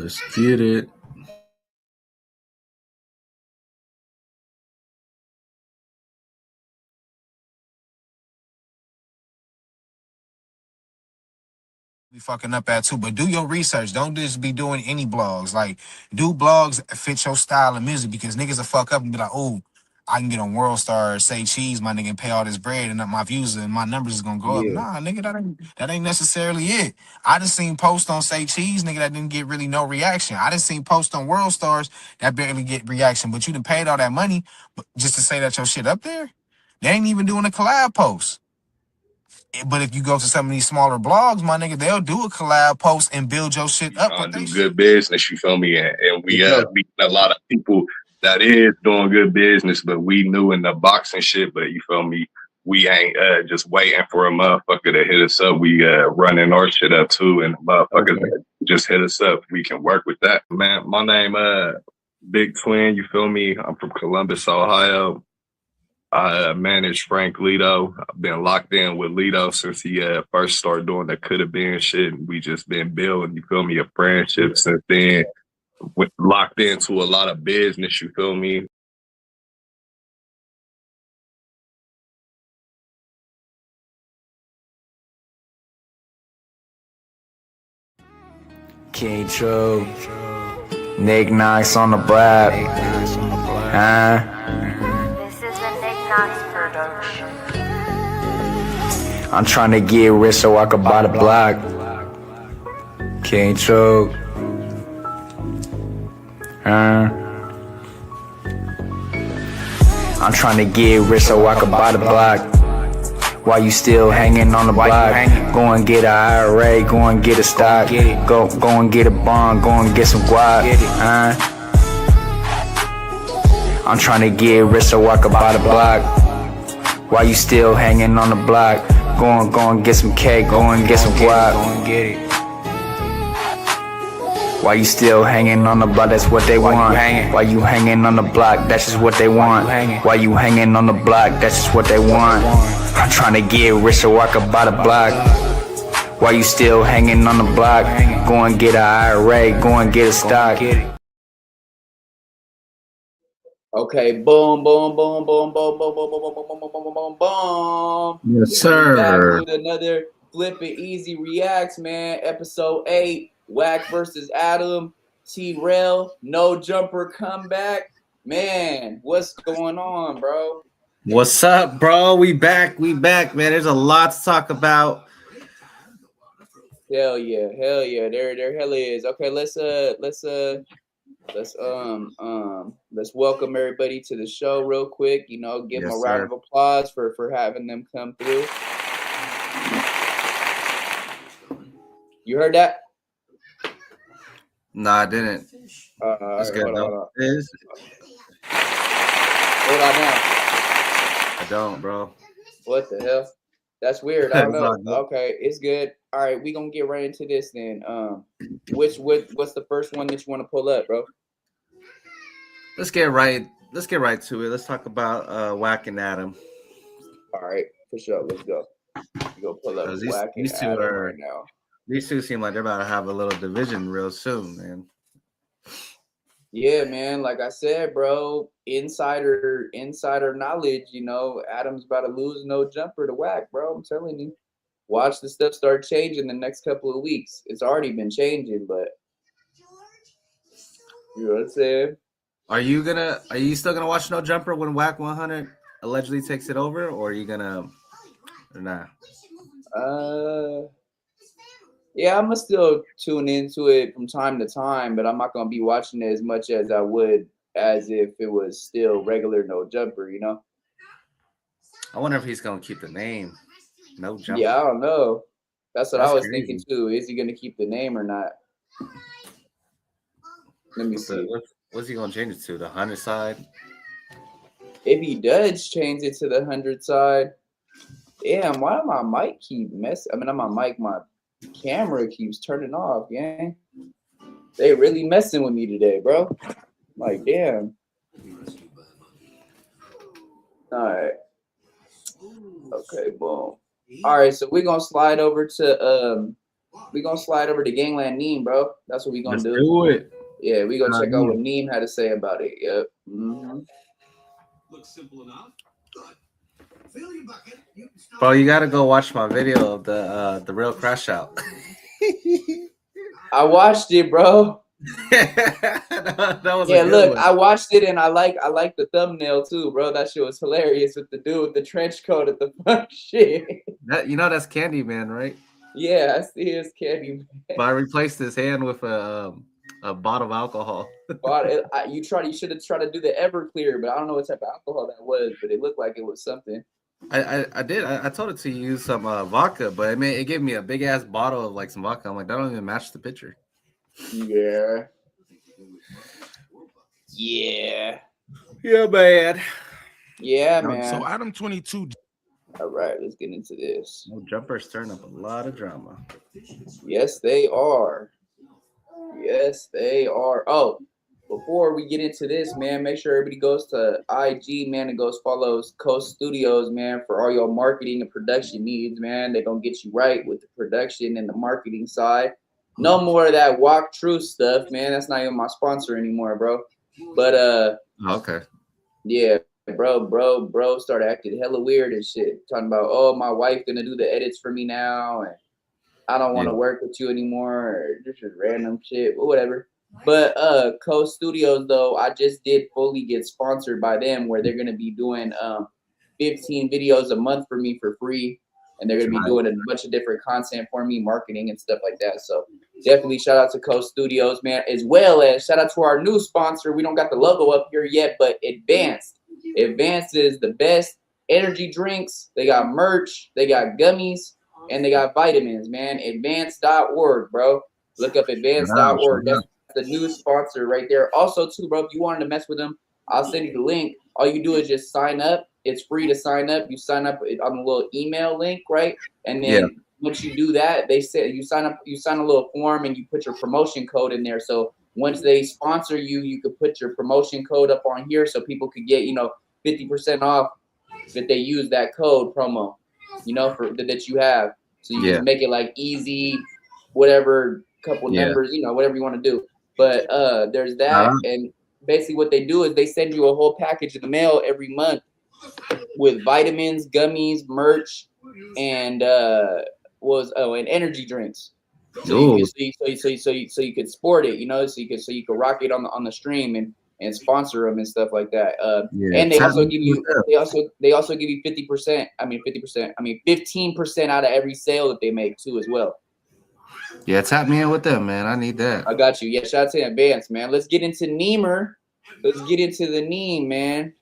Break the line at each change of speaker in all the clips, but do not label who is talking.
Let's get it.
Be fucking up at too, but do your research. Don't just be doing any blogs. Like, do blogs that fit your style of music, because niggas will fuck up and be like, oh, I can get on World Star, say cheese, my nigga, and pay all this bread, and my views and my numbers is gonna go up.
Yeah.
Nah, nigga, that ain't necessarily it. I just seen posts on Say Cheese, nigga, that didn't get really no reaction. I just seen posts on World Stars that barely get reaction, but you done paid all that money just to say that your shit up there. They ain't even doing a collab post. But if you go to some of these smaller blogs, my nigga, they'll do a collab post and build your shit up with
do
they
good
shit.
business, you feel me? And we meet a lot of people that is doing good business, but we new in the boxing shit, but you feel me? We ain't just waiting for a motherfucker to hit us up. We running our shit up too, and motherfuckers just hit us up. We can work with that. Man, my name Big Twin, you feel me? I'm from Columbus, Ohio. I manage Frank Lito. I've been locked in with Lito since he first started doing the could have been shit. And we just been building, you feel me, a friendship since then. With locked into a lot of business, you feel me?
King True, Nick Knox on the blab.
This is the Nick Knox production.
I'm trying to get rich so I could buy the block. King True. I'm trying to get rich so I could buy the block. While you still hanging on the block, go and get a IRA, go and get a stock, go and get a bond, go and get some guap. I'm trying to get rich so I could buy the block. While you still hanging on the block, go and get some cake, go and get some guap. While you still hanging on the block, that's what they want. While you hanging on the block, that's just what they want. While you hanging on the block, that's just what they want. I'm trying to get rich so I could buy the block. While you still hanging on the block, go and get an IRA, go and get a stock.
Okay, boom, boom, boom, boom, boom, boom, boom, boom, boom, boom, boom, boom, boom, boom.
Yes, sir.
Back with another Flip and Easy Reacts, man. Episode 8, Wack versus Adam. TRELL, no jumper comeback. Man, what's going on, bro?
What's up, bro? We back, man. There's a lot to talk about.
Hell yeah. There hell is. Okay, let's welcome everybody to the show real quick. You know, give them a round of applause for having them come through. You heard that?
No, I didn't.
Let's
get
hold on.
Hold on now. I don't, bro.
What the hell? That's weird. I don't know. Okay, it's good. All right, we gonna get right into this then. What's the first one that you want to pull up, bro?
Let's get right to it. Let's talk about Wack and Adam.
All right, for sure. Let's go. We go pull up Wack and Adam right now.
These two seem like they're about to have a little division real soon, man.
Yeah, man. Like I said, bro, insider knowledge. You know, Adam's about to lose no jumper to Wack, bro. I'm telling you. Watch the stuff start changing the next couple of weeks. It's already been changing, but you know what I'm saying?
Are you still gonna watch No Jumper when Wack 100 allegedly takes it over, or are you gonna or not?
Yeah, I'm gonna still tune into it from time to time, but I'm not gonna be watching it as much as I would as if it was still regular No Jumper, you know?
I wonder if he's gonna keep the name No Jumper.
Yeah, I don't know. That's what I was thinking too. Is he gonna keep the name or not? Let me see.
What's he gonna change it to? The 100 side?
If he does change it to the 100 side, damn, why my mic keep messing? I mean, not my mic, my camera keeps turning off, gang. They really messing with me today, bro. Like, damn. All right. Okay, boom. All right, so we're gonna slide over to We gonna slide over to Gangland Neem, bro. That's what we gonna
Let's do it.
Yeah, we gonna check out what Neem had to say about it. Yep.
Looks simple enough.
Bro, you gotta go watch my video of the real crash out.
I watched it, bro.
that was
Yeah,
a good
look,
one.
I watched it and I like the thumbnail too, bro. That shit was hilarious with the dude with the trench coat at the front. Shit.
That, you know that's Candyman, right?
Yeah, I see his Candyman.
But I replaced his hand with a bottle of alcohol.
You should have tried to do the Everclear, but I don't know what type of alcohol that was, but it looked like it was something.
I did. I told it to use some vodka, but it gave me a big ass bottle of like some vodka. I'm like, that don't even match the picture.
Yeah. Yeah.
Yeah, man.
Yeah, man.
So Adam 22.
All right, let's get into this.
No, jumpers stirring up a lot of drama.
Yes, they are. Yes, they are. Oh, before we get into this, man, make sure everybody goes to IG, man, and goes follows Coast Studios, man, for all your marketing and production needs, man. They're going to get you right with the production and the marketing side. No more of that Walk True stuff, man. That's not even my sponsor anymore, bro. But,
Okay.
yeah, bro started acting hella weird and shit. Talking about, oh, my wife going to do the edits for me now, and I don't want to work with you anymore, or just random shit, or whatever. But Coast Studios, though, I just did fully get sponsored by them, where they're gonna be doing 15 videos a month for me for free, and they're gonna be doing a bunch of different content for me, marketing and stuff like that. So definitely shout out to Coast Studios, man, as well as shout out to our new sponsor. We don't got the logo up here yet, but Advanced. Advanced is the best energy drinks. They got merch, they got gummies, and they got vitamins, man. Advanced.org, bro. Look up advanced.org. That's the new sponsor right there. Also, too, bro, if you wanted to mess with them, I'll send you the link. All you do is just sign up. It's free to sign up. You sign up on the little email link, right? And then once you do that, they say you sign up, you sign a little form and you put your promotion code in there. So once they sponsor you, you could put your promotion code up on here so people could get, 50% off if they use that code promo, for that you have. So you can make it like easy, whatever, couple numbers, whatever you want to do. But there's that, and basically what they do is they send you a whole package in the mail every month with vitamins, gummies, merch, and and energy drinks. So you could sport it, so you could rock it on the stream and sponsor them and stuff like that. And they also give you 15% out of every sale that they make too as well.
Yeah, tap me in with them, man. I need that.
I got you. Yeah, shout out to Advance, man. Let's get into Neemer. Let's get into the Neem, man.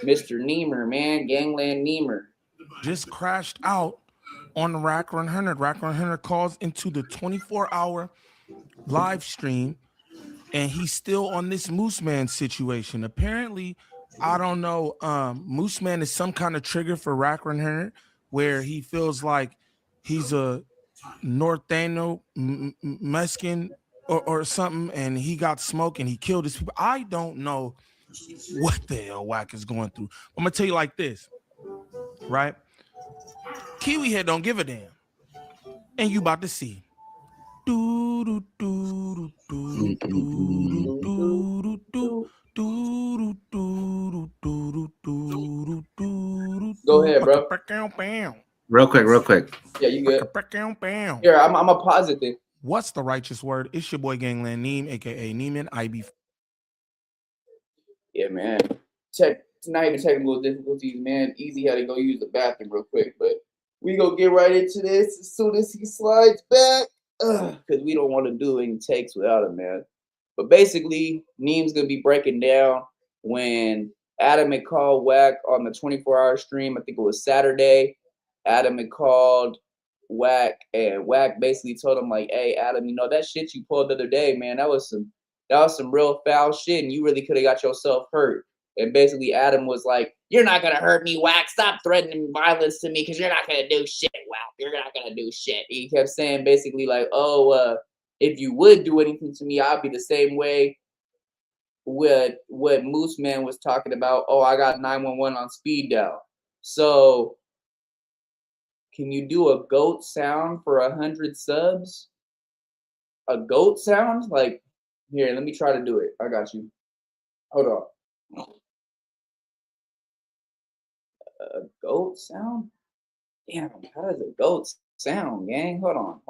Mr. Neemer, man. Gangland Neemer.
Just crashed out on the Rack 100. Rack 100 calls into the 24-hour live stream, and he's still on this Moose Man situation. Apparently, I don't know, Moose Man is some kind of trigger for Rack 100, where he feels like he's a Northano Meskin or something, and he got smoked and he killed his people. I don't know what the hell Wack is going through. I'm gonna tell you like this, right? Kiwi Head don't give a damn, and you about to see. Go
ahead, bro.
Real quick.
Yeah, you good. Here, I'm a positive.
What's the righteous word? It's your boy Gangland Neem, aka Neiman IB.
Yeah, man. It's not even technical difficulties, man. Easy had to go use the bathroom real quick, but we gonna get right into this as soon as he slides back, because we don't want to do any takes without him, man. But basically, Neem's gonna be breaking down when Adam had called Wack on the 24-hour stream. I think it was Saturday. Adam had called Wack, and Wack basically told him like, "Hey, Adam, that shit you pulled the other day, man, that was some real foul shit, and you really could have got yourself hurt." And basically, Adam was like, "You're not gonna hurt me, Wack. Stop threatening violence to me, because you're not gonna do shit, Wack. You're not gonna do shit." He kept saying basically like, "Oh, if you would do anything to me, I'd be the same way." With what Moose Man was talking about, "Oh, I got 911 on speed dial." So, can you do a goat sound for 100 subs? a goat sound? Like, here, let me try to do it. I got you. Hold on. A goat sound? Damn, how does a goat sound, gang? Hold on.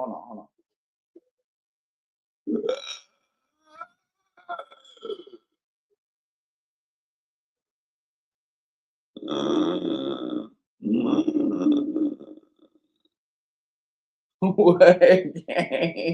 What, gang?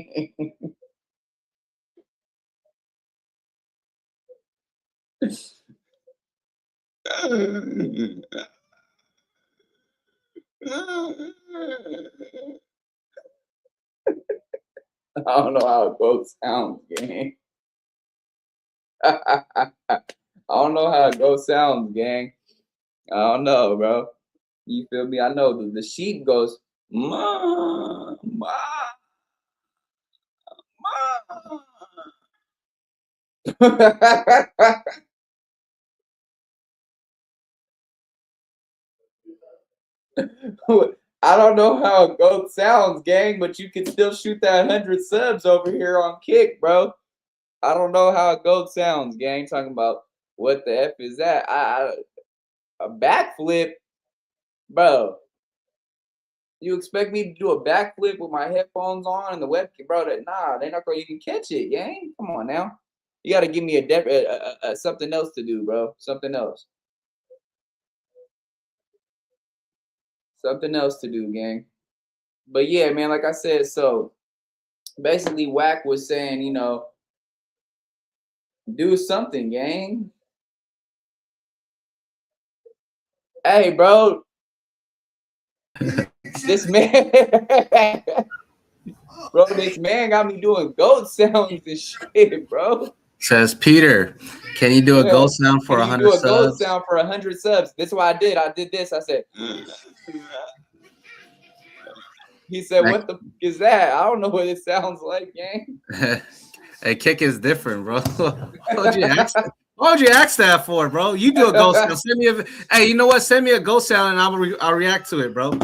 I don't know how a goat sounds, gang. I don't know how a goat sounds, gang. I don't know, bro. You feel me? I know the sheep goes, ma, ma, ma. I don't know how a goat sounds, gang, but you can still shoot that 100 subs over here on Kick, bro. I don't know how a goat sounds, gang. Talking about what the F is that? A backflip, bro. You expect me to do a backflip with my headphones on and the webcam, bro? Nah, they're not gonna even catch it, gang. Come on now. You gotta give me a something else to do, bro. Something else. Something else to do, gang. But yeah, man, like I said, so basically Wack was saying, you know, do something, gang. Hey, bro. This man, bro, this man got me doing goat sounds and shit, bro.
Says Peter, can you do a goat sound for 100
do a
subs?
goat sound for 100 subs. This is what I did. I did this. I said, he said, what the f is that? I don't know what it sounds like, gang.
Hey, Kick is different, bro. What would you ask that for, bro? You do a goat sound. Send me hey, you know what? Send me a goat sound and I'll react to it, bro.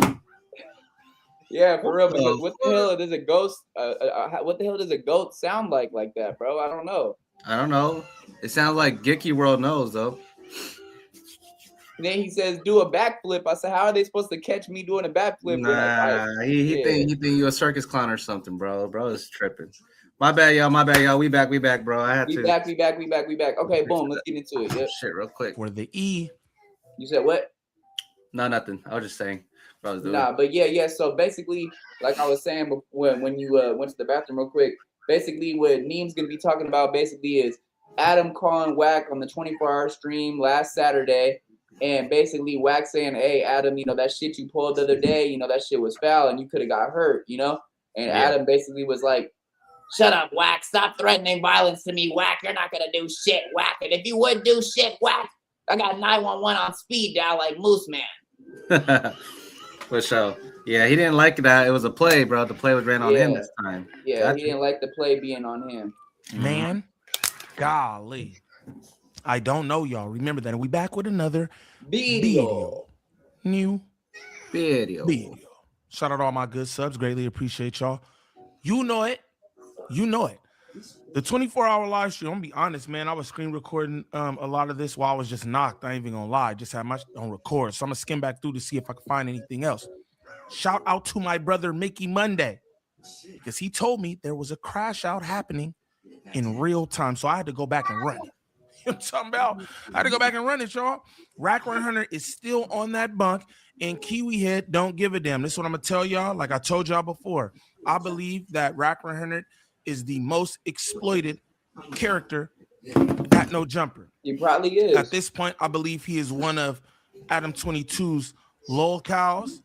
Yeah, for real. But what the hell does a ghost? What the hell does a goat sound like that, bro? I don't know.
I don't know. It sounds like Gicky World knows though.
And then he says, "Do a backflip." I said, "How are they supposed to catch me doing a backflip?"
Nah, he think you a circus clown or something, bro. Bro is tripping. My bad, y'all. We back, bro. I had to.
We back. Okay, boom. Let's get into it. Yep.
Shit, real quick.
For the E.
You said what?
No, nothing. I was just saying.
Nah, but yeah. So basically, like I was saying when you went to the bathroom real quick, basically what Neem's gonna be talking about basically is Adam calling Wack on the 24-hour stream last Saturday, and basically Wack saying, "Hey, Adam, you know that shit you pulled the other day, you know that shit was foul, and you could have got hurt, you know." And Adam basically was like, "Shut up, Wack! Stop threatening violence to me, Wack! You're not gonna do shit, Wack! And if you would do shit, Wack, I got 911 on speed dial like Moose Man."
For sure. Yeah, he didn't like that. It was a play, bro. The play was ran on him this time.
Yeah, gotcha. He didn't like the play being on him.
Man, golly. I don't know, y'all. Remember that. And we back with another video. New video. Shout out to all my good subs. Greatly appreciate y'all. You know it. The 24-hour live stream, I'm gonna be honest, man. I was screen recording a lot of this while I was just knocked. I ain't even gonna lie. I just had my on record. So I'm gonna skim back through to see if I can find anything else. Shout out to my brother Mickey Monday, because he told me there was a crash out happening in real time. So I had to go back and run it. You know what I'm talking about? I had to go back and run it, y'all. Rack 100 is still on that bunk, and Kiwi Head don't give a damn. This is what I'm gonna tell y'all. Like I told y'all before, I believe that Rack 100 is the most exploited character at No Jumper.
He probably is.
At this point, I believe he is one of Adam 22's lol cows.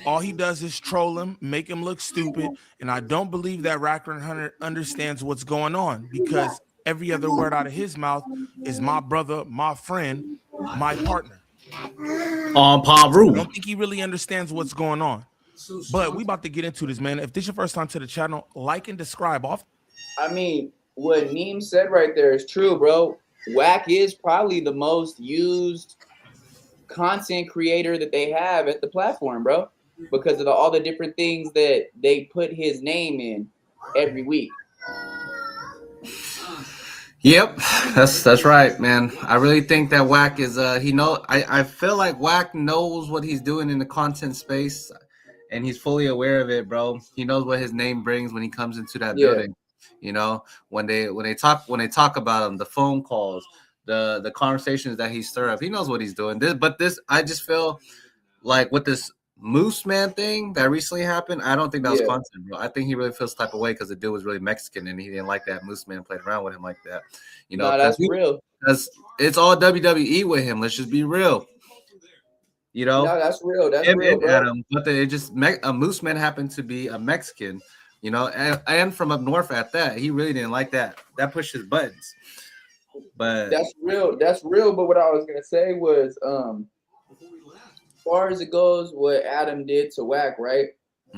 All he does is troll him, make him look stupid, and I don't believe that Rack 100 understands what's going on, because every other word out of his mouth is my brother, my friend, my partner.
On Paru.
I don't think he really understands what's going on. But we about to get into this, man. If this is your first time to the channel, like and subscribe off.
I mean, what Neem said right there is true, bro. Wack is probably the most used content creator that they have at the platform, bro, because of all the different things that they put his name in every week.
Yep, that's right, man. I really think that Wack is I feel like Wack knows what he's doing in the content space, and he's fully aware of it, bro. He knows what his name brings when he comes into that
Yeah.
building. You know, when they talk about him, the phone calls, the conversations that he stir up, he knows what he's doing. This I just feel like with this Moose Man thing that recently happened, I don't think that was
Yeah.
content, bro. I think he really feels type of way because the dude was really Mexican and he didn't like that Moose Man played around with him like that. You know,
No, that's real.
because it's all WWE with him. Let's just be real. You know,
No, that's real. That's
him
real,
and
bro.
Adam, but it just a Moose Man happened to be a Mexican. You know, and from up north at that, he really didn't like that. That pushed his buttons. But
That's real. That's real. But what I was gonna say was, as far as it goes, what Adam did to Wack, right?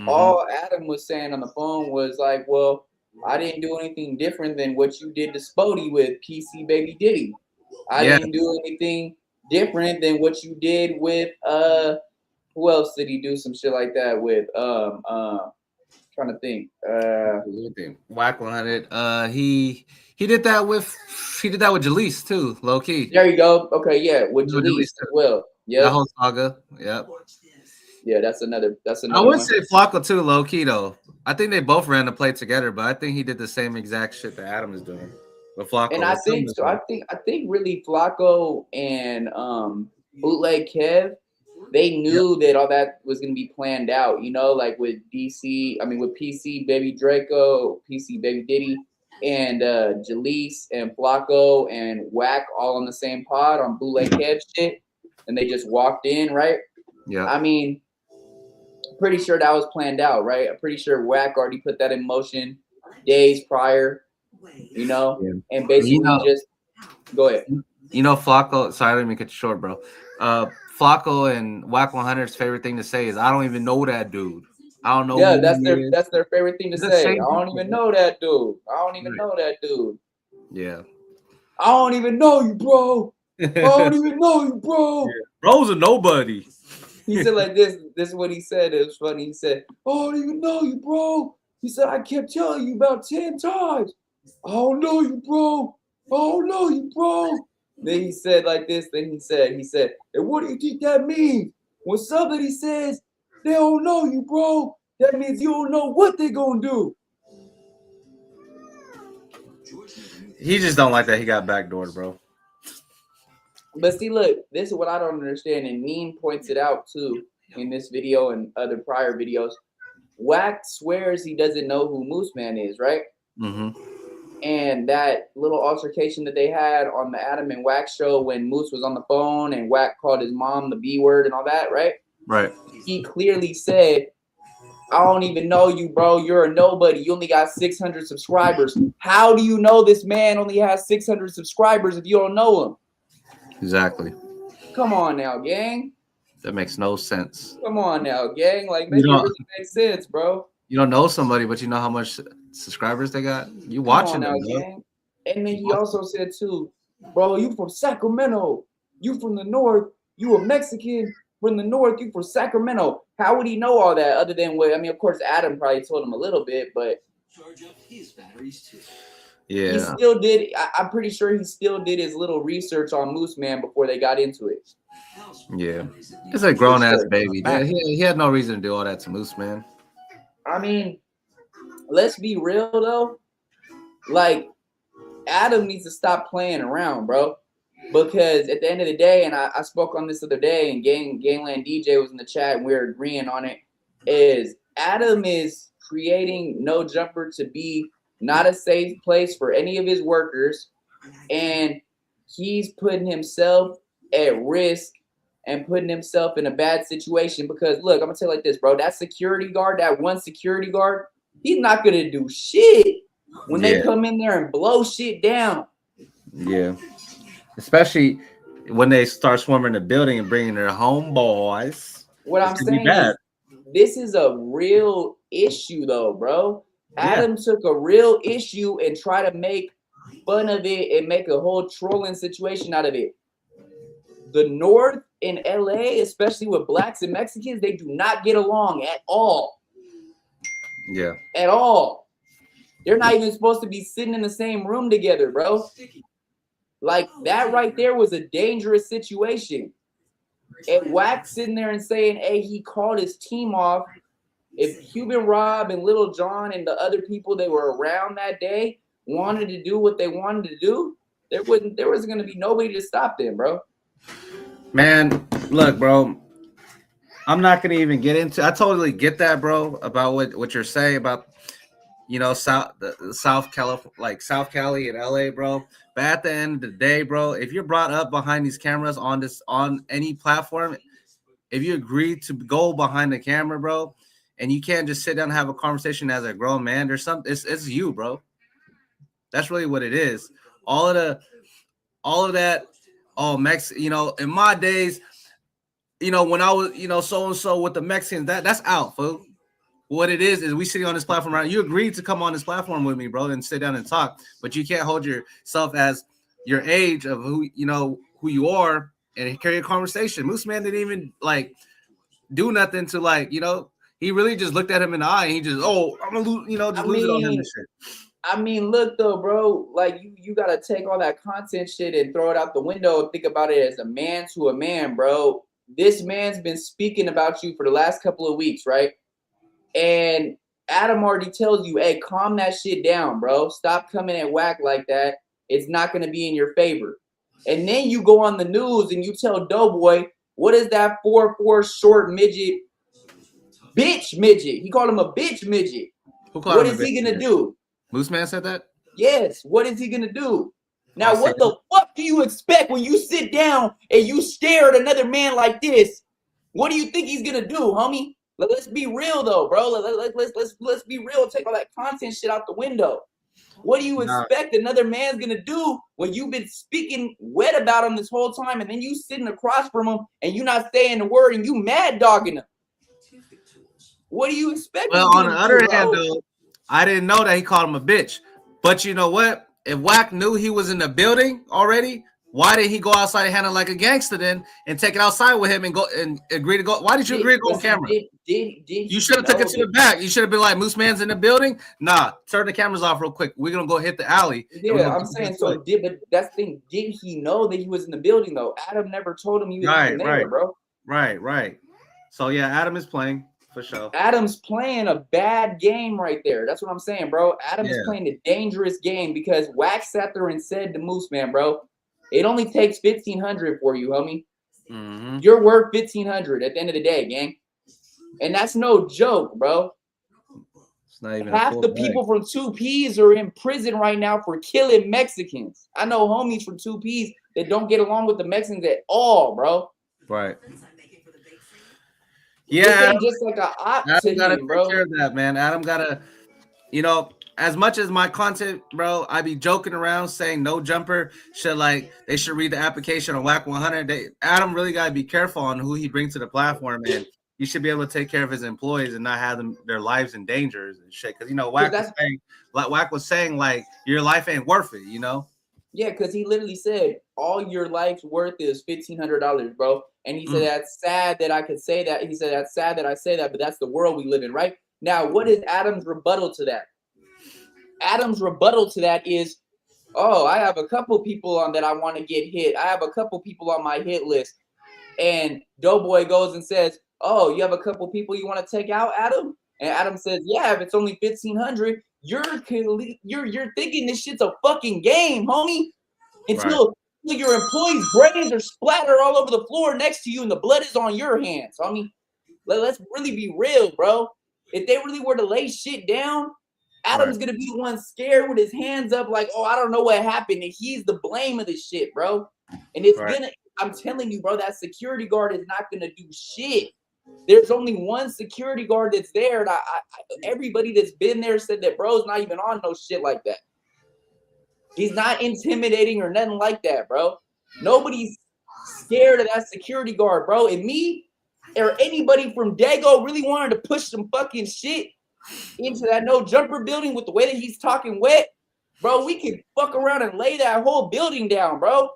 All Adam was saying on the phone was like, "Well, I didn't do anything different than what you did to Spody with PC Baby Diddy. I
yeah,
didn't do anything different than what you did with who else did he do some shit like that with? Trying to think.
Wack 100. He did that with Jalise too, low key.
There you go. Okay, yeah, with
No,
Jalise as well.
That
Yeah,
whole saga. Yep.
yeah, that's another. That's
I
another
would
one.
say Flacco too, low key though. I think they both ran the play together, but I think he did the same exact shit that Adam is doing. But Flacco,
And I think so. I think really Flacco and Bootleg Kev, they knew that all that was gonna be planned out. You know, like with with PC Baby Draco, PC Baby Diddy, and Jalise and Flacco and Wack all on the same pod on Bootleg Kev shit, and they just walked in, right?
Yeah.
I mean, pretty sure that was planned out, right? I'm pretty sure Wack already put that in motion days prior, you know, and basically just go ahead.
You know, Flacco. Sorry, let me cut you short, bro. Flacco and Wack 100's favorite thing to say is, "I don't even know that dude. I don't know."
Yeah,
who he is."
that's their favorite thing to
It's the
say.
same
I don't
people,
even
bro.
know that dude. I don't even
Right.
know that dude.
Yeah.
I don't even know you, bro. I don't even know you, bro.
Bro's a nobody.
He said like this. This is what he said. It was funny. He said, "I don't even know you, bro." He said, "I kept telling you about 10 times. I don't know you, bro. I don't know you, bro." Then he said like this. Then he said, "And what do you think that means? When somebody says they don't know you, bro, that means you don't know what they're gonna do."
He just don't like that he got backdoored, bro.
But see, look, this is what I don't understand, and Mean points it out too in this video and other prior videos. Wack swears he doesn't know who Moose Man is, right?
Mm-hmm.
And that little altercation that they had on the Adam and Wack show when Moose was on the phone and Wack called his mom the B word and all that, right?
Right.
He clearly said, "I don't even know you, bro. You're a nobody. You only got 600 subscribers. How do you know this man only has 600 subscribers if you don't know him?"
Exactly.
Come on now, gang.
That makes no sense.
Come on now, gang. Like, make it really make sense, bro.
You don't know somebody, but you know how much subscribers they got. You
Come
watching
on now,
them, bro.
gang. And then he also said too, "Bro, you from Sacramento. You from the north. You a Mexican from the north. You from Sacramento." How would he know all that other than what? I mean, of course, Adam probably told him a little bit, but
Yeah.
he still did. I'm pretty sure he still did his little research on Moose Man before they got into it.
Yeah. It's a grown ass
sure.
baby. He had no reason to do all that to Moose Man.
I mean, let's be real though. Like, Adam needs to stop playing around, bro. Because at the end of the day, and I spoke on this other day, and Gangland DJ was in the chat, and we were agreeing on it, is Adam is creating No Jumper to be not a safe place for any of his workers, and he's putting himself at risk and putting himself in a bad situation. Because look, I'm gonna tell you like this, bro. That security guard, that one security guard, he's not gonna do shit when they come in there and blow shit down.
Yeah. Especially when they start swarming the building and bringing their homeboys.
What I'm saying is, this is a real issue, though, bro. Adam took a real issue and tried to make fun of it and make a whole trolling situation out of it. The North in LA, especially with blacks and Mexicans, they do not get along at all.
Yeah.
At all. They're not even supposed to be sitting in the same room together, bro. Like that right there was a dangerous situation. And Wack sitting there and saying, hey, he called his team off. If Cuban Rob and Little John and the other people that were around that day wanted to do what they wanted to do, there was gonna be nobody to stop them, bro.
Man, look, bro. I'm not gonna even get into. I totally get that, bro, about what you're saying about South California, like South Cali and LA, bro. But at the end of the day, bro, if you're brought up behind these cameras on any platform, if you agree to go behind the camera, bro, and you can't just sit down and have a conversation as a grown man, there's something. It's you, bro. That's really what it is. All of that. Oh, in my days, when I was, so and so with the Mexicans, that's out, fool. What it is we sitting on this platform right now. You agreed to come on this platform with me, bro, and sit down and talk, but you can't hold yourself as your age of who you are and carry a conversation. Moose Man didn't even like do nothing to he really just looked at him in the eye and he just, I'm gonna lose, lose it on him and shit.
I mean, look though, bro, like you gotta take all that content shit and throw it out the window and think about it as a man to a man, bro. This man's been speaking about you for the last couple of weeks, right? And Adam already tells you, hey, calm that shit down, bro. Stop coming at Wack like that. It's not going to be in your favor. And then you go on the news and you tell Doughboy, what is that 4'4" short midget? Bitch midget. He called him a bitch midget. What is he going to do?
Moose Man said that?
Yes. What is he going to do? Now, what the fuck do you expect when you sit down and you stare at another man like this? What do you think he's going to do, homie? Let's be real though, bro. Let's be real. Take all that content shit out the window. What do you expect another man's gonna do when you've been speaking wet about him this whole time, and then you sitting across from him and you not saying the word and you mad dogging him? What do you expect?
Well, on the other hand, though, I didn't know that he called him a bitch. But you know what? If Wack knew he was in the building already, why did he go outside and handle like a gangster then and take it outside with him and go and agree to go? Why did you agree to go on camera? You should have took it to the back. You should have been like, Moose Man's in the building. Nah, turn the cameras off real quick. We're gonna go hit the alley.
Yeah, I'm saying so. But that's the thing. Did he know that he was in the building though? Adam never told him he was in there, bro.
Right. So yeah, Adam is playing for sure.
Adam's playing a bad game right there. That's what I'm saying, bro. Adam is playing a dangerous game because Wack sat there and said to Moose Man, bro, it only takes 1,500 for you, homie. Mm-hmm. You're worth 1,500 at the end of the day, gang. And that's no joke, bro.
It's not even
half the people from 2Ps are in prison right now for killing Mexicans. I know homies from 2Ps that don't get along with the Mexicans at all, bro.
Right. Yeah,
just like a op
Adam gotta
him, bro.
take care of that, man. Adam gotta, as much as my content, bro, I be joking around saying no jumper they should read the application on Wack 100. Adam really gotta be careful on who he brings to the platform, and you should be able to take care of his employees and not have their lives in danger and shit. Because Wack was saying like your life ain't worth it,
Yeah, because he literally said all your life's worth is $1,500, bro. And he said that's sad that I could say that. He said that's sad that I say that, but that's the world we live in, right? Now, what is Adam's rebuttal to that? Adam's rebuttal to that is, I have a couple people on that I want to get hit. I have a couple people on my hit list. And Doughboy goes and says, you have a couple people you want to take out, Adam? And Adam says, yeah, if it's only 1,500, you're thinking this shit's a fucking game, homie. Until your employees' brains are splattered all over the floor next to you and the blood is on your hands, homie. Let's really be real, bro. If they really were to lay shit down, Adam's gonna be the one scared with his hands up, like, I don't know what happened, and he's the blame of this shit, bro. And it's I'm telling you, bro, that security guard is not gonna do shit. There's only one security guard that's there, and everybody that's been there said that bro's not even on no shit like that. He's not intimidating or nothing like that, bro. Nobody's scared of that security guard, bro. And me or anybody from Dago really wanted to push some fucking shit into that no jumper building with the way that he's talking wet, bro, we can fuck around and lay that whole building down, bro.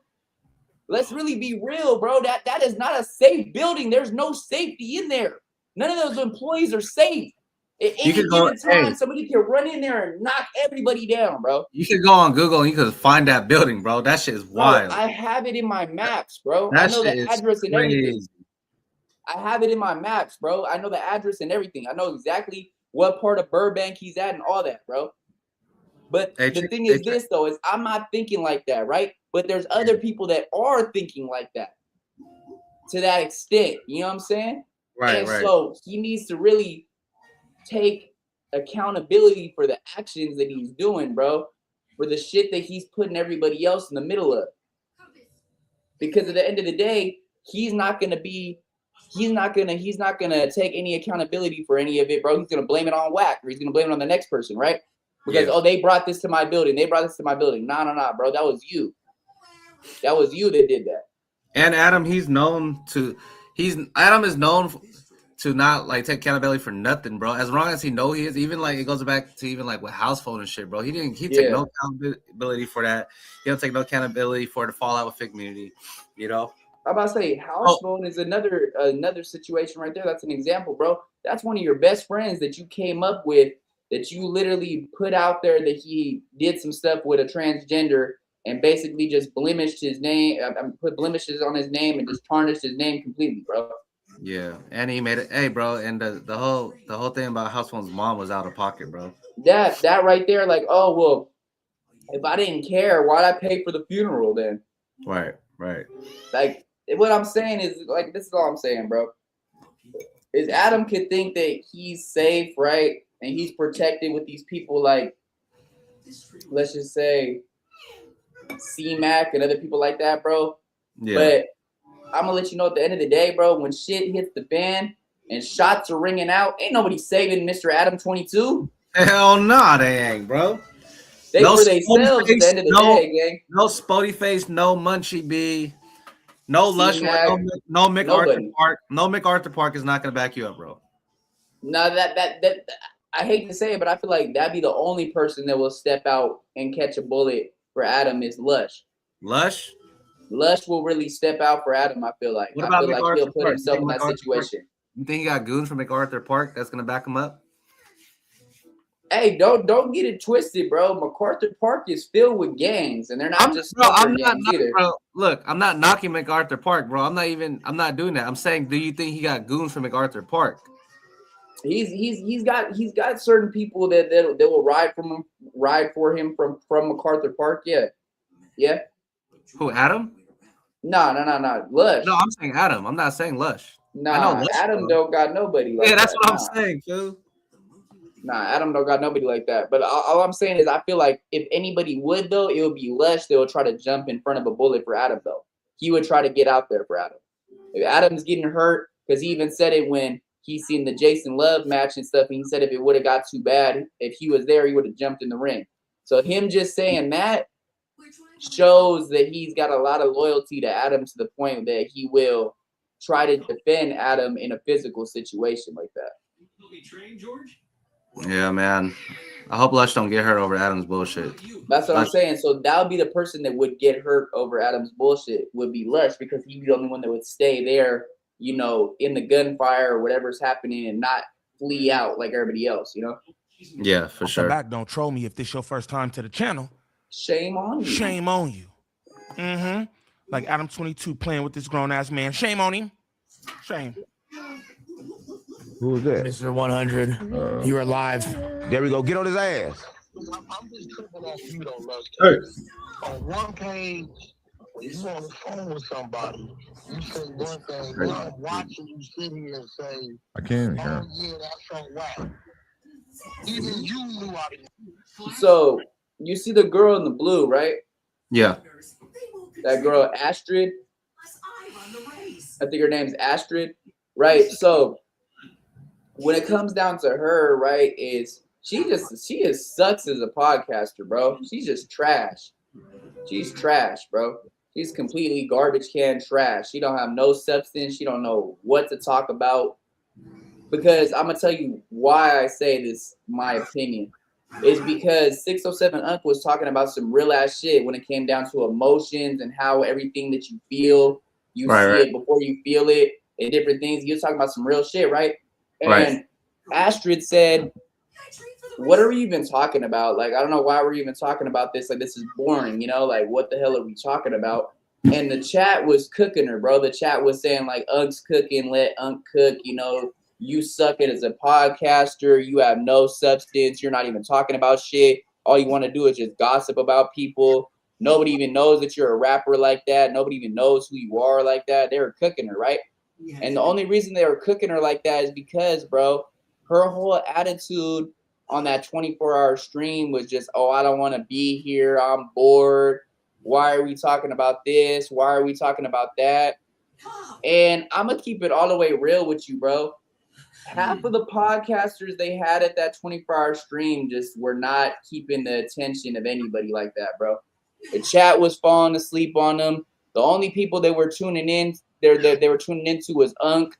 Let's really be real, bro. That is not a safe building. There's no safety in there. None of those employees are safe. At
You
any
could go.
given time,
Hey,
somebody can run in there and knock everybody down, bro.
you could go on Google and you could find that building, bro. That shit is
Bro,
wild.
I have it in my maps, bro. I
That
know
shit
the
is
address and everything.
crazy.
I have it in my maps, bro. I know the address and everything. I know exactly what part of Burbank he's at and all that, bro. But the thing is this, though, is I'm not thinking like that, right? But there's other people that are thinking like that to that extent. You know what I'm saying?
Right,
and
right.
so he needs to really take accountability for the actions that he's doing, bro, for the shit that he's putting everybody else in the middle of. Because at the end of the day, he's not gonna take any accountability for any of it, bro. He's gonna blame it on Wack, or he's gonna blame it on the next person, right? Because they brought this to my building. They brought this to my building. Nah, bro. That was you. That was you that did that.
And Adam, is known to not like take accountability for nothing, bro. As long as he know he is, even like it goes back to even like with house phone and shit, bro. He take no accountability for that. He don't take no accountability for the fallout with Fit Community, you know.
I'm about to say house phone is another situation right there. That's an example, bro. That's one of your best friends that you came up with, that you literally put out there that he did some stuff with a transgender and basically just blemished his name, put blemishes on his name and just tarnished his name completely, bro.
Yeah, and he made it. Hey, bro, and the whole thing about house phone's mom was out of pocket, bro.
That right there, like, oh well, if I didn't care, why'd I pay for the funeral then?
Right.
Like, what I'm saying is, like, this is all I'm saying, bro. Is Adam could think that he's safe, right? And he's protected with these people like, let's just say, C-Mac and other people like that, bro.
Yeah.
But I'm gonna let you know at the end of the day, bro, when shit hits the fan and shots are ringing out, ain't nobody saving Mr. Adam 22.
Hell nah, they ain't, bro.
They for themselves at the end of the day, gang.
No Spody Face, no Munchie B, no Lush, no MacArthur Park. No MacArthur Park is not gonna back you up, bro.
No, that I hate to say it, but I feel like that'd be the only person that will step out and catch a bullet for Adam is Lush.
Lush
will really step out for Adam, I feel like.
What about
I feel like he'll put himself in that situation.
You think he got goons from MacArthur Park that's gonna back him up?
Hey, don't get it twisted, bro. MacArthur Park is filled with gangs, and they're not
I'm not
either.
Bro, look, I'm not knocking MacArthur Park, bro. I'm not doing that. I'm saying, do you think he got goons from MacArthur Park?
He's got certain people that will ride for him from MacArthur Park. Yeah.
Who, Adam?
No. Lush.
No, I'm saying Adam. I'm not saying Lush.
Nah, Lush, Adam don't got nobody like that.
Yeah, that's what I'm saying, too.
Nah, Adam don't got nobody like that. But all I'm saying is I feel like if anybody would, though, it would be Lush. They would try to jump in front of a bullet for Adam, though. He would try to get out there for Adam. If Adam's getting hurt, because he even said it when he seen the Jason Love match and stuff, and he said if it would have got too bad, if he was there, he would have jumped in the ring. So him just saying that shows that he's got a lot of loyalty to Adam to the point that he will try to defend Adam in a physical situation like that.
Yeah, man. I hope Lush don't get hurt over Adam's bullshit.
That's what I'm saying. So that would be the person that would get hurt over Adam's bullshit would be Lush, because he'd be the only one that would stay there, you know, in the gunfire or whatever's happening and not flee out like everybody else, you know?
Yeah, for sure.
Back, don't troll me if this your first time to the channel.
Shame on you.
Shame on you. Mm-hmm. Like Adam 22 playing with this grown-ass man. Shame on him. Shame.
Who was that?
Mr. 100. You're alive.
There we go. Get on his ass.
I'm just tripping off you though, Lush.
Hey.
On one page, when you on the phone with somebody, you say one thing, then I'm watching you sit here and say,
I can't.
oh yeah, that's so whack. Even you knew I didn't.
So you see the girl in the blue, right?
Yeah.
That girl Astrid. I think her name's Astrid, right? So when it comes down to her, right, is she just sucks as a podcaster, bro. She's just trash. She's trash, bro. She's completely garbage can trash. She don't have no substance. She don't know what to talk about. Because I'm gonna tell you why I say this, my opinion, is because 607 Unc was talking about some real ass shit when it came down to emotions and how everything that you feel, you see it before you feel it and different things. You're talking about some real shit, right? And Astrid said, what are we even talking about? Like, I don't know why we're even talking about this. Like, this is boring, you know? Like, what the hell are we talking about? And the chat was cooking her, bro. The chat was saying, like, Unk's cooking, let Unk cook, you know? You suck it as a podcaster. You have no substance. You're not even talking about shit. All you want to do is just gossip about people. Nobody even knows that you're a rapper like that. Nobody even knows who you are like that. They were cooking her, right? And the only reason they were cooking her like that is because, bro, her whole attitude on that 24-hour stream was just, oh, I don't want to be here. I'm bored. Why are we talking about this? Why are we talking about that? And I'm going to keep it all the way real with you, bro. Half of the podcasters they had at that 24-hour stream just were not keeping the attention of anybody like that, bro. The chat was falling asleep on them. The only people they were tuning in, they were tuning into was Unk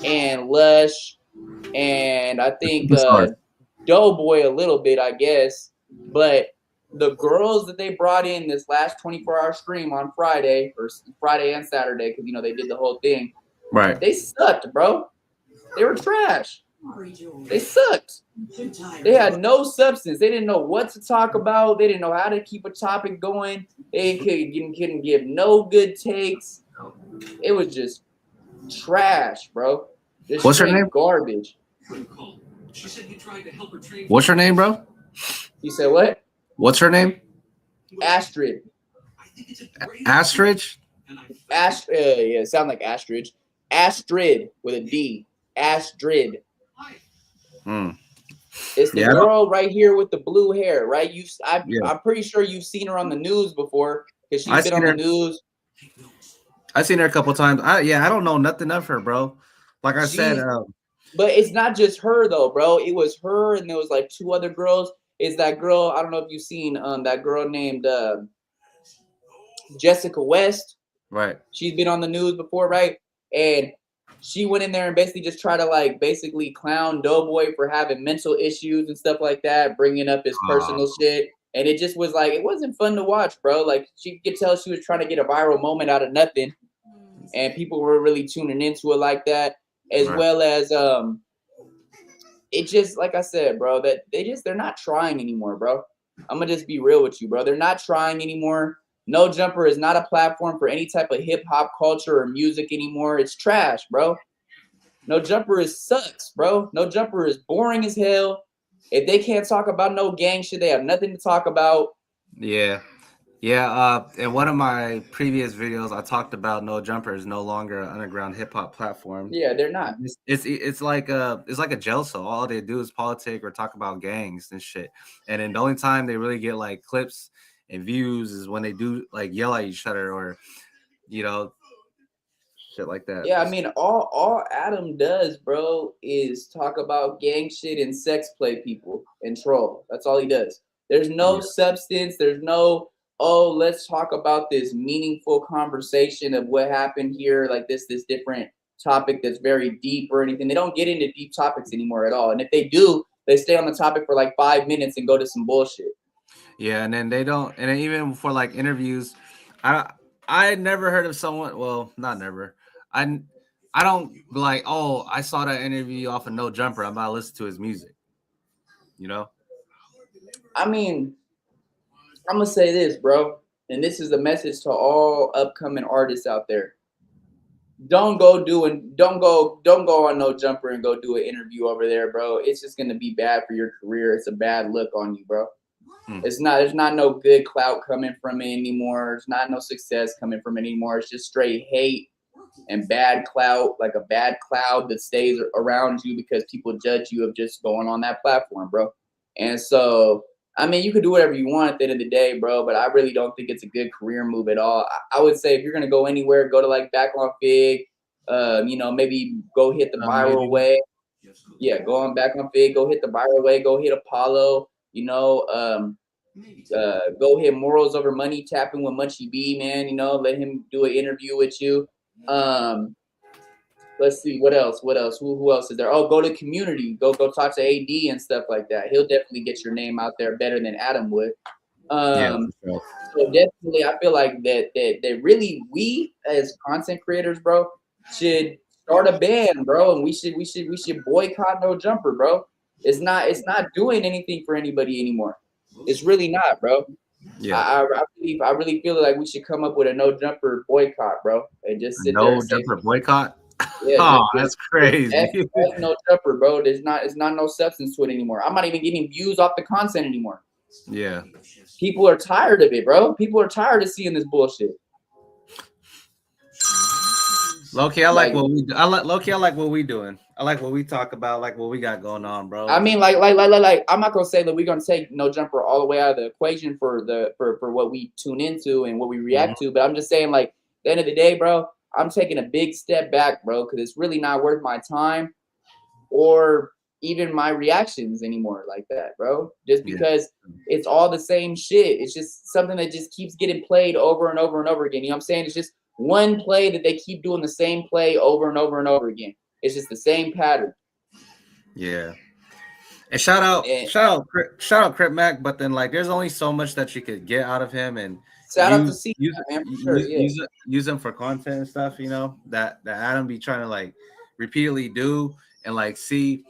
and Lush, and I think Doughboy a little bit, I guess. But the girls that they brought in this last 24-hour stream on Friday, or Friday and Saturday, because you know they did the whole thing.
Right.
They sucked, bro. They were trash. They sucked. They had no substance. They didn't know what to talk about. They didn't know how to keep a topic going. They couldn't give no good takes. It was just trash, bro. Just
What's her name?
Garbage.
What's her name, bro?
You said what?
What's her name?
Astrid.
Astrid?
Yeah, sound like Astrid. Astrid with a D. Astrid. It's the girl right here with the blue hair, right? I'm pretty sure you've seen her on the news before because she's been on the news.
I've seen her a couple times. I don't know nothing of her, bro. Like I said,
but it's not just her though, bro. It was her, and there was like two other girls. It's that girl. I don't know if you've seen that girl named Jessica West.
Right.
She's been on the news before, right? And she went in there and basically just try to like basically clown Doughboy for having mental issues and stuff like that, bringing up his personal shit. And it just was like, it wasn't fun to watch, bro. Like she could tell she was trying to get a viral moment out of nothing. And people were really tuning into it like that, as well as it just, like I said, bro, that they're not trying anymore, bro. I'm gonna just be real with you, bro. They're not trying anymore. No Jumper is not a platform for any type of hip hop culture or music anymore. It's trash, bro. No Jumper sucks, bro. No Jumper is boring as hell. If they can't talk about no gang shit, they have nothing to talk about.
Yeah. In one of my previous videos, I talked about No Jumper is no longer an underground hip hop platform.
Yeah, they're not.
It's like a jail cell. All they do is politic or talk about gangs and shit. And then the only time they really get like clips and views is when they do like yell at each other or, you know, shit like that.
Yeah, I mean, all Adam does, bro, is talk about gang shit and sex play people and troll. That's all he does. There's no substance. There's no, oh, let's talk about this meaningful conversation of what happened here, like this different topic that's very deep or anything. They don't get into deep topics anymore at all. And if they do, they stay on the topic for like 5 minutes and go to some bullshit.
Yeah, and then they don't, and then even for like interviews, I never heard of someone. Well, not never. I don't like. Oh, I saw that interview off of No Jumper. I'm about to listen to his music. You know.
I mean, I'm gonna say this, bro, and this is a message to all upcoming artists out there. Don't go on No Jumper and go do an interview over there, bro. It's just gonna be bad for your career. It's a bad look on you, bro. There's not no good clout coming from it anymore. There's not no success coming from it anymore. It's just straight hate and bad clout, like a bad cloud that stays around you because people judge you of just going on that platform, bro. And so, I mean, you could do whatever you want at the end of the day, bro, but I really don't think it's a good career move at all. I would say if you're going to go anywhere, go to like Back on Fig, you know, maybe go hit the viral way. Yeah, go on Back on Fig, go hit the viral way, go hit Apollo, you know, go hit Morals Over Money, tapping with Munchie B, man, you know, let him do an interview with you. Let's see, what else? Who else is there? Oh, go to Community. Go talk to AD and stuff like that. He'll definitely get your name out there better than Adam would. So definitely, I feel like that really we as content creators, bro, should start a band, bro, and we should boycott No Jumper, bro. It's not doing anything for anybody anymore. It's really not, bro.
Yeah.
I really feel like we should come up with a No Jumper boycott, bro, and just sit there and say,
No Jumper boycott.
yeah,
Oh, that's crazy.
F No Jumper, bro. It's not no substance to it anymore. I'm not even getting views off the content anymore.
Yeah.
People are tired of it, bro. People are tired of seeing this bullshit.
Low-key, I like what we do. I like what we doing. I like what we talk about, like what we got going on, bro.
I mean, like, I'm not gonna say that we're gonna take No Jumper all the way out of the equation for what we tune into and what we react to, but I'm just saying, like, at the end of the day, bro, I'm taking a big step back, bro, because it's really not worth my time or even my reactions anymore like that, bro. Just because it's all the same shit. It's just something that just keeps getting played over and over and over again. You know what I'm saying? It's just one play that they keep doing the same play over and over and over again. It's just the same pattern.
Yeah. And shout out Crip Mac, but then like there's only so much that you could get out of him, and
shout out to C man, for sure.
Use him for content and stuff, you know, that Adam be trying to like repeatedly do, and like see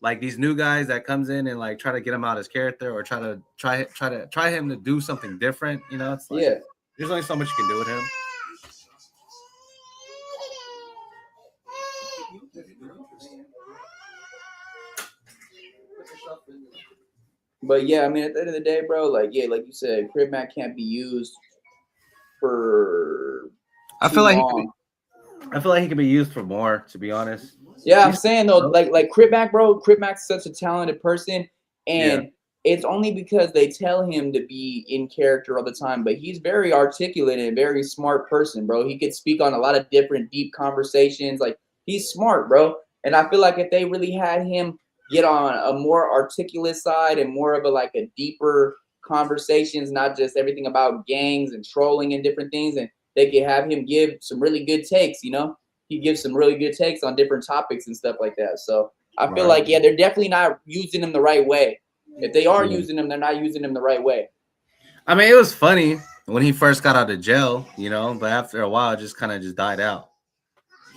like these new guys that comes in and like try to get him out his character or try him to do something different, you know. It's like there's only so much you can do with him.
But yeah, I mean, at the end of the day, bro, like like you said, Crip Mac can't be used for.
I feel like he could be used for more, to be honest.
Yeah, I'm saying though, like Crip Mac, bro. Crip Mac's such a talented person, and it's only because they tell him to be in character all the time. But he's very articulate and very smart person, bro. He could speak on a lot of different deep conversations. Like he's smart, bro. And I feel like if they really had him get on a more articulate side and more of a deeper conversations, not just everything about gangs and trolling and different things, and they could have him give some really good takes, you know? He gives some really good takes on different topics and stuff like that. So I feel like, they're definitely not using him the right way. If they are using him, they're not using him the right way.
I mean, it was funny when he first got out of jail, you know, but after a while, it just kind of just died out.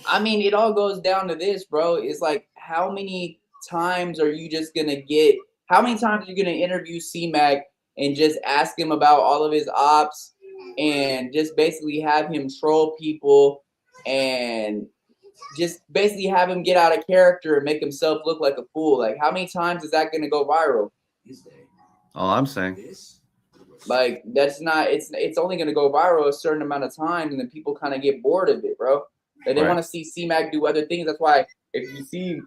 I mean, it all goes down to this, bro. It's like, how many times are you just going to get, how many times are you going to interview C-Mac and just ask him about all of his ops and just basically have him troll people and just basically have him get out of character and make himself look like a fool? Like, how many times is that going to go viral?
All I'm saying.
Like, that's not, it's only going to go viral a certain amount of times, and then people kind of get bored of it, bro. Like, they want to see C-Mac do other things. That's why if you see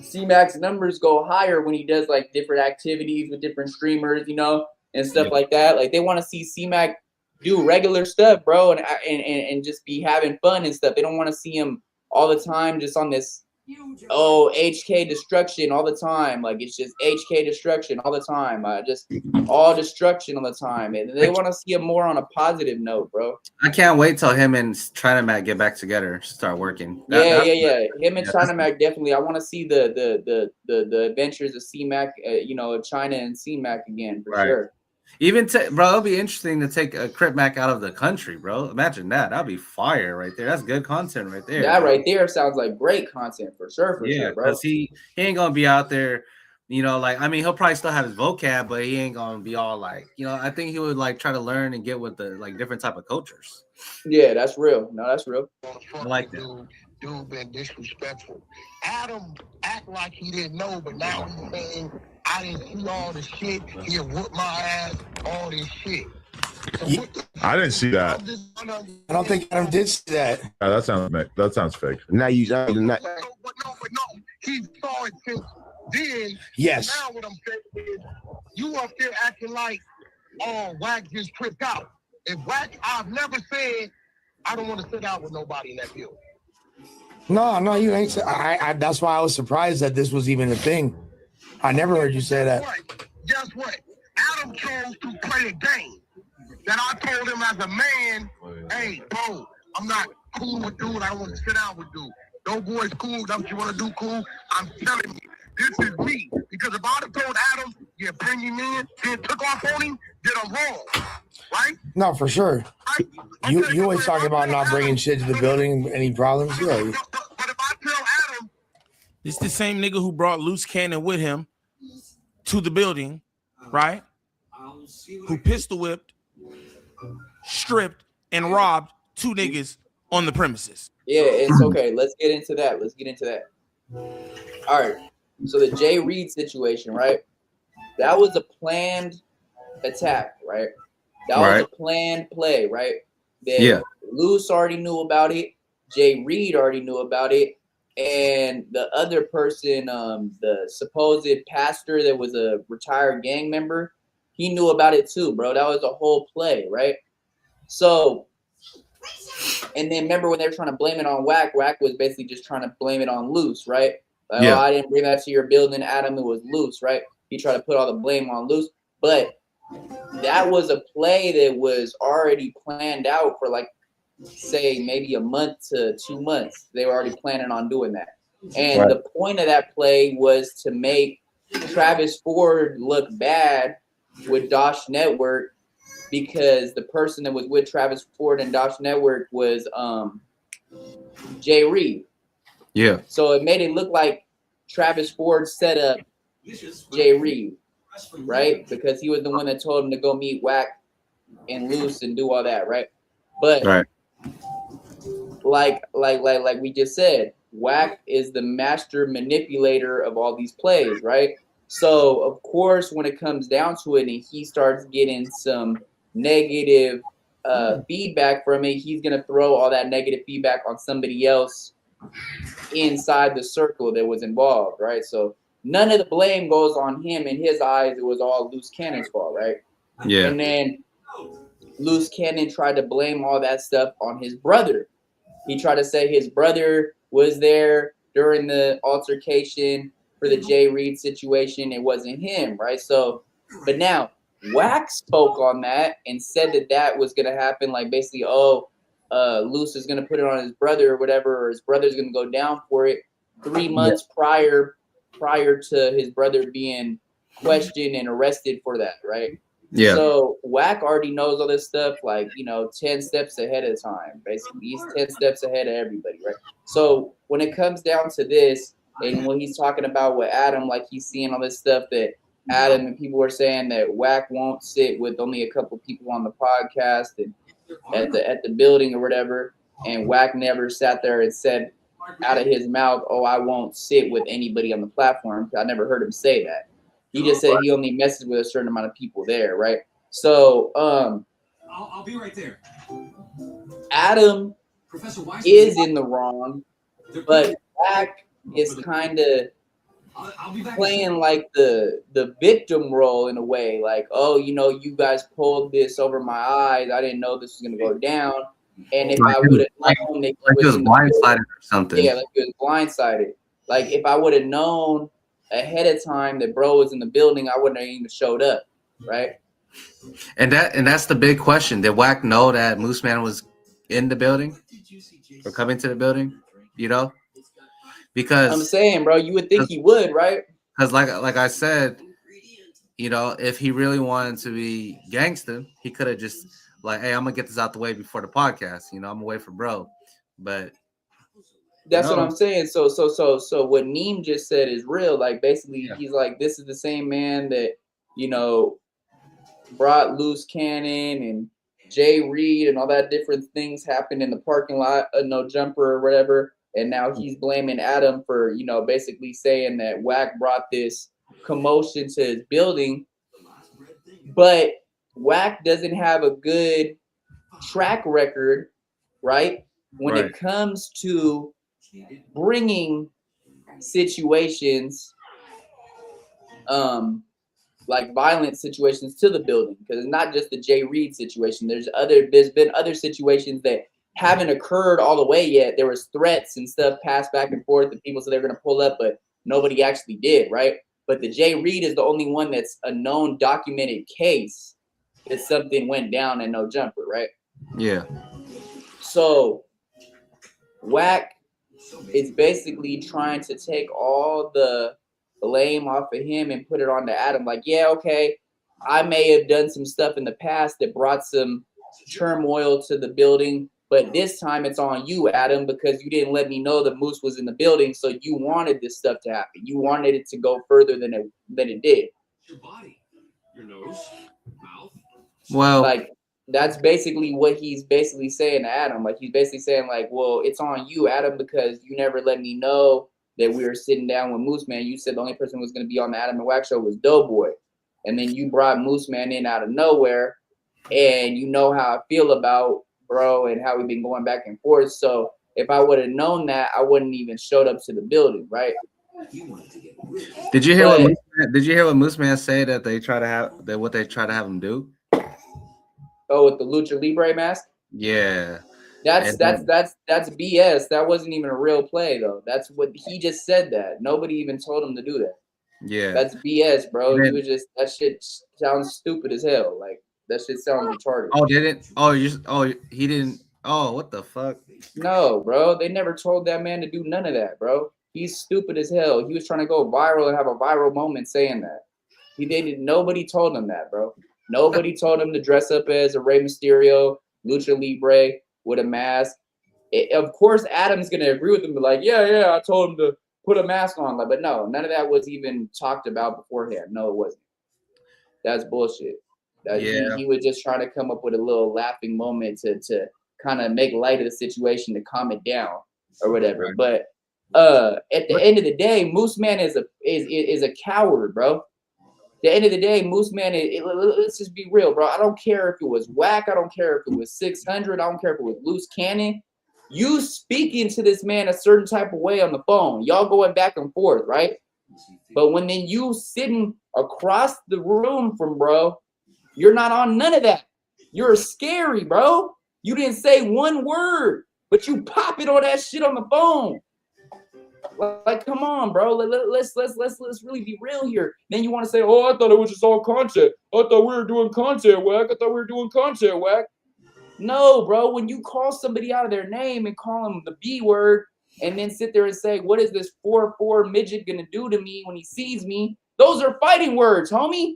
C-Mac's numbers go higher when he does like different activities with different streamers, you know, and stuff like that. Like, they want to see C-Mac do regular stuff, bro, and just be having fun and stuff. They don't want to see him all the time just on this HK destruction all the time. Like, it's just HK destruction all the time. Just all destruction all the time. And they want to see him more on a positive note, bro.
I can't wait till him and China Mac get back together, start working.
Him and China Mac definitely. I want to see the adventures of C-Mac, you know, China and C-Mac again for sure.
Even bro, it'll be interesting to take a Crip Mac out of the country, bro. Imagine that. That'd be fire right there. That's good content right there.
That right there sounds like great content for sure, bro.
Because he ain't gonna be out there, you know, like, I mean, he'll probably still have his vocab, but he ain't gonna be all like, you know, I think he would like try to learn and get with the like different type of cultures.
Yeah, that's real. No, that's real.
I like that.
Dude been disrespectful. Adam act like he didn't know, but now he's saying, I didn't see all the shit. He whooped my ass, all this shit. So
I didn't see that.
I don't think Adam did see that.
That sounds fake.
Now you not. But no. He saw it since then.
Yes.
Now what I'm saying is, you up there acting like, oh, Wack just tripped out. If Wack, I've never said I don't want to sit out with nobody in that field.
No, you ain't. That's why I was surprised that this was even a thing. I never heard you say that.
Guess what? Adam chose to play a game that I told him as a man, hey, bro, I'm not cool with dude. I don't want to sit down with dude. No boy's cool. That's what you want to do, cool. I'm telling you, this is me. Because if I'd have told Adam, yeah, bring him in, then took off on him, then I'm wrong. Right?
No, for sure. You always talk about not bringing shit to the building, any problems? Yeah.
But if I
It's the same nigga who brought Loose Cannon with him to the building, right? Who pistol whipped, stripped, and robbed 2 niggas on the premises.
Yeah, it's okay. Let's get into that. All right. So the Jay Reed situation, right? That was a planned attack, right? That was a planned play, right? That Luce already knew about it. Jay Reed already knew about it. And the other person, the supposed pastor that was a retired gang member, he knew about it too, bro. That was a whole play, right? So, and then remember when they were trying to blame it on Wack, Wack was basically just trying to blame it on Luce, right? Like, oh, I didn't bring that to your building, Adam, it was Luce, right? He tried to put all the blame on Luce. But that was a play that was already planned out for like, say, maybe a month to 2 months. They were already planning on doing that. And the point of that play was to make Travis Ford look bad with Dosh Network, because the person that was with Travis Ford and Dosh Network was Jay Reed. Yeah. So it made it look like Travis Ford set up Jay Reed, right? Because he was the one that told him to go meet Wack and Luce and do all that, right? But like we just said, Wack is the master manipulator of all these plays, right? So of course, when it comes down to it, and he starts getting some negative feedback from it, he's gonna throw all that negative feedback on somebody else inside the circle that was involved, right? So none of the blame goes on him. In his eyes, it was all Loose Cannon's fault, right? Yeah. And then Loose Cannon tried to blame all that stuff on his brother. He tried to say his brother was there during the altercation for the Jay Reed situation. It wasn't him, right? So, but now Wack spoke on that and said that that was going to happen. Like basically, Luce is going to put it on his brother or whatever, or his brother's going to go down for it 3 months prior to his brother being questioned and arrested for that, right? Yeah. So Wack already knows all this stuff, like, 10 steps ahead of time. Basically, he's 10 steps ahead of everybody, right? So when it comes down to this, and when he's talking about with Adam, like he's seeing all this stuff that Adam and people were saying that Wack won't sit with only a couple people on the podcast and at the building or whatever, and Wack never sat there and said out of his mouth, "Oh, I won't sit with anybody on the platform." I never heard him say that. He just said he only messes with a certain amount of people there, right? So,
I'll be right there.
Adam is in the wrong, but Wack is kind of playing like the victim role in a way, like, oh, you guys pulled this over my eyes. I didn't know this was gonna go down. And if I would have known that
he was blindsided or something.
Yeah, like he was blindsided. Like if I would have known ahead of time that bro was in the building, I wouldn't have even showed up, right?
And that's the big question. Did Wack know that Moose Man was in the building or coming to the building? Because
I'm saying, bro, you would think he would, right?
Because like I said, if he really wanted to be gangster, he could have just like, hey, I'm gonna get this out the way before the podcast. I'm gonna wait for bro. But
that's what I'm saying. So what Neem just said is real. Like basically, he's like, this is the same man that brought Loose Cannon and Jay Reed and all that different things happened in the parking lot, No Jumper or whatever. And now he's blaming Adam for, basically saying that Wack brought this commotion to his building. But Wack doesn't have a good track record, right? When it comes to bringing situations, like violent situations to the building, because it's not just the Jay Reed situation. There's been other situations that haven't occurred all the way yet. There was threats and stuff passed back and forth that people said they were going to pull up, but nobody actually did, right? But the Jay Reed is the only one that's a known documented case that something went down and No Jumper, right?
Yeah.
So Wack is basically trying to take all the blame off of him and put it on to Adam. Like, yeah, okay, I may have done some stuff in the past that brought some turmoil to the building, But this time it's on you, Adam, because you didn't let me know that Moose was in the building. So you wanted this stuff to happen. You wanted it to go further than it did.
Your body, your nose, mouth.
Well,
like that's basically what he's basically saying to Adam. Like he's basically saying, like, well, it's on you, Adam, because you never let me know that we were sitting down with Moose Man. You said the only person who was going to be on the Adam and Wack show was Doughboy, and then you brought Moose Man in out of nowhere, and you know how I feel about bro and how we've been going back and forth. So if I would have known that, I wouldn't even showed up to the building, right?
Did you hear what Moose Man say that they try to have what they try to have him do?
Oh, with the Lucha Libre mask?
Yeah.
That's BS. That wasn't even a real play though. That's what he just said. That nobody even told him to do that.
Yeah.
That's BS, bro. He was just, that shit sounds stupid as hell. Like that shit sounds retarded.
Oh, didn't? Oh, he didn't. Oh, what the fuck?
No, bro. They never told that man to do none of that, bro. He's stupid as hell. He was trying to go viral and have a viral moment saying that. Nobody told him that, bro. Nobody told him to dress up as a Rey Mysterio, Lucha Libre with a mask. Of course, Adam's gonna agree with him, be like, yeah, I told him to put a mask on. But no, none of that was even talked about beforehand. No, it wasn't. That's bullshit. He was just trying to come up with a little laughing moment to kind of make light of the situation, to calm it down or whatever. Right. But at the end of the day, Moose Man is a coward, bro. At the end of the day, Moose Man, let's just be real, bro. I don't care if it was Wack. I don't care if it was 600. I don't care if it was Loose Cannon. You speaking to this man a certain type of way on the phone. Y'all going back and forth, right? But when then you sitting across the room from bro, you're not on none of that. You're scary, bro. You didn't say one word, but you pop it on that shit on the phone. Like, come on, bro. Let's really be real here. Then you want to say, oh, I thought it was just all content. I thought we were doing content, Wack. I thought we were doing content, Wack. No, bro. When you call somebody out of their name and call them the B word, and then sit there and say, what is this 4'4" midget gonna do to me when he sees me? Those are fighting words, homie.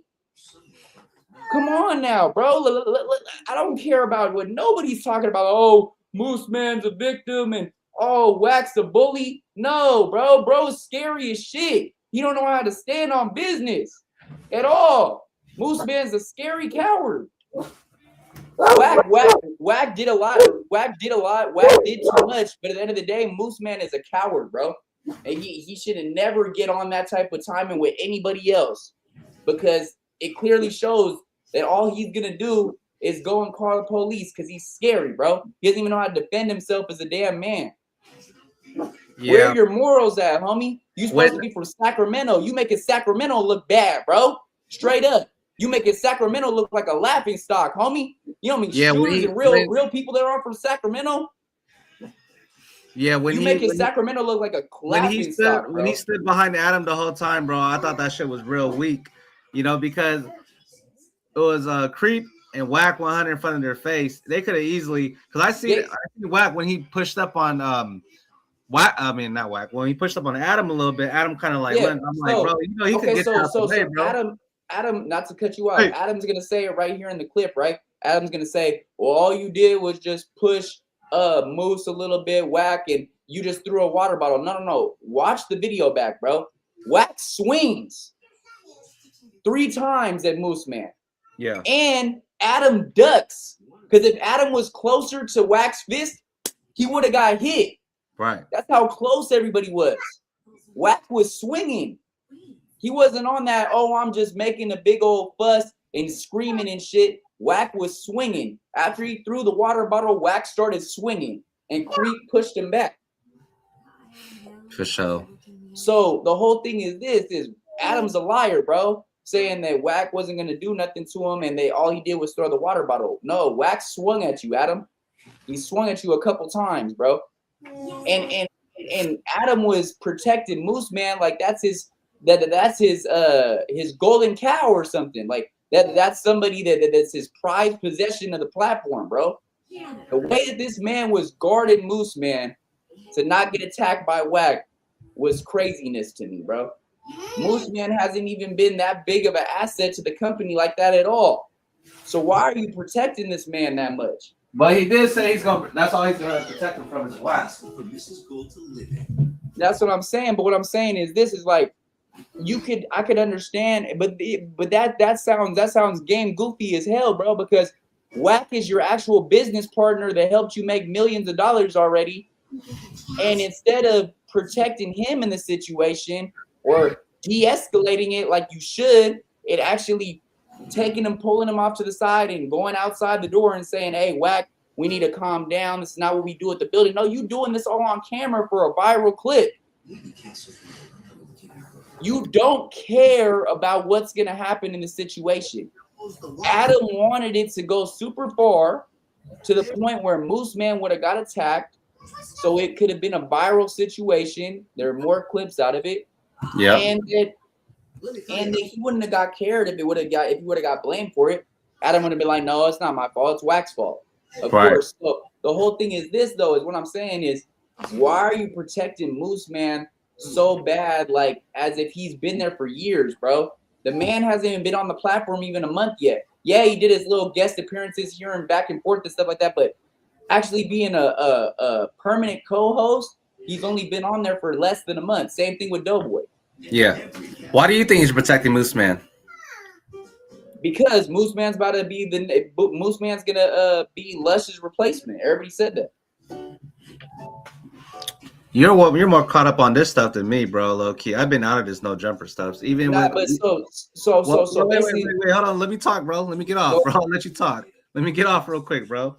Come on now, bro. I don't care about what nobody's talking about. Oh, Moose Man's a victim and oh, Wack's a bully. No, bro. Bro's scary as shit. He don't know how to stand on business at all. Moose Man's a scary coward. Wack did a lot. Wack did too much. But at the end of the day, Moose Man is a coward, bro. And he should have never get on that type of timing with anybody else, because it clearly shows that all he's gonna do is go and call the police because he's scary, bro. He doesn't even know how to defend himself as a damn man. Yeah. Where are your morals at, homie? You supposed to be from Sacramento. You making Sacramento look bad, bro. Straight up. You making Sacramento look like a laughing stock, homie. You know what I mean? Shooters and real people that are from Sacramento.
Yeah,
making Sacramento look like a laughing stock, bro.
When he stood behind Adam the whole time, bro, I thought that shit was real weak. You know, because it was Creep and Wack 100 in front of their face. They could have easily, because I see Wack when he pushed up on Wack. I mean, not Wack. When he pushed up on Adam a little bit, Adam kind of like went. I'm like, bro, you know, he could get out the way, bro.
Adam, not to cut you off. Hey. Adam's gonna say it right here in the clip, right? Adam's gonna say, well, all you did was just push Moose a little bit, Wack, and you just threw a water bottle. No. Watch the video back, bro. Wack swings 3 times at Moose Man.
Yeah.
And Adam ducks. Because if Adam was closer to Wack's fist, he would have got hit.
Right.
That's how close everybody was. Wack was swinging. He wasn't on that, oh, I'm just making a big old fuss and screaming and shit. Wack was swinging. After he threw the water bottle, Wack started swinging. And Creep pushed him back.
For sure.
So the whole thing is Adam's a liar, bro. Saying that Wack wasn't going to do nothing to him and all he did was throw the water bottle. No, Wack swung at you, Adam. He swung at you a couple times, bro. And Adam was protecting Moose Man like that's his golden cow or something. Like that's somebody that's his prized possession of the platform, bro. The way that this man was guarding Moose Man to not get attacked by Wack was craziness to me, bro. Moose Man hasn't even been that big of an asset to the company like that at all. So why are you protecting this man that much?
But he did say he's gonna. That's all he's gonna protect him from is wax.
That's what I'm saying. But what I'm saying is this is like I could understand, but that sounds game goofy as hell, bro. Because Wack is your actual business partner that helped you make millions of dollars already, and instead of protecting him in the situation or de-escalating it like you should, it actually taking him, pulling him off to the side and going outside the door and saying, "Hey, Wack, we need to calm down. This is not what we do at the building." No, you doing this all on camera for a viral clip. You don't care about what's going to happen in the situation. Adam wanted it to go super far to the point where Moose Man would have got attacked. So it could have been a viral situation. There are more clips out of it.
Yeah.
And he wouldn't have got cared if he would have got blamed for it. Adam would have been like, "No, it's not my fault. It's Wack's fault." Of course. So the whole thing is this, though, is what I'm saying is, why are you protecting Moose Man so bad, like as if he's been there for years, bro? The man hasn't even been on the platform even a month yet. Yeah, he did his little guest appearances here and back and forth and stuff like that, but actually being a permanent co-host, he's only been on there for less than a month. Same thing with Doughboy.
Yeah. Why do you think he's protecting Moose Man?
Because Moose Man's about to be Moose Man's gonna be Lush's replacement. Everybody said that.
You're more caught up on this stuff than me, bro. Low key, I've been out of this no jumper stuff. Even wait, hold on. Let me talk, bro. Let me get off, bro. I'll let you talk. Let me get off real quick, bro.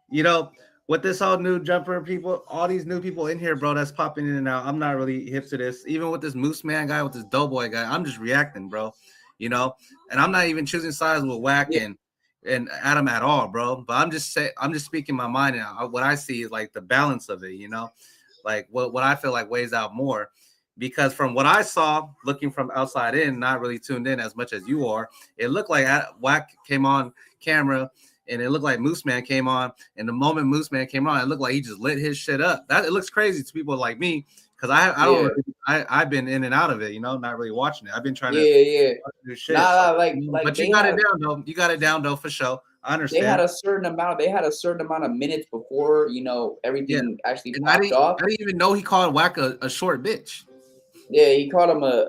You know, with this whole new jumper people, all these new people in here, bro, that's popping in and out. I'm not really hip to this. Even with this Moose Man guy, with this Doughboy guy, I'm just reacting, bro. You know, and I'm not even choosing sides with Wack and Adam at all, bro. But I'm just speaking my mind, and what I see is like the balance of it, you know. Like what I feel like weighs out more, because from what I saw, looking from outside in, not really tuned in as much as you are, it looked like Wack came on camera, and it looked like Moose Man came on, and the moment Moose Man came on, it looked like he just lit his shit up. That it looks crazy to people like me, because I've been in and out of it, you know, not really watching it. I've been trying to do shit. But you got it down though. You got it down though for sure. I understand.
They had a certain amount of minutes before, you know, everything actually popped off.
I didn't even know he called Wack a short bitch.
Yeah, he called him a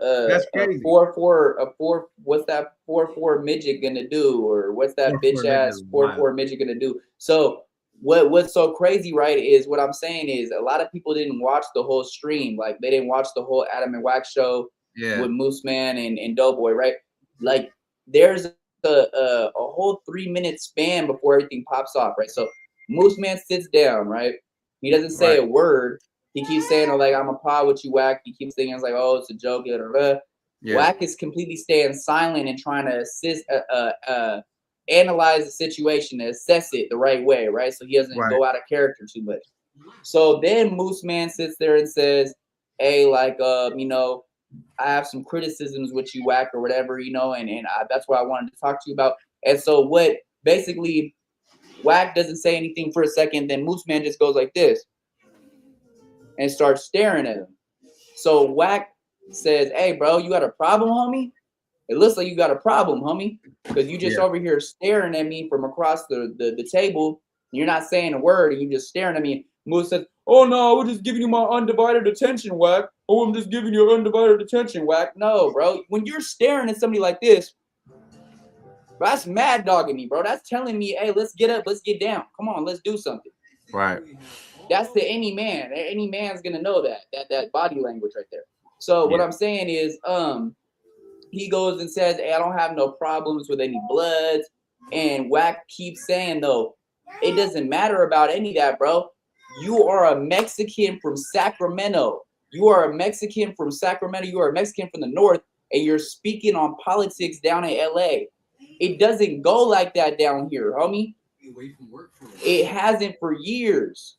4'4", what's that 4'4" midget gonna do, or what's that bitch ass 4'4" midget gonna do? So what's so crazy, right, is what I'm saying is a lot of people didn't watch the whole stream. Like they didn't watch the whole Adam and Wack show with Moose Man and Doughboy, right? Like there's a whole 3-minute span before everything pops off, right? So Moose Man sits down, right? He doesn't say a word. He keeps saying, "Oh, like I'm a pod with you, Wack." He keeps thinking it's like, "Oh, it's a joke." Wack is completely staying silent and trying to analyze the situation, to assess it the right way, right? So he doesn't go out of character too much. So then Moose Man sits there and says, "Hey, like, you know, I have some criticisms with you, Wack, or whatever, you know, and that's what I wanted to talk to you about." And so what basically Wack doesn't say anything for a second, then Moose Man just goes like this and starts staring at him. So Wack says, "Hey, bro, you got a problem, homie? It looks like you got a problem, homie, because you just over here staring at me from across the table. You're not saying a word, and you just staring at me." Moose says, "Oh no, we're just giving you my undivided attention, Wack. Oh, I'm just giving you undivided attention, Wack." No, bro. When you're staring at somebody like this, that's mad dogging me, bro. That's telling me, "Hey, let's get up, let's get down. Come on, let's do something."
Right.
That's to any man. Any man's gonna know that body language right there. So what I'm saying is, he goes and says, "Hey, I don't have no problems with any bloods." And Wack keeps saying, though, it doesn't matter about any of that, bro. You are a Mexican from Sacramento. You are a Mexican from Sacramento. You are a Mexican from the north, and you're speaking on politics down in LA. It doesn't go like that down here, homie. It hasn't for years.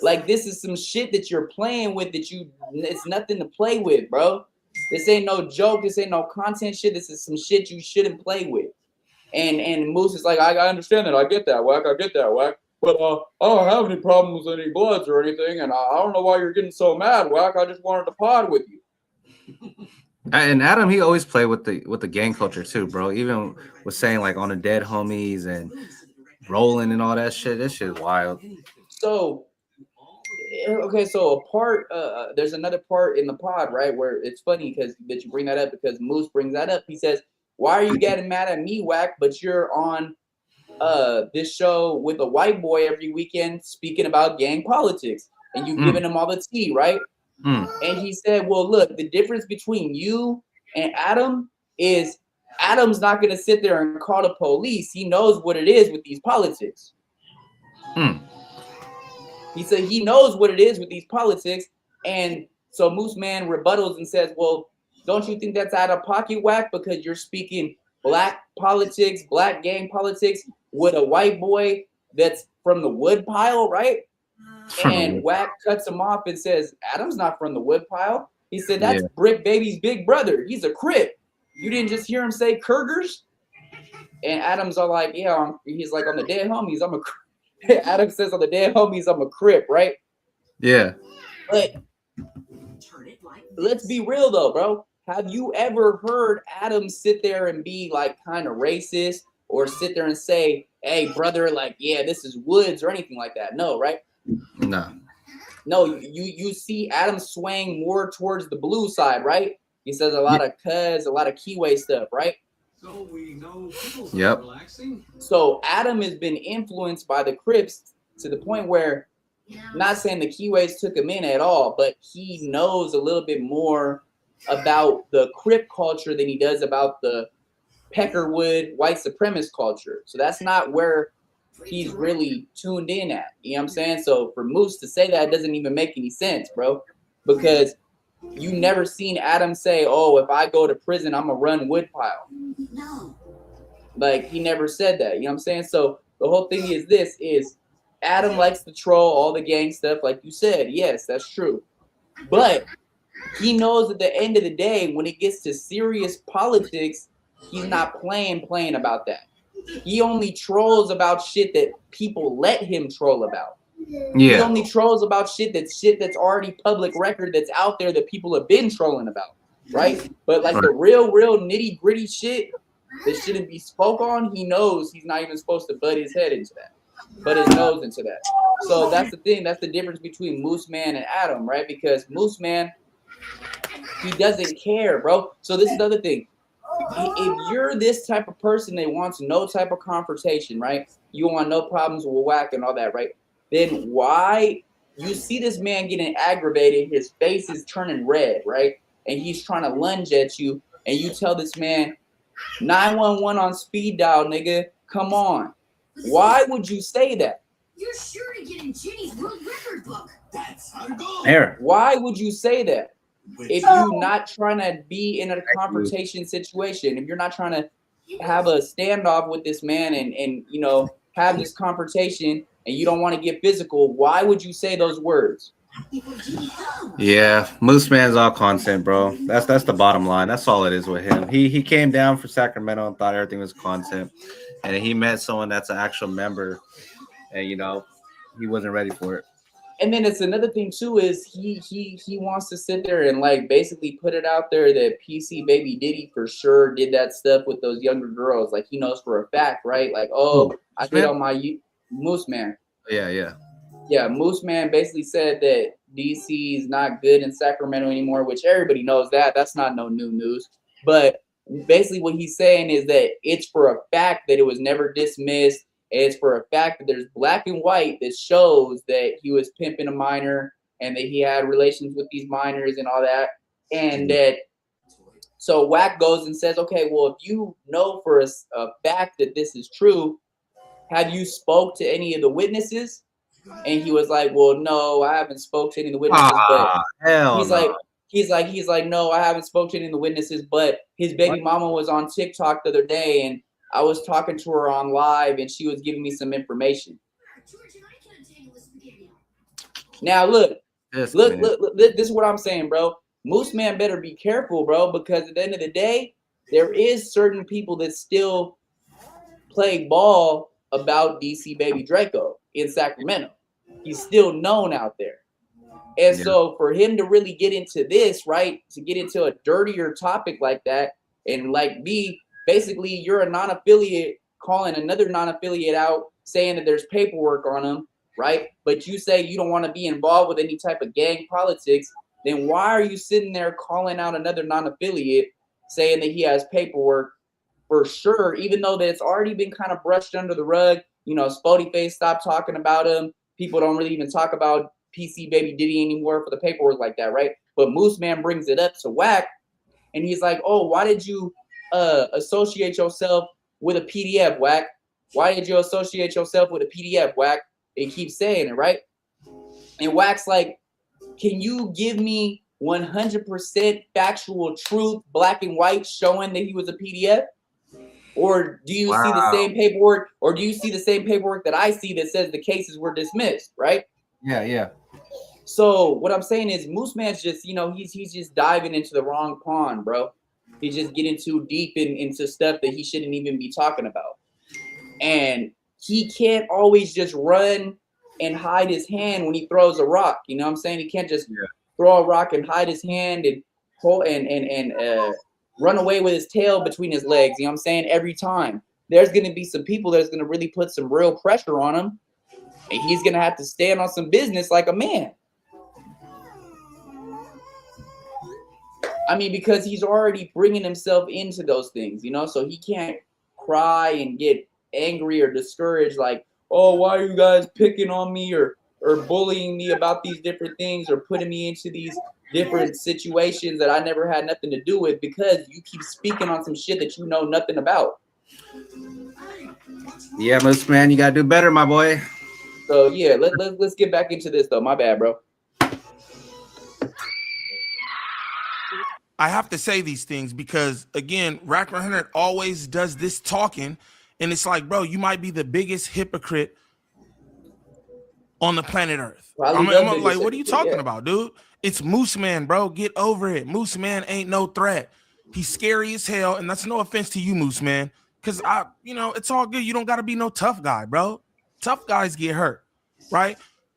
Like, this is some shit that you're playing with it's nothing to play with, bro. This ain't no joke. This ain't no content shit. This is some shit you shouldn't play with. And Moose is like, I understand that. I get that, Wack. I get that, Wack. But I don't have any problems with any bloods or anything, and I don't know why you're getting so mad, Wack. I just wanted to pod with you.
And Adam, he always played with the gang culture too, bro. Even with saying like on the dead homies and rolling and all that shit. This shit is wild.
So, okay, so a part, there's another part in the pod, right, where it's funny because that you bring that up because Moose brings that up. He says, "Why are you getting mad at me, Wack? But you're on this show with a white boy every weekend speaking about gang politics, and you giving him all the tea, right?" And he said, "Well, look, the difference between you and Adam is Adam's not going to sit there and call the police. He knows what it is with these politics." He said he knows what it is with these politics. And so Moose Man rebuttals and says, "Well, don't you think that's out of pocket, Wack? Because you're speaking black politics, black gang politics with a white boy that's from the wood pile, right?" And Wack cuts him off and says, "Adam's not from the wood pile." He said, "That's Brick Baby's big brother. He's a Crip. You didn't just hear him say Kurgers?" And Adam's all like, "Yeah." He's like, "On the dead homies, I'm a Crip." Adam says, "On the dead homies, I'm a Crip," right?
Yeah.
But let's be real though, bro. Have you ever heard Adam sit there and be like kind of racist or sit there and say, "Hey, brother, like, yeah, this is Woods," or anything like that? No, right? No, you see Adam swaying more towards the blue side, right? He says a lot of cuz, a lot of keyway stuff, right?
So we know people's
relaxing. So Adam has been influenced by the Crips to the point where, not saying the Keyways took him in at all, but he knows a little bit more about the Crip culture than he does about the Peckerwood white supremacist culture. So that's not where he's really tuned in at. You know what I'm saying? So for Moose to say that doesn't even make any sense, bro. Because you never seen Adam say, "Oh, if I go to prison, I'm gonna run woodpile." No. Like, he never said that. You know what I'm saying? So the whole thing is this is Adam likes to troll all the gang stuff, like you said. Yes, that's true. But he knows at the end of the day, when it gets to serious politics, he's not playing about that. He only trolls about shit that people let him troll about. He only trolls about shit that's already public record, that's out there that people have been trolling about, right? But like the real nitty gritty shit that shouldn't be spoke on, he knows he's not even supposed to butt his head into that, butt his nose into that. So that's the thing. That's the difference between Moose Man and Adam, right? Because Moose Man, he doesn't care, bro. So this is the other thing. If you're this type of person that wants no type of confrontation, right? You want no problems with Wack and all that, right? Then why you see this man getting aggravated, his face is turning red, right? And he's trying to lunge at you, and you tell this man, 911 on speed dial, nigga, come on. Why would you say that?
You're sure to get in Ginny's world record book. That's our goal.
Why would you say that? If you're not trying to be in a confrontation situation, if you're not trying to have a standoff with this man and you know, have this confrontation, and you don't want to get physical, why would you say those words?
Yeah, Moose Man's all content, bro. That's the bottom line. That's all it is with him. He came down for Sacramento and thought everything was content, and he met someone that's an actual member, and you know, he wasn't ready for it.
And then it's another thing too is he wants to sit there and like basically put it out there that PC Baby Diddy for sure did that stuff with those younger girls. Like he knows for a fact, right? Like, oh, I did on my Moose Man. Yeah, Moose Man basically said that DC is not good in Sacramento anymore, which everybody knows that. That's not no new news. But basically what he's saying is that it's for a fact that it was never dismissed. It's for a fact that there's black and white that shows that he was pimping a minor and that he had relations with these minors and all that. And that, so Wack goes and says, okay, well, if you know for a fact that this is true, have you spoke to any of the witnesses? And he was like, well, no, I haven't spoke to any of the witnesses. But he's like, no, I haven't spoke to any of the witnesses. But his baby mama was on TikTok the other day, and I was talking to her on live, and she was giving me some information. Now look, this is what I'm saying, bro. Moose Man better be careful, bro, because at the end of the day, there is certain people that still play ball about DC Baby Draco in Sacramento. He's still known out there. And so for him to really get into this, right, to get into a dirtier topic like that, and like basically you're a non-affiliate calling another non-affiliate out saying that there's paperwork on him, right? But you say you don't want to be involved with any type of gang politics, then why are you sitting there calling out another non-affiliate saying that he has paperwork for sure, even though that's already been kind of brushed under the rug? You know, Spody Face stopped talking about him. People don't really even talk about PC Baby Diddy anymore for the paperwork like that, right? But Moose Man brings it up to Wack, and he's like, oh, why did you associate yourself with a PDF, Wack? Why did you associate yourself with a PDF, Wack? They keep saying it, right? And Wack's like, can you give me 100% factual truth, black and white, showing that he was a PDF? Or do you see the same paperwork? Or do you see the same paperwork that I see that says the cases were dismissed, right?
Yeah, yeah.
So what I'm saying is Moose Man's just, you know, he's just diving into the wrong pond, bro. He's just getting too deep into stuff that he shouldn't even be talking about. And he can't always just run and hide his hand when he throws a rock. You know what I'm saying? He can't just throw a rock and hide his hand and pull and run away with his tail between his legs. You know what I'm saying? Every time. There's going to be some people that's going to really put some real pressure on him. And he's going to have to stand on some business like a man. I mean, because he's already bringing himself into those things, you know? So he can't cry and get angry or discouraged like, oh, why are you guys picking on me or bullying me about these different things or putting me into these different situations that I never had nothing to do with, because you keep speaking on some shit that you know nothing about.
Yeah, Moose Man, you gotta do better, my boy.
So yeah, let's get back into this though. My bad, bro.
I have to say these things because, again, Rack 100 always does this talking, and it's like, bro, you might be the biggest hypocrite on the planet Earth. I'm like, what are you talking about, dude? It's Moose Man, bro. Get over it. Moose Man ain't no threat. He's scary as hell, and that's no offense to you, Moose Man, because you know, it's all good. You don't got to be no tough guy, bro. Tough guys get hurt, right?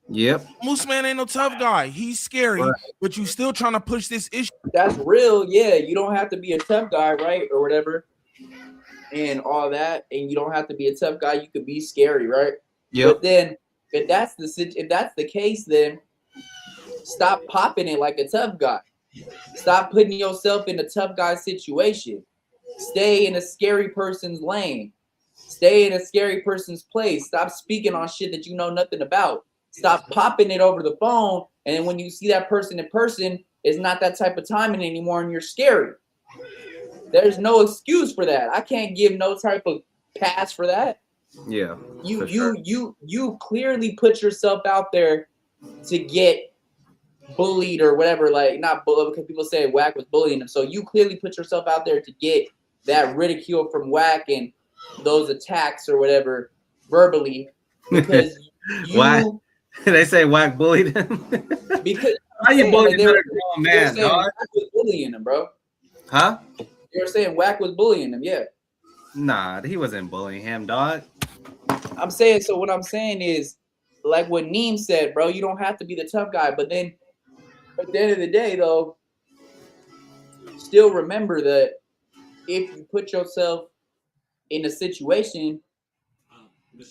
Yep.
Moose Man ain't no tough guy. He's scary, but you still trying to push this issue.
That's real. Yeah, you don't have to be a tough guy, right? Or whatever. And all that. And you don't have to be a tough guy. You could be scary, right?
Yep.
But then if that's the case, then stop popping it like a tough guy. Stop putting yourself in a tough guy situation. Stay in a scary person's lane. Stay in a scary person's place. Stop speaking on shit that you know nothing about. Stop popping it over the phone, and then when you see that person in person, it's not that type of timing anymore, and you're scary. There's no excuse for that. I can't give no type of pass for that.
Yeah.
You clearly put yourself out there to get bullied or whatever. Like, not bullied, because people say Wack was bullying him. So you clearly put yourself out there to get that ridicule from Wack and those attacks or whatever verbally, because
Why? They say Wack bullied him.
Because
how you bullying another grown man, dog?
Wack was bullying him, bro.
Huh?
They were saying Wack was bullying him, yeah.
Nah, he wasn't bullying him, dog.
I'm saying, so what I'm saying is, like what Neem said, bro, you don't have to be the tough guy. But then at the end of the day, though, still remember that if you put yourself in a situation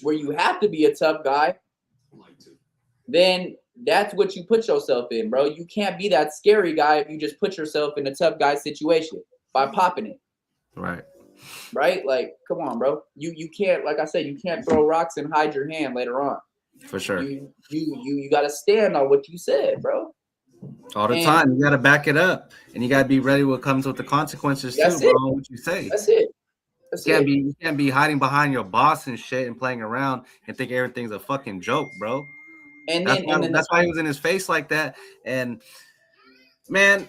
where you have to be a tough guy, then that's what you put yourself in, bro. You can't be that scary guy if you just put yourself in a tough guy situation by popping it.
Right.
Right? Like, come on, bro. You can't, like I said, you can't throw rocks and hide your hand later on.
For sure.
You gotta stand on what you said, bro.
All the time. You gotta back it up. And you gotta be ready what comes with the consequences too, bro. What you say.
That's it.
You can't be hiding behind your boss and shit and playing around and think everything's a fucking joke, bro.
And
that's why he was in his face like that. And man,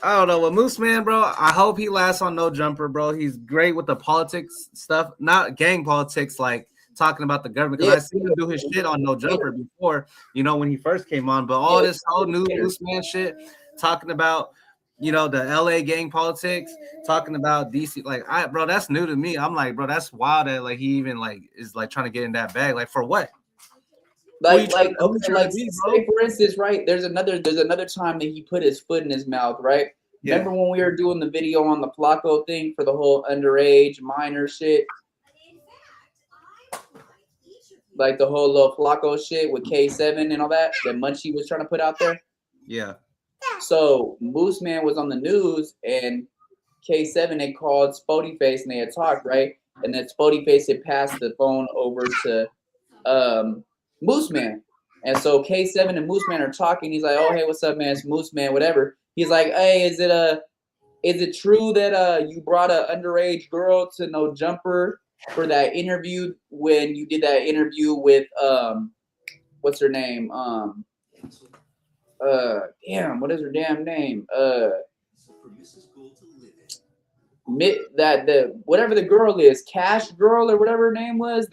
I don't know what Moose Man, bro. I hope he lasts on No Jumper, bro. He's great with the politics stuff, not gang politics, like talking about the government. Because I seen him do his shit on No Jumper before, you know, when he first came on. But all this whole new Moose Man shit, talking about, you know, the LA gang politics, talking about DC, like, bro, that's new to me. I'm like, bro, that's wild that like he even like is like trying to get in that bag. Like, for what?
Like say for instance, right? There's another time that he put his foot in his mouth, right? Yeah. Remember when we were doing the video on the Flacco thing for the whole underage minor shit? like the whole little Flacco shit with K7 and all that Munchie was trying to put out there.
Yeah.
So Moose Man was on the news, and K7 they called Spody Face and they had talked, right? And then Spody Face had passed the phone over to Moose Man. And so K7 and Moose Man are talking. He's like, "Oh, hey, what's up, man? It's Moose Man, whatever." He's like, "Hey, is it true that you brought an underage girl to No Jumper for that interview when you did that interview with what's her name? Damn, what is her damn name? Whatever the girl is, Cash Girl or whatever her name was,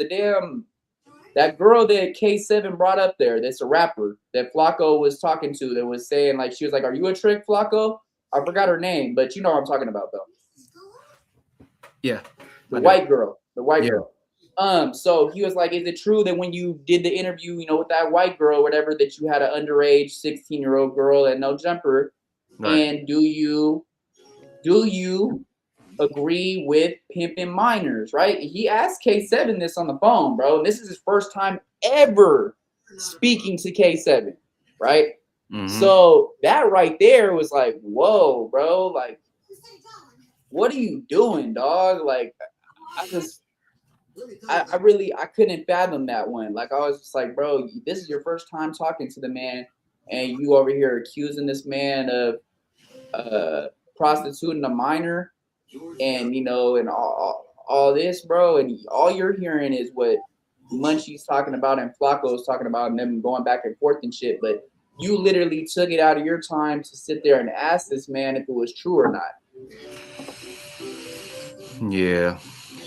that girl that K7 brought up there, that's a rapper that Flacco was talking to, that was saying, like, she was like, "Are you a trick, Flacco?" I forgot her name, but you know what I'm talking about, though.
Yeah.
The white girl. So he was like, "Is it true that when you did the interview, with that white girl, whatever, that you had an underage 16-year-old girl at No Jumper?
Right.
And do you agree with pimping minors?" Right? He asked K7 this on the phone, bro. And this is his first time ever speaking to K7, right?
Mm-hmm.
So that right there was like, whoa, bro. Like, what are you doing, dog? Like, I couldn't fathom that one. Like, I was just like, bro, this is your first time talking to the man, and you over here accusing this man of prostituting a minor, and and all this, bro, and all you're hearing is what Munchie's talking about and Flacco's talking about, and them going back and forth and shit. But you literally took it out of your time to sit there and ask this man if it was true or not.
Yeah.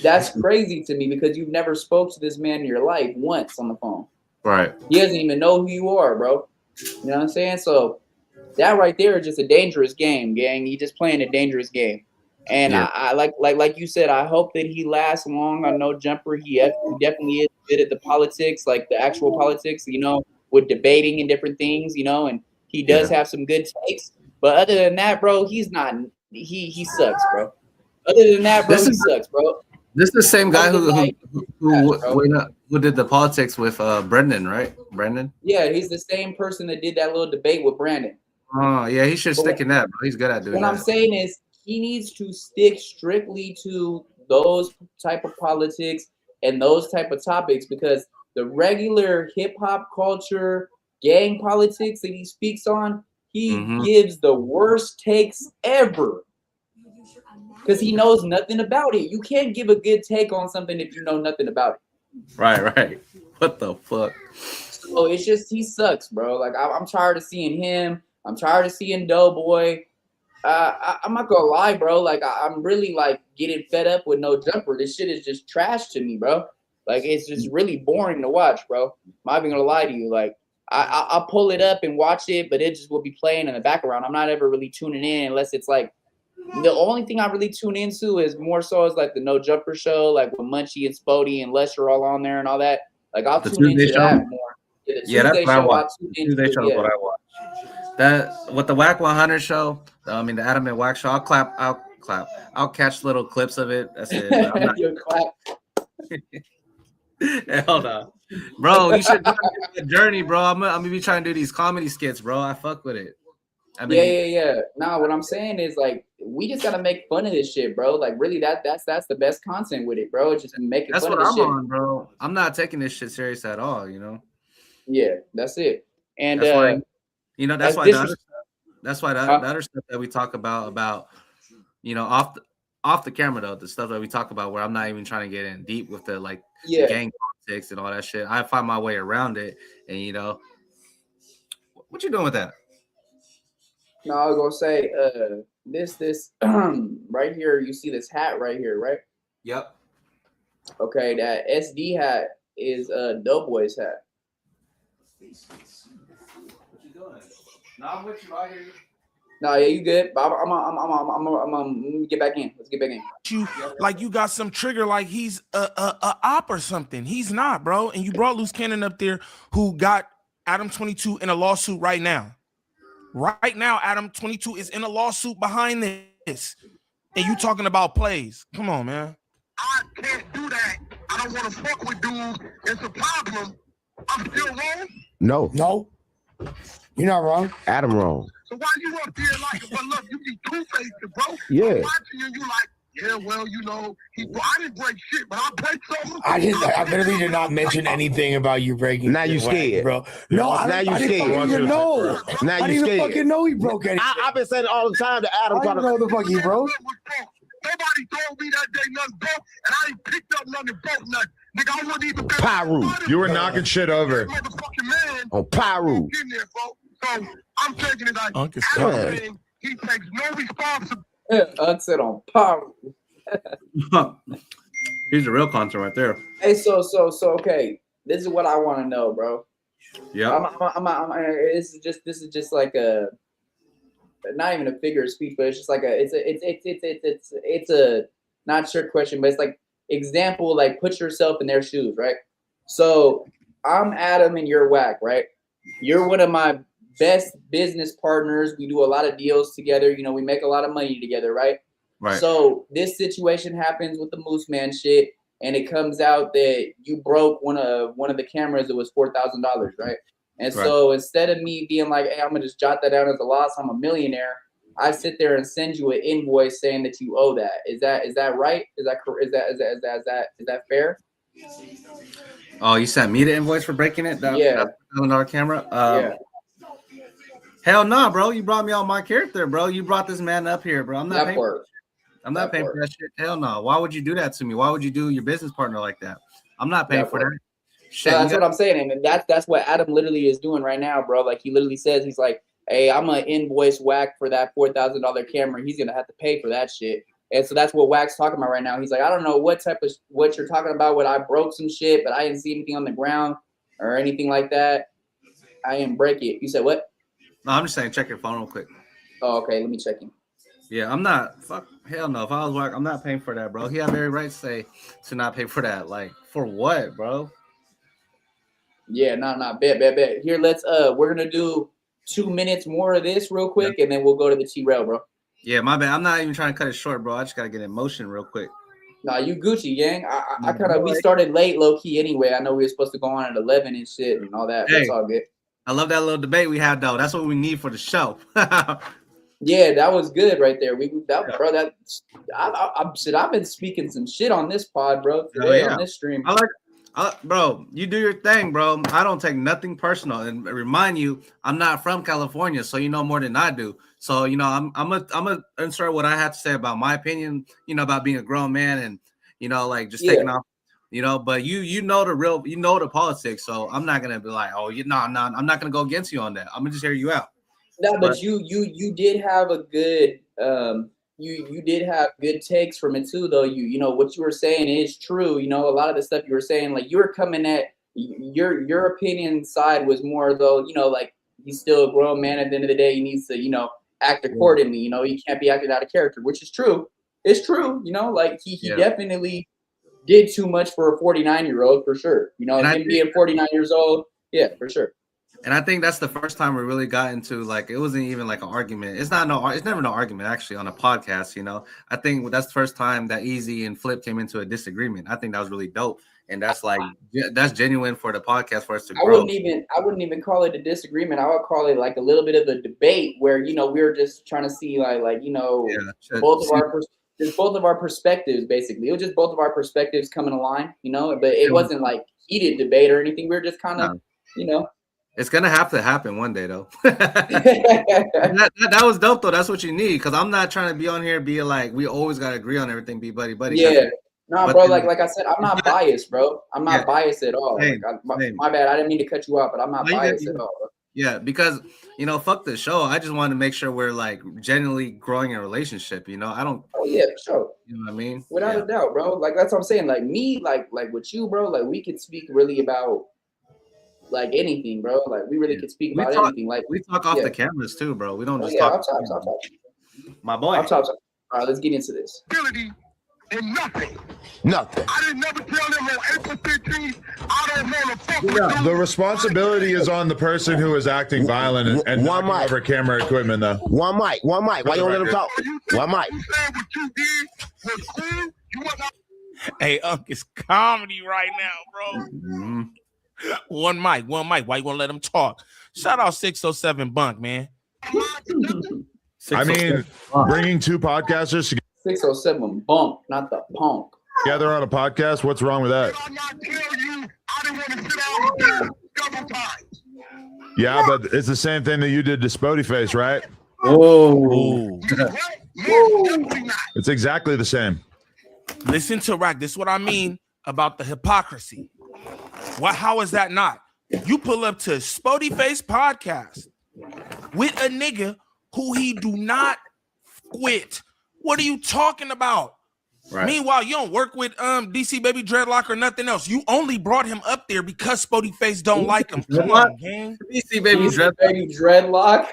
That's crazy to me because you've never spoke to this man in your life once on the phone.
Right.
He doesn't even know who you are, bro. You know what I'm saying? So that right there is just a dangerous game, gang. He just playing a dangerous game. And
yeah.
I like you said, I hope that he lasts long on No Jumper. He definitely is good at the politics, like the actual politics, with debating and different things, and he does have some good takes. But other than that, bro, he's not. He sucks, bro. Other than that, bro, he sucks, bro.
This is the same guy who did the politics with Brendan, right? Brendan?
Yeah, he's the same person that did that little debate with Brandon.
Oh, yeah, he should stick in that, bro. He's good at doing that.
What I'm saying is he needs to stick strictly to those type of politics and those type of topics, because the regular hip-hop culture, gang politics that he speaks on, he gives the worst takes ever. Because he knows nothing about it. You can't give a good take on something if you know nothing about it.
Right. What the fuck?
So it's just, he sucks, bro. Like, I'm tired of seeing him. I'm tired of seeing Doughboy. I'm not gonna lie, bro. Like, I'm really, like, getting fed up with No Jumper. This shit is just trash to me, bro. Like, it's just really boring to watch, bro. I'm not even gonna lie to you. Like, I'll pull it up and watch it, but it just will be playing in the background. I'm not ever really tuning in unless it's, like, the only thing I really tune into is more so is like the No Jumper show, like with Munchie and Spody and Lesher all on there and all that. Like, I'll tune into that more.
Yeah, that's what I watch. Tuesday show is what I watch. That with the Wack 100 show, the Adam and Wack show, I'll clap. I'll catch little clips of it. That's it. I'm not... Hell no, bro. You should do the journey, bro. I'm gonna be trying to do these comedy skits, bro. I fuck with it.
Yeah. Nah, what I'm saying is, like, we just gotta make fun of this shit, bro. Like, really, that's the best content with it, bro. Just making fun of this shit.
That's what I'm on, bro. I'm not taking this shit serious at all,
Yeah, that's it. And
that's why, that's why the other stuff that we talk about off the camera, though, the stuff that we talk about where I'm not even trying to get in deep with the the gang politics and all that shit. I find my way around it, and what you doing with that?
No, I was gonna say, this right here. You see this hat right here, right?
Yep.
Okay, that SD hat is Doughboy's hat.
What you doing? No, I'm with you. I hear you.
No, yeah, you good? I'm get back in. Let's get back in.
You got some trigger, like he's a op or something. He's not, bro. And you brought Loose Cannon up there, who got Adam 22 in a lawsuit right now. Right now, Adam 22 is in a lawsuit behind this. And you talking about plays. Come on, man.
I can't do that. I don't want to fuck with dudes, it's a problem. I'm still wrong.
No,
You're not wrong.
Adam wrong.
So why you up here like, but look, you be two-faced, bro.
Yeah.
I'm watching you, you like, yeah, well, you know, I didn't break shit, but I break something.
I literally did not mention anything about you breaking.
Now you scared,
bro. No,
now you
I didn't
scared.
fucking know.
Now
I
you
didn't even
scared.
fucking know he broke anything.
I've been saying it all the time to Adam.
I don't know the fuck he broke.
Nobody told me that day nothing broke, and I ain't picked up nothing broke nothing. Nigga, I wouldn't even
Pyru.
You were knocking shit over.
Motherfucking man.
On Pyru.
In there, bro. So I'm taking it like
Uncle
Adam, he takes no responsibility.
Unc said on power.
Here's the real content right there.
Hey, so okay. This is what I want to know, bro.
Yeah.
This is just like a, not even a figure of speech, but it's just like it's a not trick question, but it's like example, like put yourself in their shoes, right? So I'm Adam and you're Wack, right? You're one of my best business partners. We do a lot of deals together. You know, we make a lot of money together, right?
Right.
So this situation happens with the Moose Man shit, and it comes out that you broke one of the cameras that was $4,000, right? And so instead of me being like, hey, I'm gonna just jot that down as a loss, I'm a millionaire, I sit there and send you an invoice saying that you owe that. Is that right? Is that fair?
Oh, you sent me the invoice for breaking it? That $1,000 camera?
Yeah.
Hell no, bro. You brought me on my character, bro. You brought this man up here, bro. I'm not paying for that shit. Hell no. Why would you do that to me? Why would you do your business partner like that? I'm not paying for that. Shit,
that's what I'm saying, and that's what Adam literally is doing right now, bro. Like he literally says, he's like, hey, I'm gonna invoice Wack for that $4,000 camera. He's gonna have to pay for that shit. And so that's what Wack's talking about right now. He's like, I don't know what you're talking about. What I broke some shit, but I didn't see anything on the ground or anything like that. I didn't break it. You said what?
No, I'm just saying, check your phone real quick.
Oh, okay. Let me check him.
Yeah, I'm not. Fuck, hell no. If I was Wack, I'm not paying for that, bro. He had every right to not pay for that. Like, for what, bro?
Yeah, bet. Here, let's we're gonna do 2 minutes more of this real quick, and then we'll go to the TRELL, bro.
Yeah, my bad. I'm not even trying to cut it short, bro. I just gotta get in motion real quick.
Nah, you Gucci, gang. I kind of we started late, low key. Anyway, I know we were supposed to go on at 11 and shit and all that. But it's all good.
I love that little debate we had, though. That's what we need for the show.
Yeah, that was good right there. I've been speaking some shit on this pod, bro. Today on this stream.
Bro, you do your thing, bro. I don't take nothing personal, and remind you, I'm not from California, so you know more than I do. So you know, I'm gonna insert what I have to say about my opinion. You know, about being a grown man, and you know, like just taking off. You know, but you know the politics. So I'm not gonna be like, oh, I'm not gonna go against you on that. I'm gonna just hear you out.
No, but you did have a good you did have good takes from it too, though. You know what you were saying is true. You know, a lot of the stuff you were saying, like you were coming at your opinion side was more though. You know, like he's still a grown man. At the end of the day, he needs to act accordingly. You know, he can't be acting out of character, which is true. It's true. You know, like he definitely did too much for a 49-year-old for sure. You know, him being 49 years old, yeah, for sure.
And I think that's the first time we really got into like it wasn't even like an argument. It's never no argument actually on a podcast. You know, I think that's the first time that EAZY and Flip came into a disagreement. I think that was really dope, and that's like that's genuine for the podcast for us to grow.
I wouldn't even call it a disagreement. I would call it like a little bit of a debate where we were just trying to see both of our perspectives basically. It was just both of our perspectives coming aligned. But it wasn't like heated debate or anything. We were just kind of
It's gonna have to happen one day, though. that was dope, though. That's what you need, because I'm not trying to be on here be like we always gotta agree on everything, be buddy.
Yeah, no, bro. Like I said, I'm not biased, bro. I'm not biased at all.
Same.
My bad. I didn't mean to cut you off, but I'm not biased at all, bro.
Yeah, because fuck the show. I just wanted to make sure we're like genuinely growing a relationship. I don't.
Oh yeah, for sure.
You know what I mean?
Without a doubt, bro. Like that's what I'm saying. Like me, like with you, bro. Like we could speak really about. Like anything, bro. Like we really could speak about anything. Like
we talk off the cameras too, bro. We don't just
talk.
I'll talk. My boy.
I'll talk. All right, let's get into this.
And nothing.
I
didn't never tell them on April 15th. I don't want to fuck with you.
The responsibility is on the person who is acting violent and knocking over camera equipment, though.
One mic. Why you don't let him talk? One mic.
You said what you did was cool. You was not.
Hey, it's comedy right now, bro.
Mm-hmm.
One mic. Why you gonna let him talk? Shout out 607 Bunk, man.
I mean, bringing two podcasters
607 Bunk, not the punk.
together on a podcast, what's wrong with that? Yeah, but it's the same thing that you did to Spody Face, right?
Oh,
it's exactly the same.
Listen to Rack. This is what I mean about the hypocrisy. How is that not? You pull up to Spody Face podcast with a nigga who he do not quit. What are you talking about? Right. Meanwhile, you don't work with DC Baby Dreadlock or nothing else. You only brought him up there because Spody Face don't like him. Come on, gang.
DC Baby Dreadlock.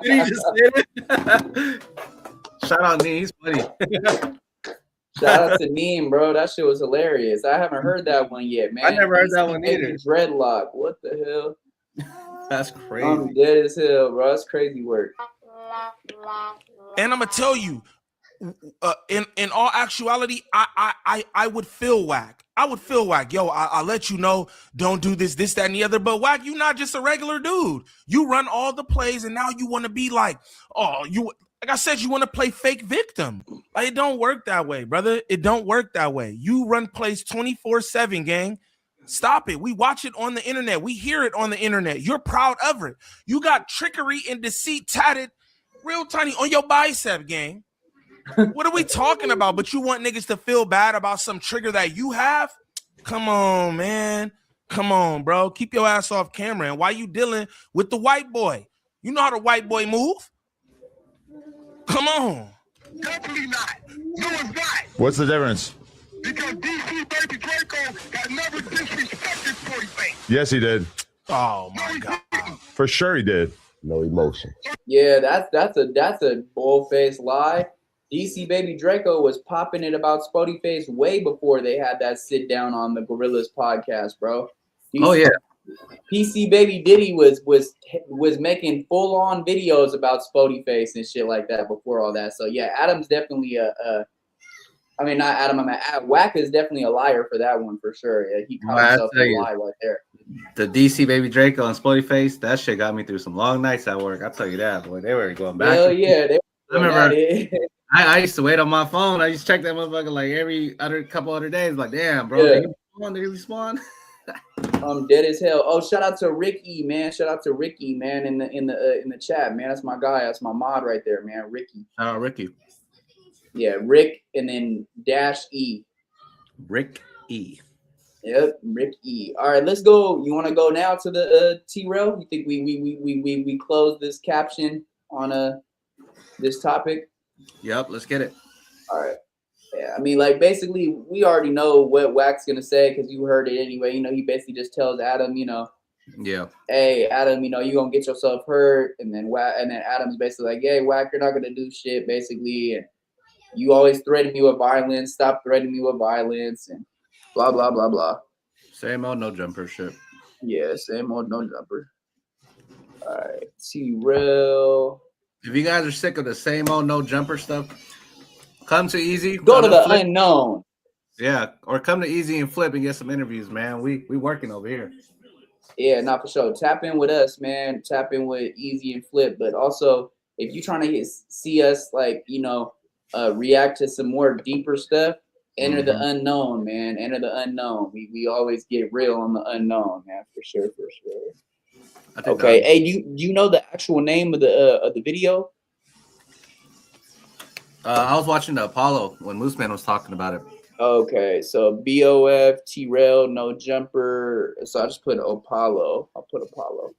Did he just say it? Shout out Neem, he's funny.
Shout out to Neem, bro. That shit was hilarious. I haven't heard that one yet, man.
I never heard that one either.
Dreadlock. What the hell?
That's crazy.
I'm dead as hell, bro. That's crazy work.
And I'm gonna tell you, in all actuality, I would feel whack. I would feel whack. Yo, I'll let you know, don't do this, that, and the other. But whack, you not just a regular dude. You run all the plays, and now you want to be like, like I said, you want to play fake victim. Like, it don't work that way, brother. It don't work that way. You run plays 24/7, gang. Stop it. We watch it on the internet. We hear it on the internet. You're proud of it. You got trickery and deceit tatted real tiny on your bicep, gang. What are we talking about? But you want niggas to feel bad about some trigger that you have? Come on, man. Come on, bro. Keep your ass off camera. And why you dealing with the white boy? You know how the white boy move? Come on.
Definitely not. No, it's not.
What's the difference?
Because DC Baby Draco has never disrespected Spody Face.
Yes, he did.
Oh my God.
For sure he did.
No emotion.
Yeah, that's a bull-faced lie. DC Baby Draco was popping it about Spody Face way before they had that sit down on the Gorillas podcast, bro. PC Baby Diddy was making full-on videos about Spody Face and shit like that before all that. So yeah, Adam's definitely not Adam. Wack is definitely a liar for that one for sure. Yeah, he caught himself in a lie right there.
The DC Baby Draco and Spody Face, that shit got me through some long nights at work. I'll tell you that, boy. They were going back.
Hell yeah.
I remember I used to wait on my phone. I used to check that motherfucker like every couple other days. Like, damn, bro,
yeah.
Did he spawn?
I'm dead as hell. Oh, shout out to Ricky, man. Shout out to Ricky, man, in the chat, man. That's my guy. That's my mod right there, man. Ricky.
Oh, Ricky.
Yeah, Rick and then -E.
Rick E.
Yep, Rick E. All right, let's go. You want to go now to the TRELL? You think we close this caption on this topic?
Yep, let's get it.
All right. Yeah, I mean, like, basically, we already know what Wack's gonna say because you heard it anyway. You know, he basically just tells Adam,
yeah,
hey, Adam, you gonna get yourself hurt, and then Adam's basically like, hey, Wack, you're not gonna do shit, basically, and you always threaten me with violence. Stop threatening me with violence, and blah blah blah blah.
Same old no jumper shit.
Yeah, same old no jumper. All right, TRELL.
If you guys are sick of the same old no jumper stuff, come to Easy.
Go to the unknown.
Yeah, or come to Easy and Flip and get some interviews, man. We working over here.
Yeah, not for sure. Tap in with us, man. Tap in with Easy and Flip. But also, if you're trying to see us, like, react to some more deeper stuff, enter the unknown, man. Enter the unknown. We always get real on the unknown, man. For sure. Okay. Hey, you know the actual name of the video?
I was watching the Apollo when Mooseman was talking about it.
Okay, so BOF, TRELL, no jumper. So I just put Apollo. I'll put Apollo.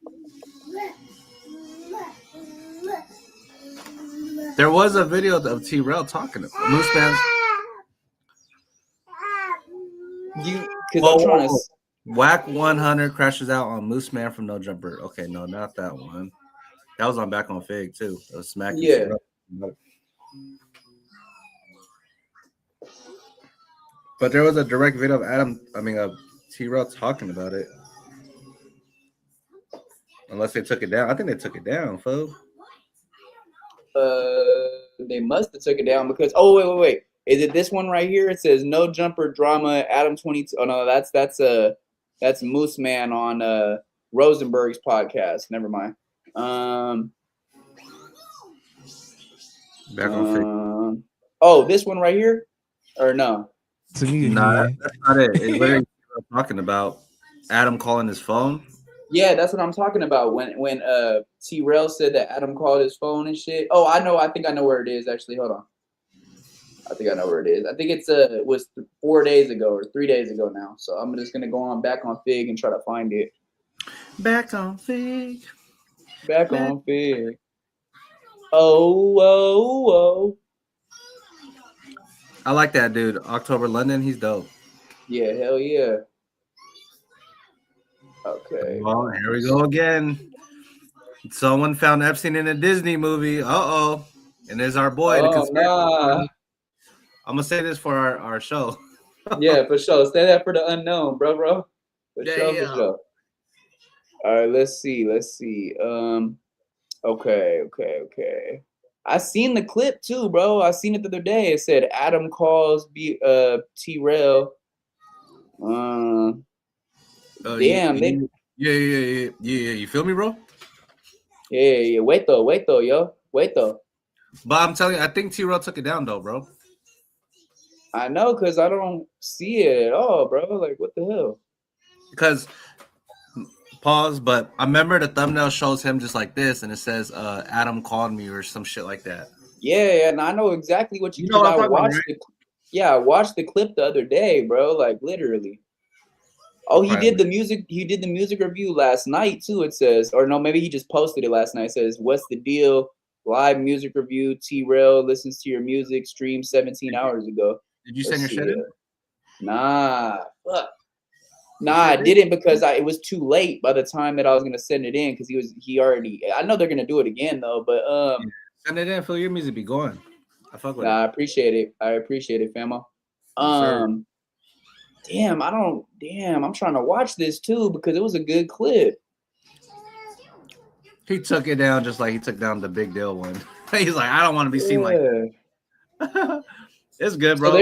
There was a video of TRELL talking to Mooseman.
I'm trying to.
Wack 100 crashes out on Mooseman from No Jumper. Okay, no, not that one. That was on Back on Fig too. That was smacking.
Yeah.
But there was a direct video of TRELL talking about it. Unless they took it down. I think they took it down, folks.
They must have took it down because wait. Is it this one right here? It says no jumper drama. Adam 22. Oh no, that's Moose Man on Rosenberg's podcast. Never mind.
Back on fake.
Oh, this one right here, or no?
To me,
Nah, that's not it. It's literally what I'm talking about. Adam calling his phone.
Yeah, that's what I'm talking about. When TRELL said that Adam called his phone and shit. Oh, I know. I think I know where it is. Actually, hold on. I think I know where it is. I think it's was 4 days ago or 3 days ago now. So I'm just gonna go on back on Fig and try to find it.
Back on Fig.
Back on Fig. Oh.
I like that dude. October London. He's dope.
Yeah, hell yeah. Okay.
Well, here we go again. Someone found Epstein in a Disney movie. Uh-oh. And there's our boy.
Oh, nah.
I'm going to say this for our show.
Yeah, for sure. Say that for the unknown, bro. For sure. All right, let's see. Okay. I seen the clip too, bro. I seen it the other day. It said Adam calls TRELL. Damn,
yeah. You feel me, bro?
Yeah. Wait though, yo.
But I'm telling you, I think TRELL took it down though, bro.
I know, cause I don't see it at all, bro. Like, what the hell?
Because pause, but I remember the thumbnail shows him just like this, and it says Adam called me or some shit like that.
Yeah, and I know exactly what you
know. What
I watched I watched the clip the other day, bro. Like literally. Oh, he did the music. He did the music review last night too. It says, or no, maybe he just posted it last night. It says, "What's the deal? Live music review. TRELL listens to your music. Stream 17 hours ago."
Did you send your shit in?
Nah, fuck. Nah, I didn't because it was too late by the time that I was gonna send it in because he already. I know they're gonna do it again though, but
send it in. Feel your music be going. I fuck with it.
I appreciate it. Famo. Damn, I'm trying to watch this too because it was a good clip.
He took it down just like he took down the Big Deal one. He's like, I don't want to be seen like that. It's good, bro.
So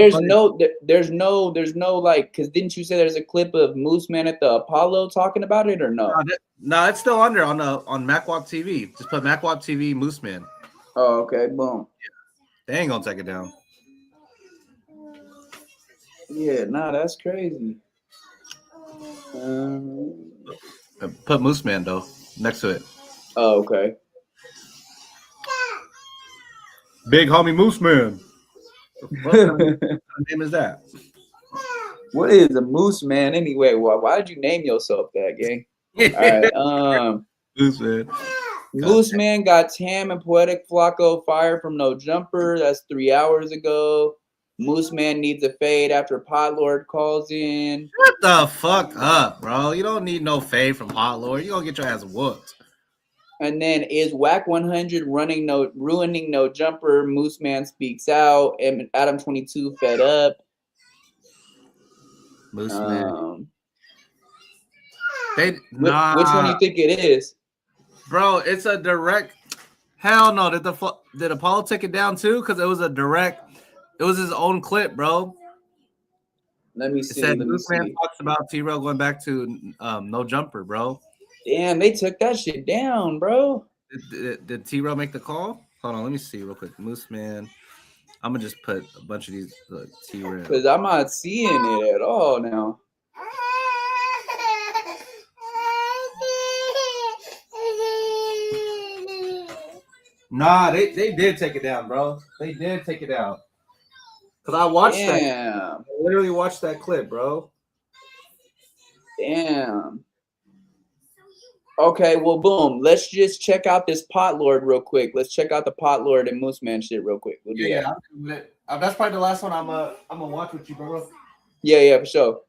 there's no like, cause didn't you say there's a clip of Moose Man at the Apollo talking about it or no?
No, it's still under on MacWalk TV. Just put MacWalk TV Moose Man.
Oh, okay, boom.
Yeah. They ain't gonna take it down.
Yeah, nah, that's crazy.
Put Moose Man though next to it.
Oh, okay.
Big homie Moose Man. What kind of name is that?
What is a Moose Man anyway? Why did you name yourself that, gang? All right,
Moose Man.
Moose Man got Tam and Poetic Flacco fired from No Jumper. That's 3 hours ago. Moose Man needs a fade after Pot Lord calls in.
Shut the fuck up, bro. You don't need no fade from Pot Lord. You gonna get your ass whooped.
And then is Wack 100 ruining No Jumper? Moose Man speaks out. And Adam 22 fed up.
Moose Man.
Which one do you think it is?
Bro, it's a direct. Hell no. Did Apollo take it down too? Because it was a direct. It was his own clip, bro.
Let me see.
Moose Man talks about TRELL going back to No Jumper, bro.
Damn, they took that shit down, bro.
Did TRELL make the call? Hold on, let me see real quick. Moose Man. I'm gonna just put a bunch of these TRELL.
Because I'm not seeing it at all now.
Nah, they did take it down, bro. They did take it down. Because I watched that. I literally watched that clip, bro.
Damn. Okay, well, boom. Let's just check out this Pot Lord real quick. Let's check out the Pot Lord and Moose Man shit real quick. We'll do that.
That's probably the last one I'm gonna watch with you, bro.
Yeah, for sure.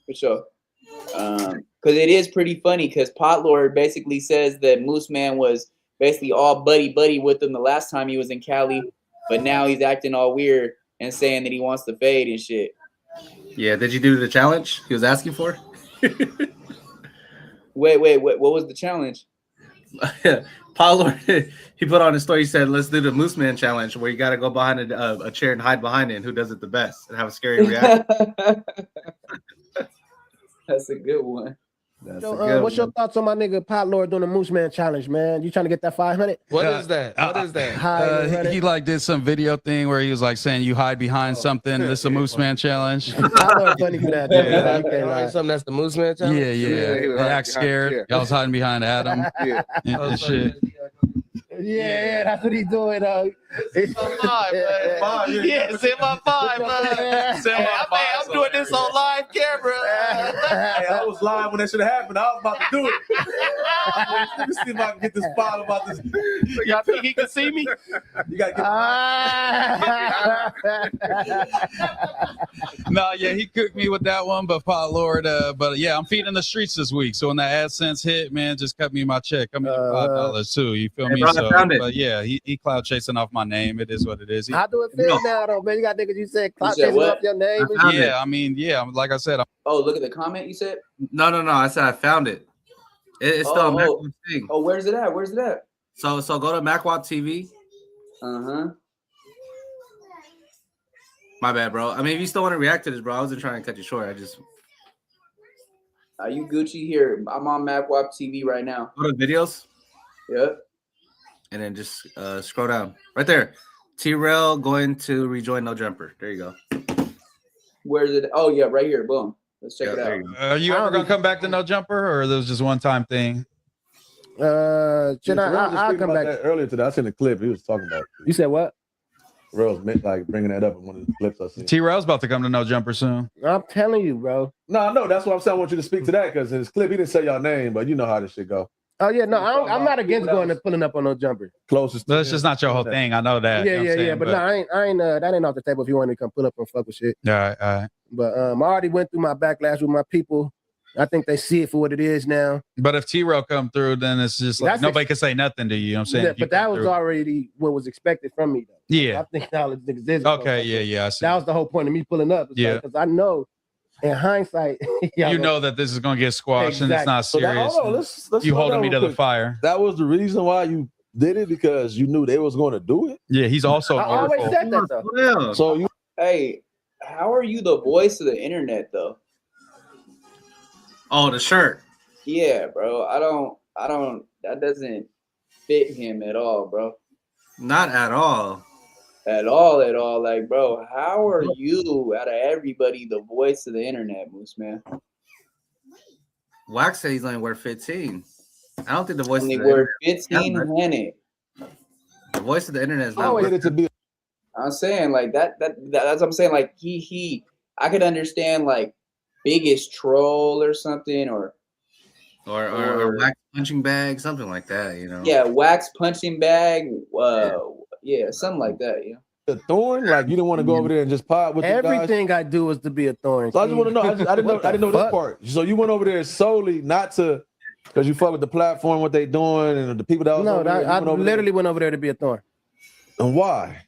Because it is pretty funny because Pot Lord basically says that Moose Man was basically all buddy with him the last time he was in Cali, but now he's acting all weird and saying that he wants to fade and shit.
Yeah, did you do the challenge he was asking for?
Wait, what was the challenge?
Paul Lord, he put on his story. He said, "Let's do the Moose Man challenge, where you got to go behind a chair and hide behind it, and who does it the best, and have a scary reaction."
That's a good one.
What's your thoughts on my nigga Pot Lord doing the Moose Man challenge, man? You trying to get that 500?
What is that? What is that?
He like did some video thing where he was like saying you hide behind something. This is a Moose Man challenge.
Pot Lord funny for that.
Yeah, you can't lie. Something that's the Moose Man challenge.
Yeah. Act scared. Y'all was hiding behind Adam. And shit.
Yeah, that's what he's doing.
It's my vibe, man. Yeah, it's in my vibe, man. I'm doing this on live camera.
Hey, I was live when that should have happened. I was about to do it. Let me see if I can get this file about this.
Y'all think he can see me?
You gotta get.
No, yeah, he cooked me with that one, but Pot Lord, but yeah, I'm feeding the streets this week. So when that AdSense hit, man, just cut me my check. Cut me $5 too. You feel me?
Bro,
So,
I found it.
but yeah, he cloud chasing off my name. It is what it is.
How do it feel now, though, man? You got niggas you said clout chasing off your name.
Yeah, I mean, yeah, like I said.
Oh, look at the comment you said.
No. I said I found it. It's still a MacWap thing.
Oh, where's it at? Where's it at?
So go to MacWap TV. My bad, bro. I mean, if you still want to react to this, bro, I wasn't trying to cut you short. I just.
Are you Gucci here? I'm on MacWap TV right now.
Go to videos.
Yep.
And then just scroll down right there. TRELL going to rejoin No Jumper. There you go.
Where's it? Oh yeah, right here. Boom. Let's check it out.
Are you ever gonna come back to No Jumper, or was just one time thing?
I'll come back
Earlier today, I seen the clip. He was talking about.
You said what?
Rose like bringing that up in one of the clips I seen.
TRELL's about to come to No Jumper soon.
I'm telling you, bro.
No, that's what I'm saying. I want you to speak to that because in his clip he didn't say y'all name, but you know how this shit go.
Oh yeah, no, I'm not against going and pulling up on No Jumper.
Closest.
That's just not your whole thing. I know that.
Yeah,
you know what I'm saying?
But no, I ain't. That ain't off the table. If you want to come pull up and fuck with shit.
All right.
But I already went through my backlash with my people. I think they see it for what it is now.
But if TRELL come through, then it's just like nobody can say nothing to you. You know what I'm saying?
Yeah, but that was already what was expected from me, though.
Yeah.
I think all the niggas.
Okay. Yeah. I see.
That was the whole point of me pulling up.
Yeah.
Because I know. In hindsight,
you know that this is going to get squashed and it's not serious.
Let's
you holding me to the
quick.
fire.
That was the reason why you did it because you knew they was going to do it.
Yeah, he's also.
I always said that though.
So you.
Hey, how are you the voice of the internet though?
Oh, the shirt.
Yeah, bro. I don't. That doesn't fit him at all, bro.
Not at all.
At all. Like, bro, how are you out of everybody the voice of the internet, Moose Man?
Wack said he's only worth 15. I don't think the voice
only
of the
worth
internet.
1500.
The voice of the internet is not worth
it to be.
I'm saying like that's what I'm saying. Like he I could understand like biggest troll or something or
wax punching bag, something like that, you know.
Yeah, wax punching bag. Yeah, something like that. Yeah.
A thorn, like you didn't want to go over there and just pod with
everything I do is to be a thorn.
So I just want to know. I didn't know this part. So you went over there solely not to because you fuck with the platform, what they doing, and the people that was over there.
I literally went over there to be a thorn.
And why?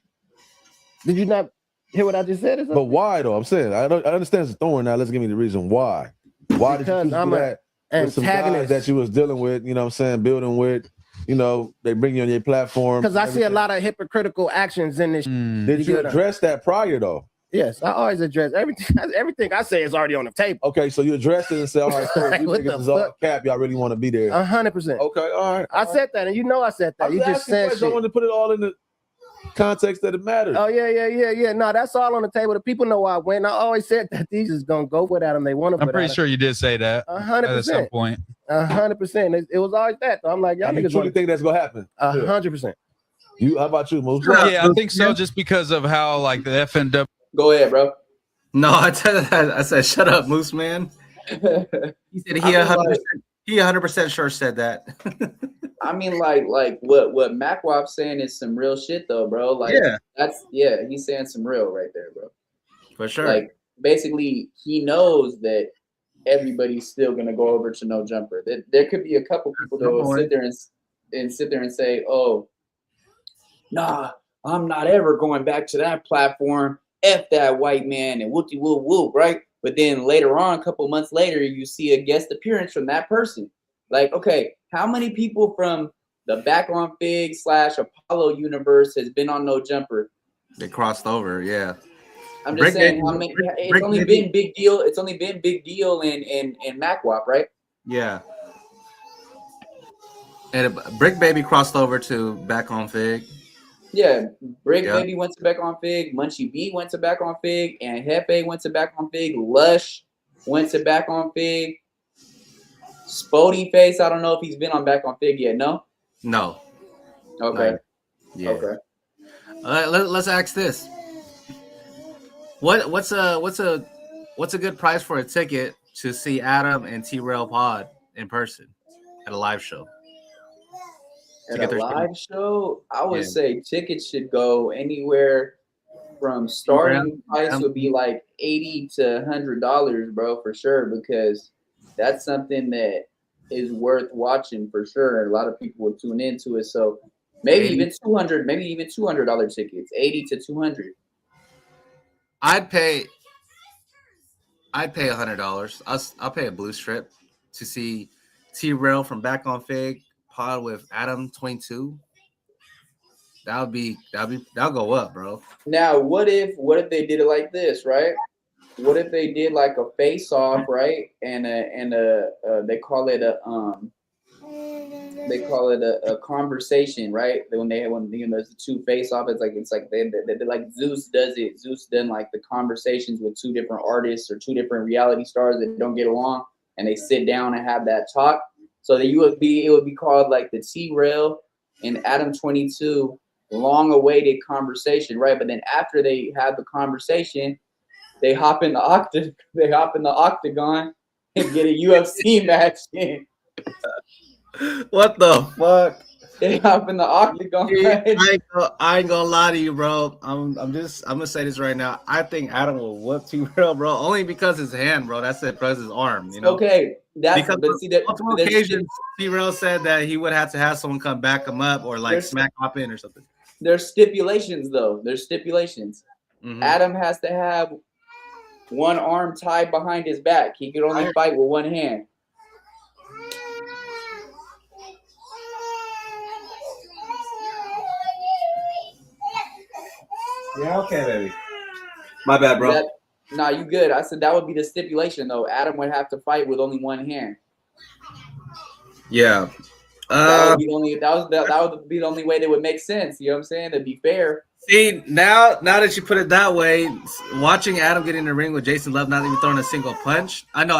Did you not hear what I just said?
But why though? I'm saying I understand it's a thorn. Now let's give me the reason why. Why did you choose to do that? With some guys that you was dealing with, you know what I'm saying, building with, you know, they bring you on your platform.
Because I see a lot of hypocritical actions in this.
Did you address that prior though?
Yes, I always address everything. Everything I say is already on the table.
Okay, so you addressed it and said, all right, so you think this is all cap, y'all really want to be there.
100%.
Okay, all right.
I said that, and you know I said that. You just said shit.
I wanted to put it all in the context that it matters.
Oh, yeah. No, that's all on the table. The people know why I went. I always said that these is going to go without them. They want to.
I'm pretty sure you did say that
100%.
at some point.
100%. It was always that. So I'm like, y'all niggas
truly think that's going to happen?
100%.
You? How about you, Moose?
Yeah, I think so. Just because of how like the FNW.
Go ahead, bro.
No, I said, shut up, Moose Man. He said he 100% sure said that.
I mean, like what MacWap's saying is some real shit though, bro. Like he's saying some real right there, bro.
For sure.
Like basically he knows that everybody's still gonna go over to No Jumper. There could be a couple people that will sit there and say, oh, nah, I'm not ever going back to that platform. F that white man and whoopty whoop whoop, right? But then later on, a couple months later, you see a guest appearance from that person. Like, okay, how many people from the Back on Fig / Apollo universe has been on No Jumper.
They crossed over, yeah.
I'm just saying, it's only been big deal. It's only been big deal in MacWap, right?
Yeah. And Brick Baby crossed over to Back on Fig.
Yeah, Brick Baby went to Back on Fig. Munchie B went to Back on Fig, and Hefe went to Back on Fig. Lush went to Back on Fig. Spody Face, I don't know if he's been on Back on Fig yet. No.
No.
Okay.
Yeah.
Okay.
Let's ask this. What's a good price for a ticket to see Adam and TRELL Pod in person at a live show?
At a live show, I would say tickets should go anywhere from starting price would be like $80 to $100, bro, for sure, because that's something that is worth watching for sure. A lot of people would tune into it, so maybe even $200 tickets, $80 to $200.
I'd pay $100. I'll pay a blue strip to see TRELL from Back on Fig Pod with Adam 22. That'll go up, bro.
Now, what if they did it like this, right? What if they did like a face off, right? And they call it a conversation, right? When there's the two face off, it's like they like Zeus does it. Zeus done like the conversations with two different artists or two different reality stars that don't get along, and they sit down and have that talk. So that it would be called like the TRELL and Adam 22 long awaited conversation, right? But then after they have the conversation, they hop in the octagon and get a UFC match in.
What the fuck?
They hop in the octagon.
I ain't gonna lie to you, bro. I'm gonna say this right now. I think Adam will whoop TRELL, bro, only because his hand, bro. That's it, because his arm. You know.
Okay,
because multiple occasions TRELL said that he would have to have someone come back him up or like smack hop in or something.
There's stipulations though. There's stipulations. Mm-hmm. Adam has to have one arm tied behind his back. He could only fight with one hand.
Yeah, okay, baby. My bad, bro.
Nah, you good. I said that would be the stipulation, though. Adam would have to fight with only one hand.
Yeah.
That would be the only way that would make sense. You know what I'm saying? To be fair.
See, now that you put it that way, watching Adam get in the ring with Jason Love not even throwing a single punch, I know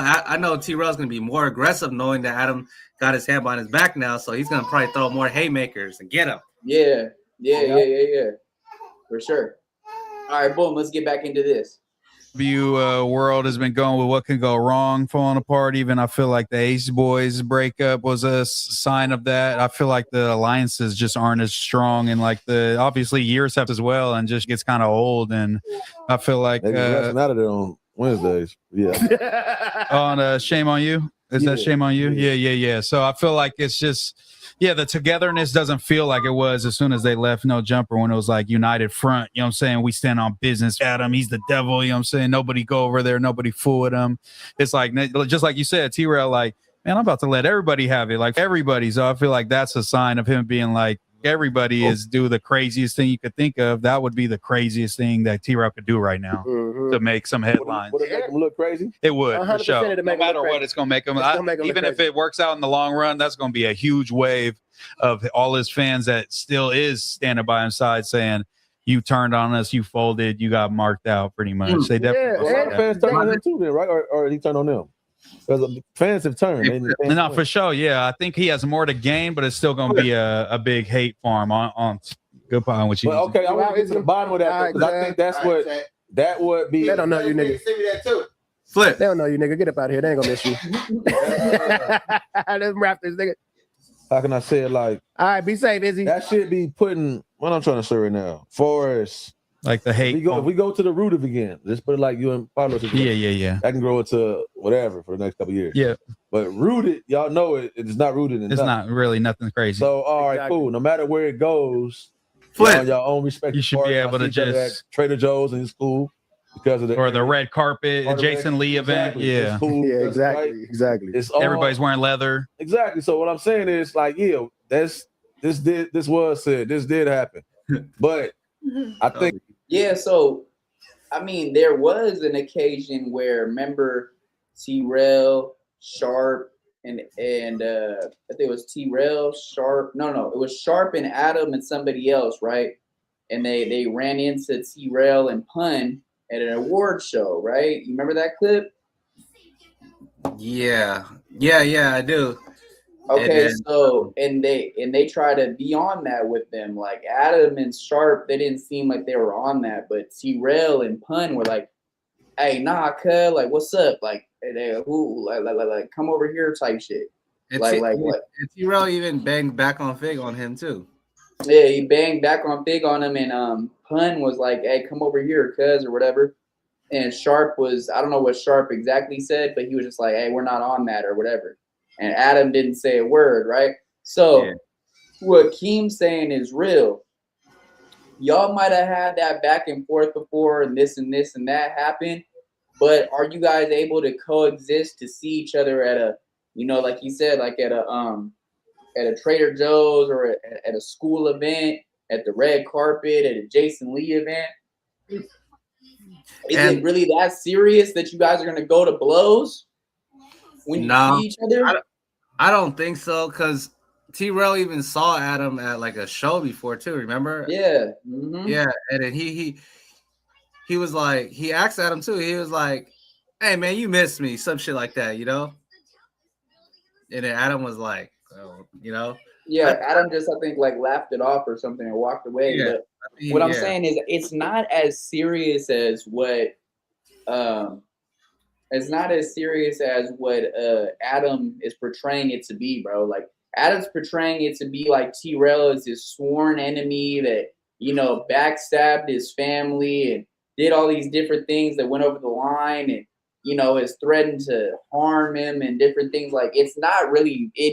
TRELL's going to be more aggressive knowing that Adam got his hand behind his back now, so he's going to probably throw more haymakers and get him.
Yeah. For sure. All right, boom. Let's get back into this.
World has been going with what can go wrong, falling apart. Even I feel like the Ace Boys breakup was a sign of that. I feel like the alliances just aren't as strong, and like obviously years have as well, and just gets kind of old. And I feel like
they get out of there on Wednesdays. Yeah.
On Shame on You. Is that Shame on You? Yeah. So I feel like it's just. Yeah, the togetherness doesn't feel like it was as soon as they left No Jumper, when it was like united front, you know what I'm saying? We stand on business. Adam, he's the devil, you know what I'm saying? Nobody go over there, nobody fool with him. It's like, just like you said, TRELL, like, man, I'm about to let everybody have it, like everybody. So I feel like that's a sign of him being like, everybody is do the craziest thing you could think of. That would be the craziest thing that TRELL could do right now to make some headlines.
Would it make him look crazy?
It would, for sure. No matter what, it's going to make him. Even if it works out in the long run, that's going to be a huge wave of all his fans that still is standing by his side saying, you turned on us, you folded, you got marked out pretty much. They definitely
fans turned on him too, then, right? Or he turned on them? Because fans have turned.
No, for sure. Yeah, I think he has more to gain, but it's still going to be a big hate for him on Goodbye on what you.
Okay, I want to get to the bottom of that because I think that's what that would be.
They don't know you, nigga.
Send me that too.
Flip.
They don't know you, nigga. Get up out of here. They ain't gonna miss you. Let's wrap this, nigga.
How can I say it? Like,
all right, be safe, Izzy.
That should be putting. What I'm trying to say right now, Forrest.
Like the hate.
If we go to the root of again. Let's put it like you and Pablo.
Yeah.
I can grow it to whatever for the next couple of years.
Yeah.
But rooted, y'all know it. It's not rooted in.
It's not really nothing crazy.
So all right, cool. No matter where it goes,
Flip.
Your own respect.
You should be able to just
Trader Joe's and it's cool because of
the red carpet, Jason Lee event.
Exactly.
Yeah.
Cool.
Yeah, exactly.
Right?
Exactly.
It's all,
everybody's wearing leather.
Exactly. So what I'm saying is like, yeah, this This was said. This did happen. But I think
so I mean, there was an occasion where remember TRELL, Sharp, and I think it was TRELL, Sharp. No, it was Sharp and Adam and somebody else, right? And they ran into TRELL and Pun at an award show, right? You remember that clip?
Yeah, I do.
Okay, and they try to be on that with them. Like Adam and Sharp, they didn't seem like they were on that, but TRELL and Pun were like, "Hey, nah, cuz, like, what's up? Like, like, come over here," type shit. Like what?
TRELL even banged back on Fig on him too.
Yeah, he banged back on Fig on him, and Pun was like, "Hey, come over here, cuz," or whatever. And Sharp was, I don't know what Sharp exactly said, but he was just like, "Hey, we're not on that," or whatever. And Adam didn't say a word, right? So what Keem's saying is real. Y'all might have had that back and forth before, and this and that happened. But are you guys able to coexist to see each other at a, like you said, like at a Trader Joe's or at a school event, at the red carpet, at a Jason Lee event? Is it really that serious that you guys are gonna go to blows when you see each other?
I don't think so, because TRELL even saw Adam at like a show before too. Remember?
Yeah.
Yeah, and then he was like, he asked Adam too. He was like, "Hey man, you missed me," some shit like that, And then Adam was like, "Oh,
Yeah, Adam just, I think, like laughed it off or something and walked away.
Yeah,
but what I'm saying is, it's not as serious as what Adam is portraying it to be, bro. Like Adam's portraying it to be like TRELL is his sworn enemy that backstabbed his family and did all these different things that went over the line and has threatened to harm him and different things. Like it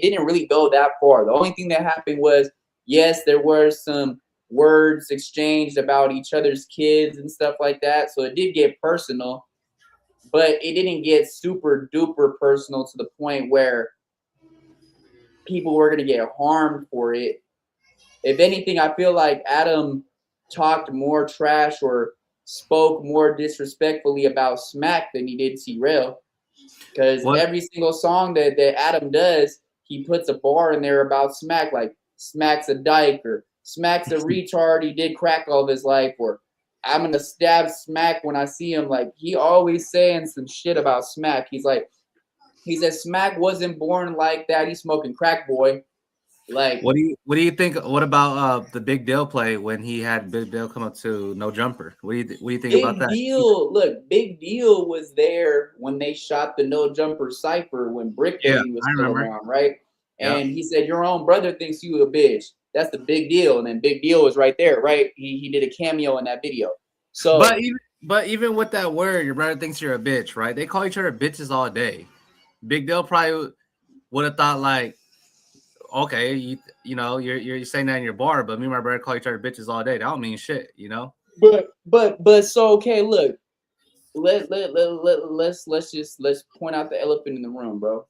didn't really go that far. The only thing that happened was, yes, there were some words exchanged about each other's kids and stuff like that. So it did get personal, but it didn't get super duper personal to the point where people were going to get harmed for it. If anything, I feel like Adam talked more trash or spoke more disrespectfully about Smack than he did TRELL. Because every single song that Adam does, he puts a bar in there about Smack, like Smack's a dyke, or Smack's a retard, he did crack all of his life, or I'm going to stab Smack when I see him. Like, he always saying some shit about Smack. He said Smack wasn't born like that. He's smoking crack, boy. Like,
what do you think? What about the Big Deal play when he had Big Deal come up to No Jumper? What do you think about that?
Big Deal was there when they shot the No Jumper cipher when Brick Baby was still around, right? And he said, "Your own brother thinks you a bitch." That's the big deal. And then Big Deal was right there, right? He did a cameo in that video. So,
but even with that word, your brother thinks you're a bitch, right? They call each other bitches all day. Big Deal probably would have thought like, okay, you're saying that in your bar, but me and my brother call each other bitches all day. That don't mean shit,
But so okay, look, let's point out the elephant in the room, bro.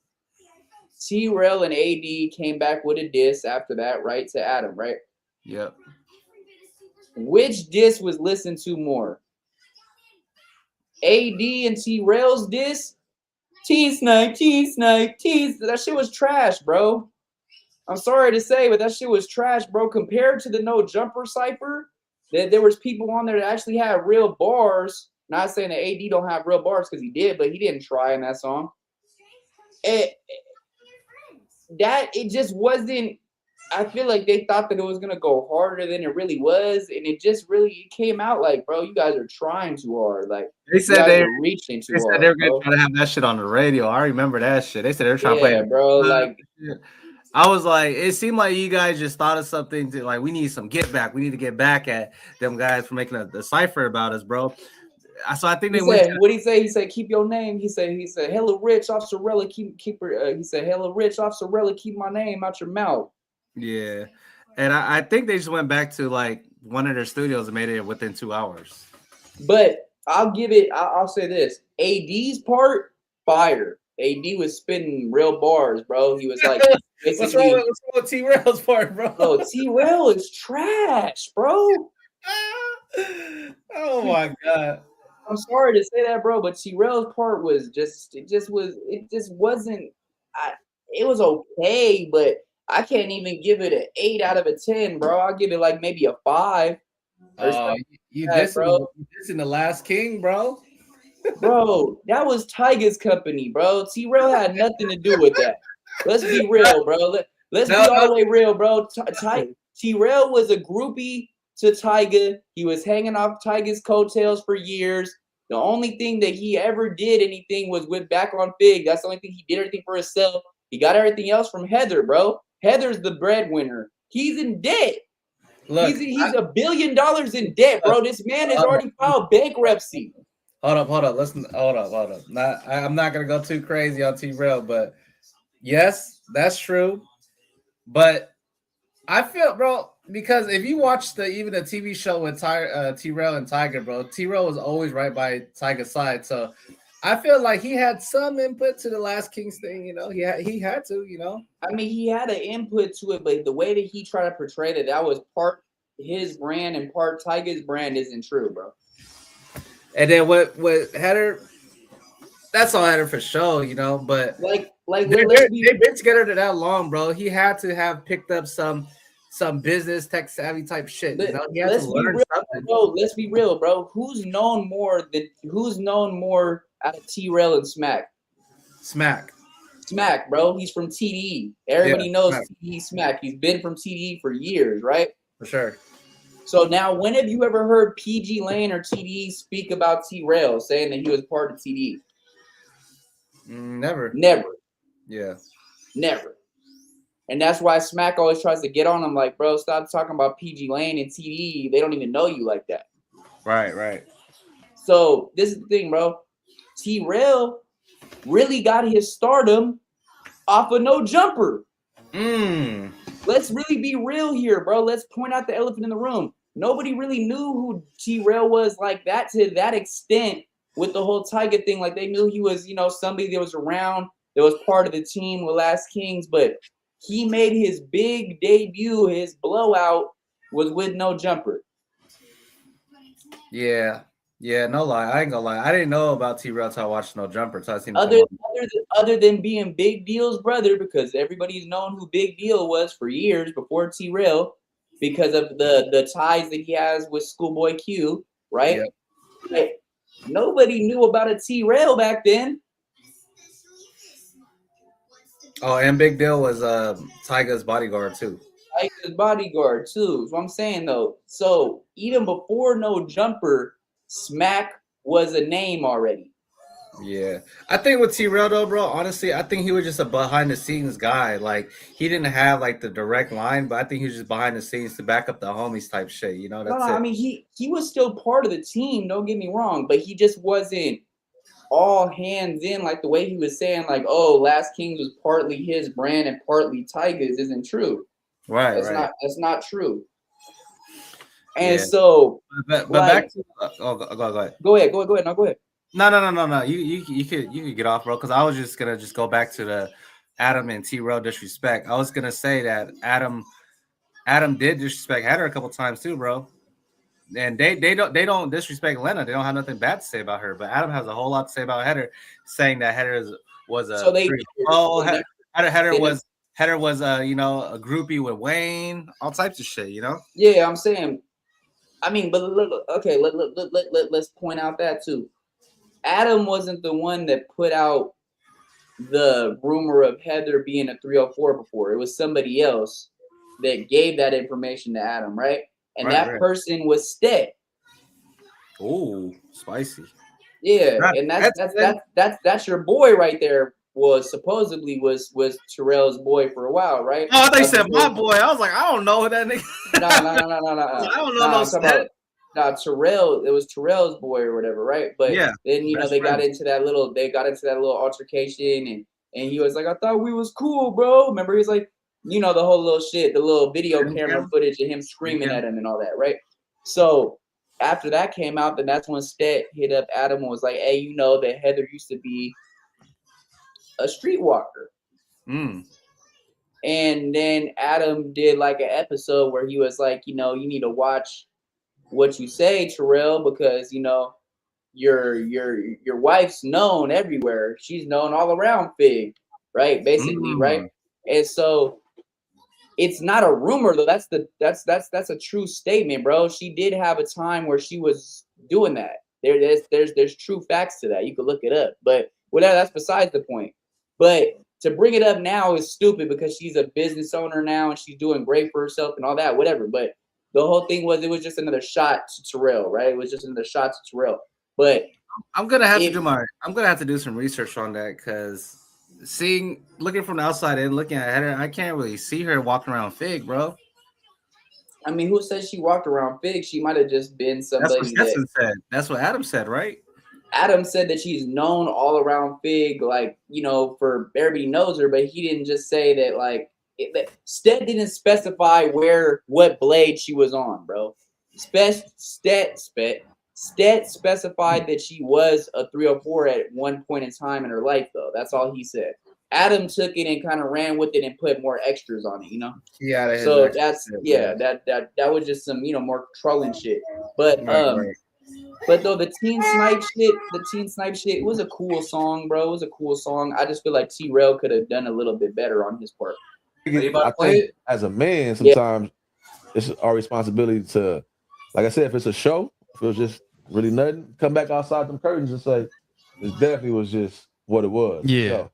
TRELL and AD came back with a diss after that, right, to Adam, right?
Yep.
Which diss was listened to more? AD and TRELL's diss? T-Snipe. That shit was trash, bro. I'm sorry to say, but that shit was trash, bro. Compared to the No Jumper cipher, there was people on there that actually had real bars. Not saying that AD don't have real bars, because he did, but he didn't try in that song. It just wasn't. I feel like they thought that it was gonna go harder than it really was, and it just really came out like, bro, you guys are trying too hard. Like
they said they
were reaching too hard.
They said they were gonna try to have that shit on the radio. I remember that shit. They said they were trying to play it,
bro. Like,
I was like, it seemed like you guys just thought of something to like, we need some get back. We need to get back at them guys for making a cipher about us, bro. So I think
what did he say? He said, "Keep your name." He said, "Hella rich off Sorella, keep her." He said, "Hella rich off Sorella, keep my name out your mouth."
Yeah, and I think they just went back to like one of their studios and made it within 2 hours.
But I'll say this: AD's part, fire. AD was spitting real bars, bro. He was like,
What's wrong with T-Rail's part, bro?
Bro, T-Rail is trash, bro.
Oh my god.
I'm sorry to say that, bro, but T-Rail's part was it wasn't. It was okay, but I can't even give it an 8 out of a 10, bro. I'll give it like maybe a 5.
You dissing the Last King, bro.
Bro, that was Tyga's company, bro. T-Rail had nothing to do with that. Let's be real, bro. Let's be all the way real, bro. T-Rail was a groupie to Tyga. He was hanging off Tyga's coattails for years. The only thing that he ever did anything was with back on Fig. That's the only thing he did everything for himself. He got everything else from Heather, bro. Heather's the breadwinner. He's in debt.
Look,
he's $1 billion in debt, bro. This man has already filed bankruptcy.
Hold up. Listen, hold up. I'm not gonna go too crazy on T-Rail, but yes, that's true. But I feel, bro, because if you watch even the TV show with T-Rail and Tyga, bro, T-Rail was always right by Tyga's side. So I feel like he had some input to the Last Kings thing, you know. He had to, you know.
I mean, he had an input to it, but the way that he tried to portray that was part his brand and part Tyga's brand isn't true, bro.
And then what Heather, that's all Heather for sure, you know. But they've been together that long, bro. He had to have picked up some business tech savvy type shit. You know? He had to learn something.
Bro, let's be real, bro. Who's known more out of T-Rail and Smack? Smack, bro. He's from TDE. Everybody knows TDE Smack. He's been from TDE for years, right?
For sure.
So now, when have you ever heard PG Lane or TDE speak about T-Rail, saying that he was part of TDE?
Never. Yeah.
Never. And that's why Smack always tries to get on him like, bro, stop talking about PG Lane and TDE. They don't even know you like that.
Right.
So this is the thing, bro. T-Rail really got his stardom off of No Jumper. Let's really be real here, bro. Let's point out the elephant in the room. Nobody really knew who T-Rail was like that to that extent with the whole Tyga thing. Like, they knew he was, you know, somebody that was around, that was part of the team with Last Kings, but he made his big debut, his blowout was with No Jumper.
Yeah, no lie. I ain't gonna lie. I didn't know about T-Rail until I watched No Jumper. So I seen
other than being Big Deal's brother, because everybody's known who Big Deal was for years before T-Rail, because of the ties that he has with Schoolboy Q, right?
Yeah.
Like, nobody knew about a T-Rail back then.
Oh, and Big Deal was Tyga's bodyguard too.
Tyga's bodyguard too. That's what I'm saying though. So even before No Jumper, Smack was a name already.
Yeah, I think with T-Rail though, bro, honestly, I think he was just a behind the scenes guy. Like, he didn't have like the direct line, but I think he was just behind the scenes to back up the homies type shit. You know, that's it.
I mean, he was still part of the team. Don't get me wrong, but he just wasn't all hands in like the way he was saying. Like, oh, Last Kings was partly his brand and partly Tyga's isn't true.
Right,
that's not true. And so,
but back to go ahead.
Go ahead. No, go ahead.
No. You could get off, bro. Because I was just gonna go back to the Adam and T-Rail disrespect. I was gonna say that Adam did disrespect Heather a couple times too, bro. And they don't disrespect Lena. They don't have nothing bad to say about her. But Adam has a whole lot to say about Heather, saying that Heather was a Heather was you know, a groupie with Wayne, all types of shit, you know.
Yeah, I'm saying. I mean, but okay, let's point out that too. Adam wasn't the one that put out the rumor of Heather being a 304 before. It was somebody else that gave that information to Adam, right? And that person was Stet.
Oh, spicy.
Yeah, and that's your boy right there. Supposedly was Terrell's boy for a while, right?
Oh, they said my boy. I was like, I don't know who that nigga.
No.
I don't know no Stet.
Terrell, it was Terrell's boy or whatever, right? But
yeah,
then they got into that little altercation, and he was like, I thought we was cool, bro. Remember, he's like, you know, the whole little shit, the little video camera footage of him screaming at him and all that, right? So after that came out, then that's when Stet hit up Adam and was like, hey, you know that Heather used to be a streetwalker. And then Adam did like an episode where he was like, you know, you need to watch what you say, Terrell, because, you know, your wife's known everywhere. She's known all around Fig, right? Basically, right? And so it's not a rumor though. That's a true statement, bro. She did have a time where she was doing that. There's true facts to that. You could look it up, but whatever. That's besides the point. But to bring it up now is stupid because she's a business owner now and she's doing great for herself and all that, whatever. But the whole thing was it was just another shot to Terrell, right? It was just another shot to Terrell. But
I'm gonna have to do some research on that because looking from the outside in, looking at her, I can't really see her walking around Fig, bro.
I mean, who said she walked around Fig? She might have just been somebody.
That's what Stetson said. That's what Adam said, right?
Adam said that she's known all around Fig, like, you know, for everybody knows her, but he didn't just say that, like, Stet didn't specify what blade she was on, bro. Stet specified that she was a 304 at one point in time in her life, though. That's all he said. Adam took it and kind of ran with it and put more extras on it, you know.
Yeah.
So that was just some, you know, more trolling shit. But
right.
But though the Teen Snipe shit, it was a cool song, bro. It was a cool song. I just feel like T-Rail could have done a little bit better on his part.
I think as a man, sometimes it's our responsibility to, like I said, if it's a show, if it was just really nothing, come back outside them curtains and say, it definitely was just what it was.
Yeah.
So,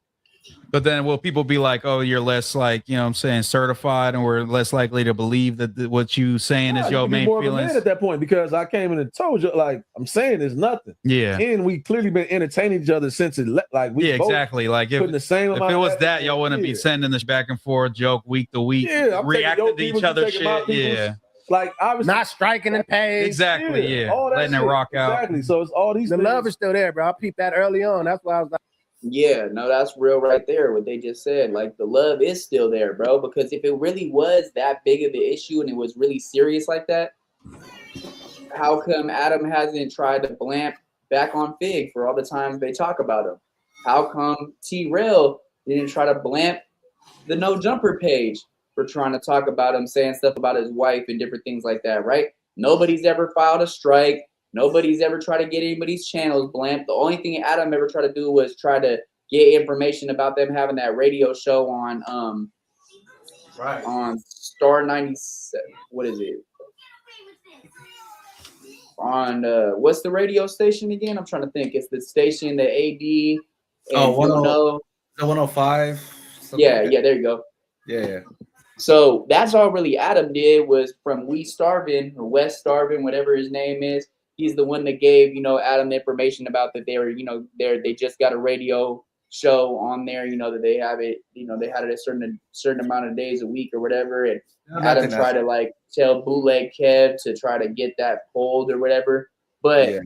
but then will people be like, oh, you're less like, you know what I'm saying, certified, and we're less likely to believe that what you saying is your main
more
feelings?
Of a man at that point, because I came in and told you, like, I'm saying it's nothing.
Yeah.
And we clearly been entertaining each other since we
exactly. Like if
the same
it was that, y'all wouldn't be sending this back and forth joke week to week, reacting to each other's shit. Yeah.
Like I was not striking the page.
Exactly. Yeah. Letting it rock out.
Exactly. So it's all these.
The love is still there, bro. I peeped that early on. That's why I was like,
yeah, no, that's real right there. What they just said, like the love is still there, bro. Because if it really was that big of an issue and it was really serious like that, how come Adam hasn't tried to blamp back on Fig for all the times they talk about him? How come T-Rail didn't try to blamp the No Jumper page for trying to talk about him, saying stuff about his wife and different things like that, right? Nobody's ever filed a strike. Nobody's ever tried to get anybody's channels blamped. The only thing Adam ever tried to do was try to get information about them having that radio show on on Star 97. What is it? On what's the radio station again? I'm trying to think. It's the station that AD and
the 105.
Yeah, there you go.
Yeah.
So that's all really Adam did was from West Starvin, whatever his name is. He's the one that gave, you know, Adam the information about that they were, you know, they just got a radio show on there, you know, that they have it, you know, they had it a certain amount of days a week or whatever. And Adam tried to like tell Bootleg Kev to try to get that pulled or whatever. But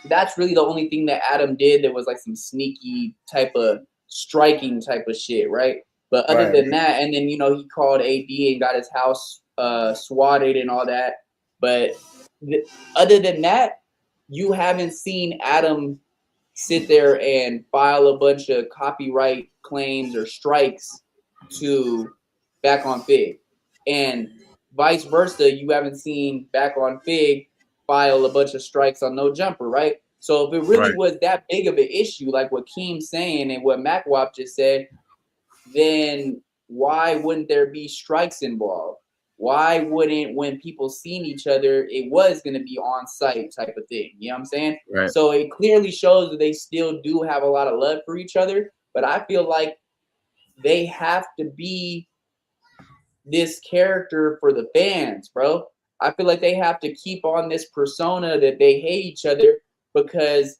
that's really the only thing that Adam did that was like some sneaky type of striking type of shit, right? But other than that, and then, you know, he called AD and got his house swatted and all that. But other than that, you haven't seen Adam sit there and file a bunch of copyright claims or strikes to back on Fig. And vice versa, you haven't seen back on Fig file a bunch of strikes on No Jumper, right? So if it really was that big of an issue, like what Keem's saying and what MacWap just said, then why wouldn't there be strikes involved? Why wouldn't, when people seen each other, it was going to be on site type of thing? You know what I'm saying?
Right.
So it clearly shows that they still do have a lot of love for each other. But I feel like they have to be this character for the fans, bro. I feel like they have to keep on this persona that they hate each other because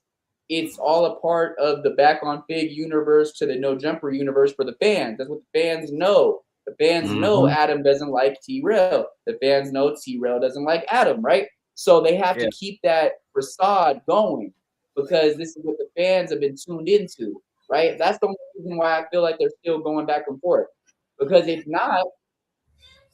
it's all a part of the back on Fig universe to the No Jumper universe for the fans. That's what the fans know. The fans know Adam doesn't like T-Rail. The fans know T-Rail doesn't like Adam, right? So they have to keep that facade going because this is what the fans have been tuned into, right? That's the only reason why I feel like they're still going back and forth. Because if not,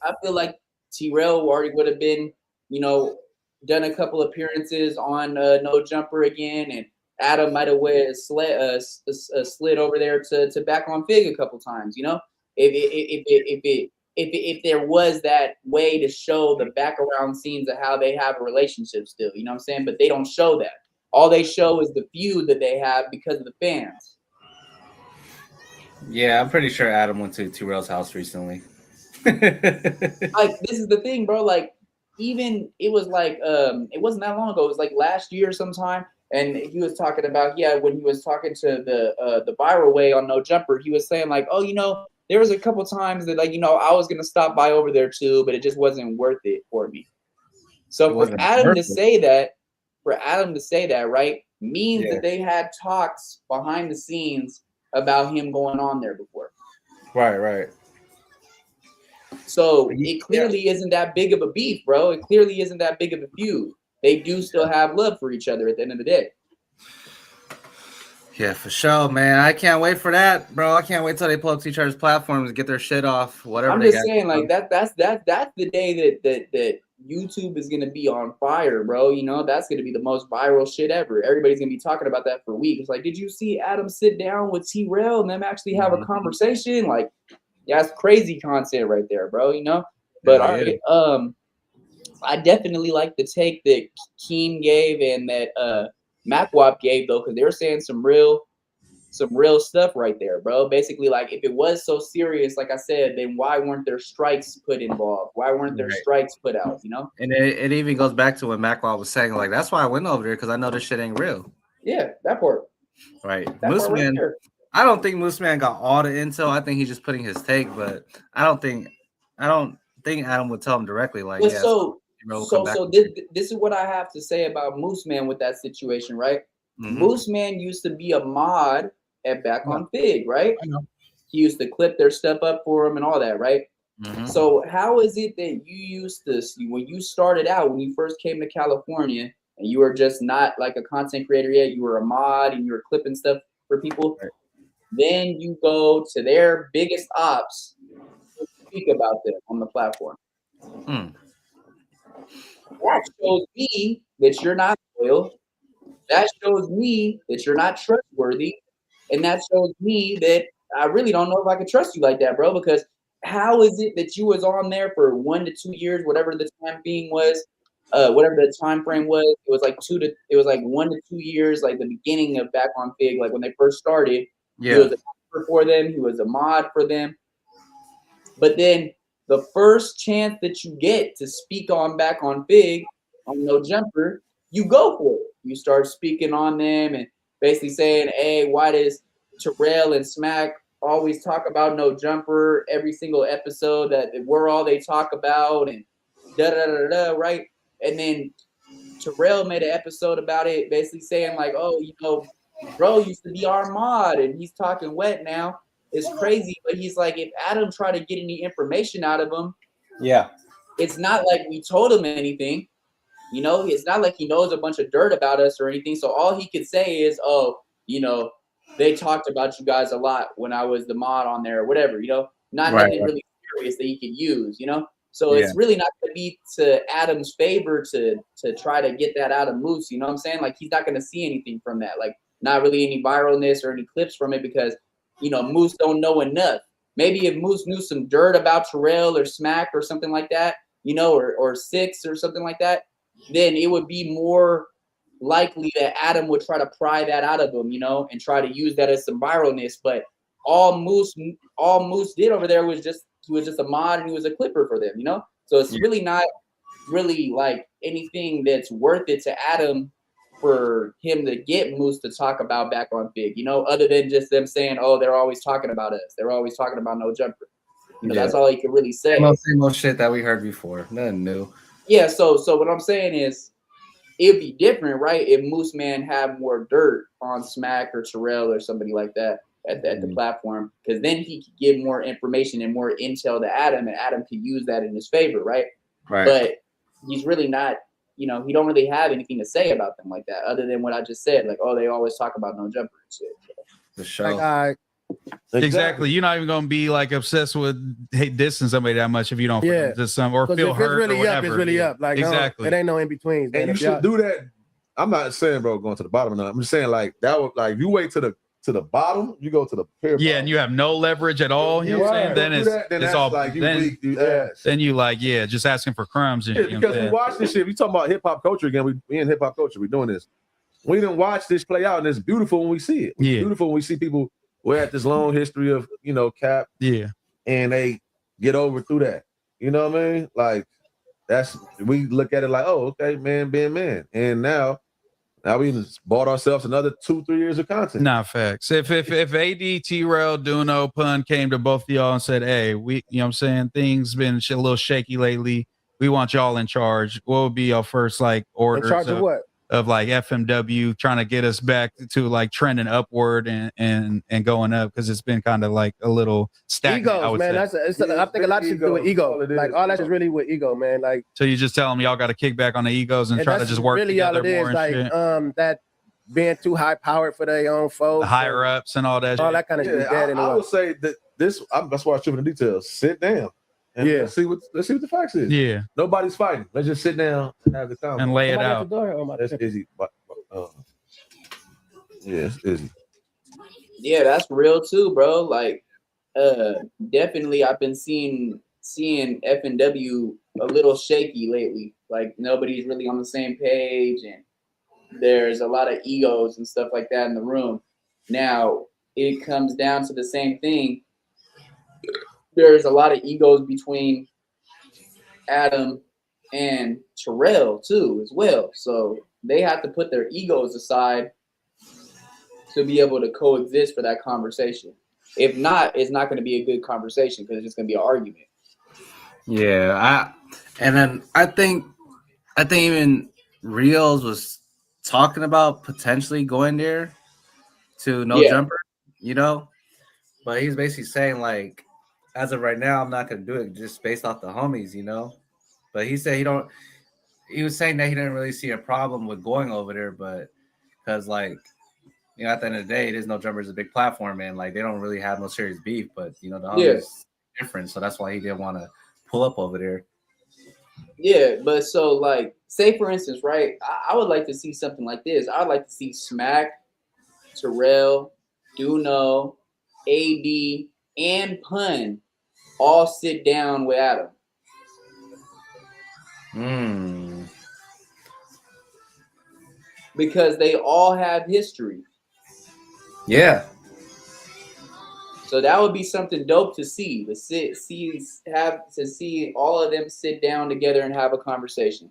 I feel like T-Rail already would have been, you know, done a couple appearances on No Jumper again, and Adam might have slid over there to back on Fig a couple times, you know? if there was that way to show the background scenes of how they have a relationship still, you know what I'm saying? But they don't show that. All they show is the feud that they have because of the fans.
Yeah, I'm pretty sure Adam went to Terrell's house recently.
Like, this is the thing, bro. Like, even it was like it wasn't that long ago. It was like last year sometime, and he was talking about when he was talking to the viral way on No Jumper, he was saying like, oh, you know, there was a couple times that like, you know, I was gonna stop by over there too, but it just wasn't worth it for me. So for Adam to say that, right, means that they had talks behind the scenes about him going on there before.
Right.
So it clearly isn't that big of a beef, bro. It clearly isn't that big of a feud. They do still have love for each other at the end of the day.
Yeah, for sure, man. I can't wait for that, bro. I can't wait till they pull up to each other's platforms and get their shit off. Whatever.
I'm just saying, like that's the day that YouTube is gonna be on fire, bro. You know, that's gonna be the most viral shit ever. Everybody's gonna be talking about that for weeks. Like, did you see Adam sit down with TRELL and them actually have a conversation? Like, yeah, that's crazy content right there, bro. You know, but all right, I definitely like the take that Keem gave and that MacWap gave though, because they were saying some real stuff right there, bro. Basically, like, if it was so serious, like I said, then why weren't there strikes put involved? Why weren't there strikes put out? You know,
and it even goes back to what MacWap was saying. Like, that's why I went over there, because I know this shit ain't real.
Yeah, that part.
Right,
that
Moose
part right
Man.
there.
I don't think Moose Man got all the intel. I think he's just putting his take, but I don't think Adam would tell him directly. Like,
But
yeah,
so this is what I have to say about Moose Man with that situation, right? Moose Man used to be a mod at Back on Fig, right?
I know.
He used to clip their stuff up for him and all that, right? So how is it that you used to, when you started out, when you first came to California, and you were just not like a content creator yet, you were a mod and you were clipping stuff for people, then you go to their biggest ops to speak about them on the platform. That shows me that you're not loyal. That shows me that you're not trustworthy. And that shows me that I really don't know if I can trust you like that, bro, because how is it that you was on there for 1 to 2 years, whatever the time being was, whatever the time frame was, it was like 1 to 2 years, like the beginning of Back on Fig, like when they first started. He was a member for them, he was a mod for them. But then the first chance that you get to speak on Back on Fig, on No Jumper, you go for it. You start speaking on them and basically saying, hey, why does Terrell and Smack always talk about No Jumper every single episode, that we're all they talk about, and da-da-da-da-da, right? And then Terrell made an episode about it, basically saying like, oh, you know, bro used to be our mod and he's talking wet now. It's crazy, but he's like, if Adam tried to get any information out of him, it's not like we told him anything. You know, it's not like he knows a bunch of dirt about us or anything. So all he could say is, oh, you know, they talked about you guys a lot when I was the mod on there or whatever, you know, not nothing really serious that he could use, you know? So it's really not going to be to Adam's favor to try to get that out of Moose, you know what I'm saying? Like, he's not going to see anything from that. Like, not really any viralness or any clips from it because, you know, Moose don't know enough. Maybe if Moose knew some dirt about Terrell or Smack or something like that, you know, or Six or something like that, then it would be more likely that Adam would try to pry that out of him, you know, and try to use that as some viralness. But all Moose did over there was just, he was just a mod and he was a clipper for them, you know? So it's really not really like anything that's worth it to Adam for him to get Moose to talk about Back on Fig, you know, other than just them saying, oh, they're always talking about us. They're always talking about No Jumper. You know, that's all he could really say.
Same old shit that we heard before. Nothing new.
Yeah, so what I'm saying is, it'd be different, right? If Moose Man had more dirt on Smack or Terrell or somebody like that at the platform, because then he could give more information and more intel to Adam, and Adam could use that in his favor, right? But he's really not, you know, he don't really have anything to say about them like that, other than what I just said, like, oh, they always talk about No Jumper and shit.
For sure.
Like,
Exactly. You're not even gonna be like obsessed with dissing somebody that much if you don't just some or feel hurt
really
or whatever.
It's really up. Like,
exactly.
It ain't no in betweens.
And you should do that. I'm not saying, bro, going to the bottom or not. I'm just saying, like, that would, like, you wait to the to the bottom, you go to the pier.
Yeah, and you have no leverage at all. You know what I'm saying? Then it's all
like you
then,
weak, you ass.
Then you like, yeah, just asking for crumbs. And,
Yeah,
you know
because
what I'm
we
saying?
watch this shit. We talking about hip hop culture again. We in hip hop culture. We doing this. We didn't watch this play out, and it's beautiful when we see it. It's beautiful when we see people who had this long history of cap.
Yeah,
and they get over through that. You know what I mean? Like we look at it like, oh, okay, man, being man, and now we just bought ourselves another 2-3 years of content.
Nah, facts. If AD, TRELL, Duno, Pun came to both of y'all and said, hey, we, you know what I'm saying, things been a little shaky lately. We want y'all in charge. What would be your first like orders?
In charge of what?
Of like FMW trying to get us back to like trending upward and going up, because it's been kind of like a little stagnant.
Egos, man. I think a lot of shit to do with ego. Like all that is really with ego, man. Like,
so you just tell them y'all got to kick back on the egos and try to just work
really
together
all it
more
is. Like
shit.
that being too high powered for their own folks,
the higher ups and all that.
All that kind of shit.
I would say that that's why I tripping the details. Sit down. And let's see what the facts is.
Yeah.
Nobody's fighting. Let's just sit down and have the conversation.
And lay it out.
That's easy. Yeah, it's easy.
Yeah, that's real too, bro. Like, definitely, I've been seeing FNW a little shaky lately. Like, nobody's really on the same page, and there's a lot of egos and stuff like that in the room. Now, it comes down to the same thing. There's a lot of egos between Adam and TRELL too, as well. So they have to put their egos aside to be able to coexist for that conversation. If not, it's not going to be a good conversation because it's just going to be an argument.
Yeah, I think even Rios was talking about potentially going there to no jumper, but he's basically saying like, as of right now, I'm not going to do it just based off the homies, But he said he was saying that he didn't really see a problem with going over there, but because like, at the end of the day, there's no jumper is a big platform, and like they don't really have no serious beef, but the homies different, so that's why he didn't want to pull up over there.
Yeah, but so like, say for instance, right? I would like to see something like this. I would like to see Smack, TRELL, Duno, AD, and Pun all sit down with Adam. Because they all have history.
Yeah.
So that would be something dope to see. To see all of them sit down together and have a conversation.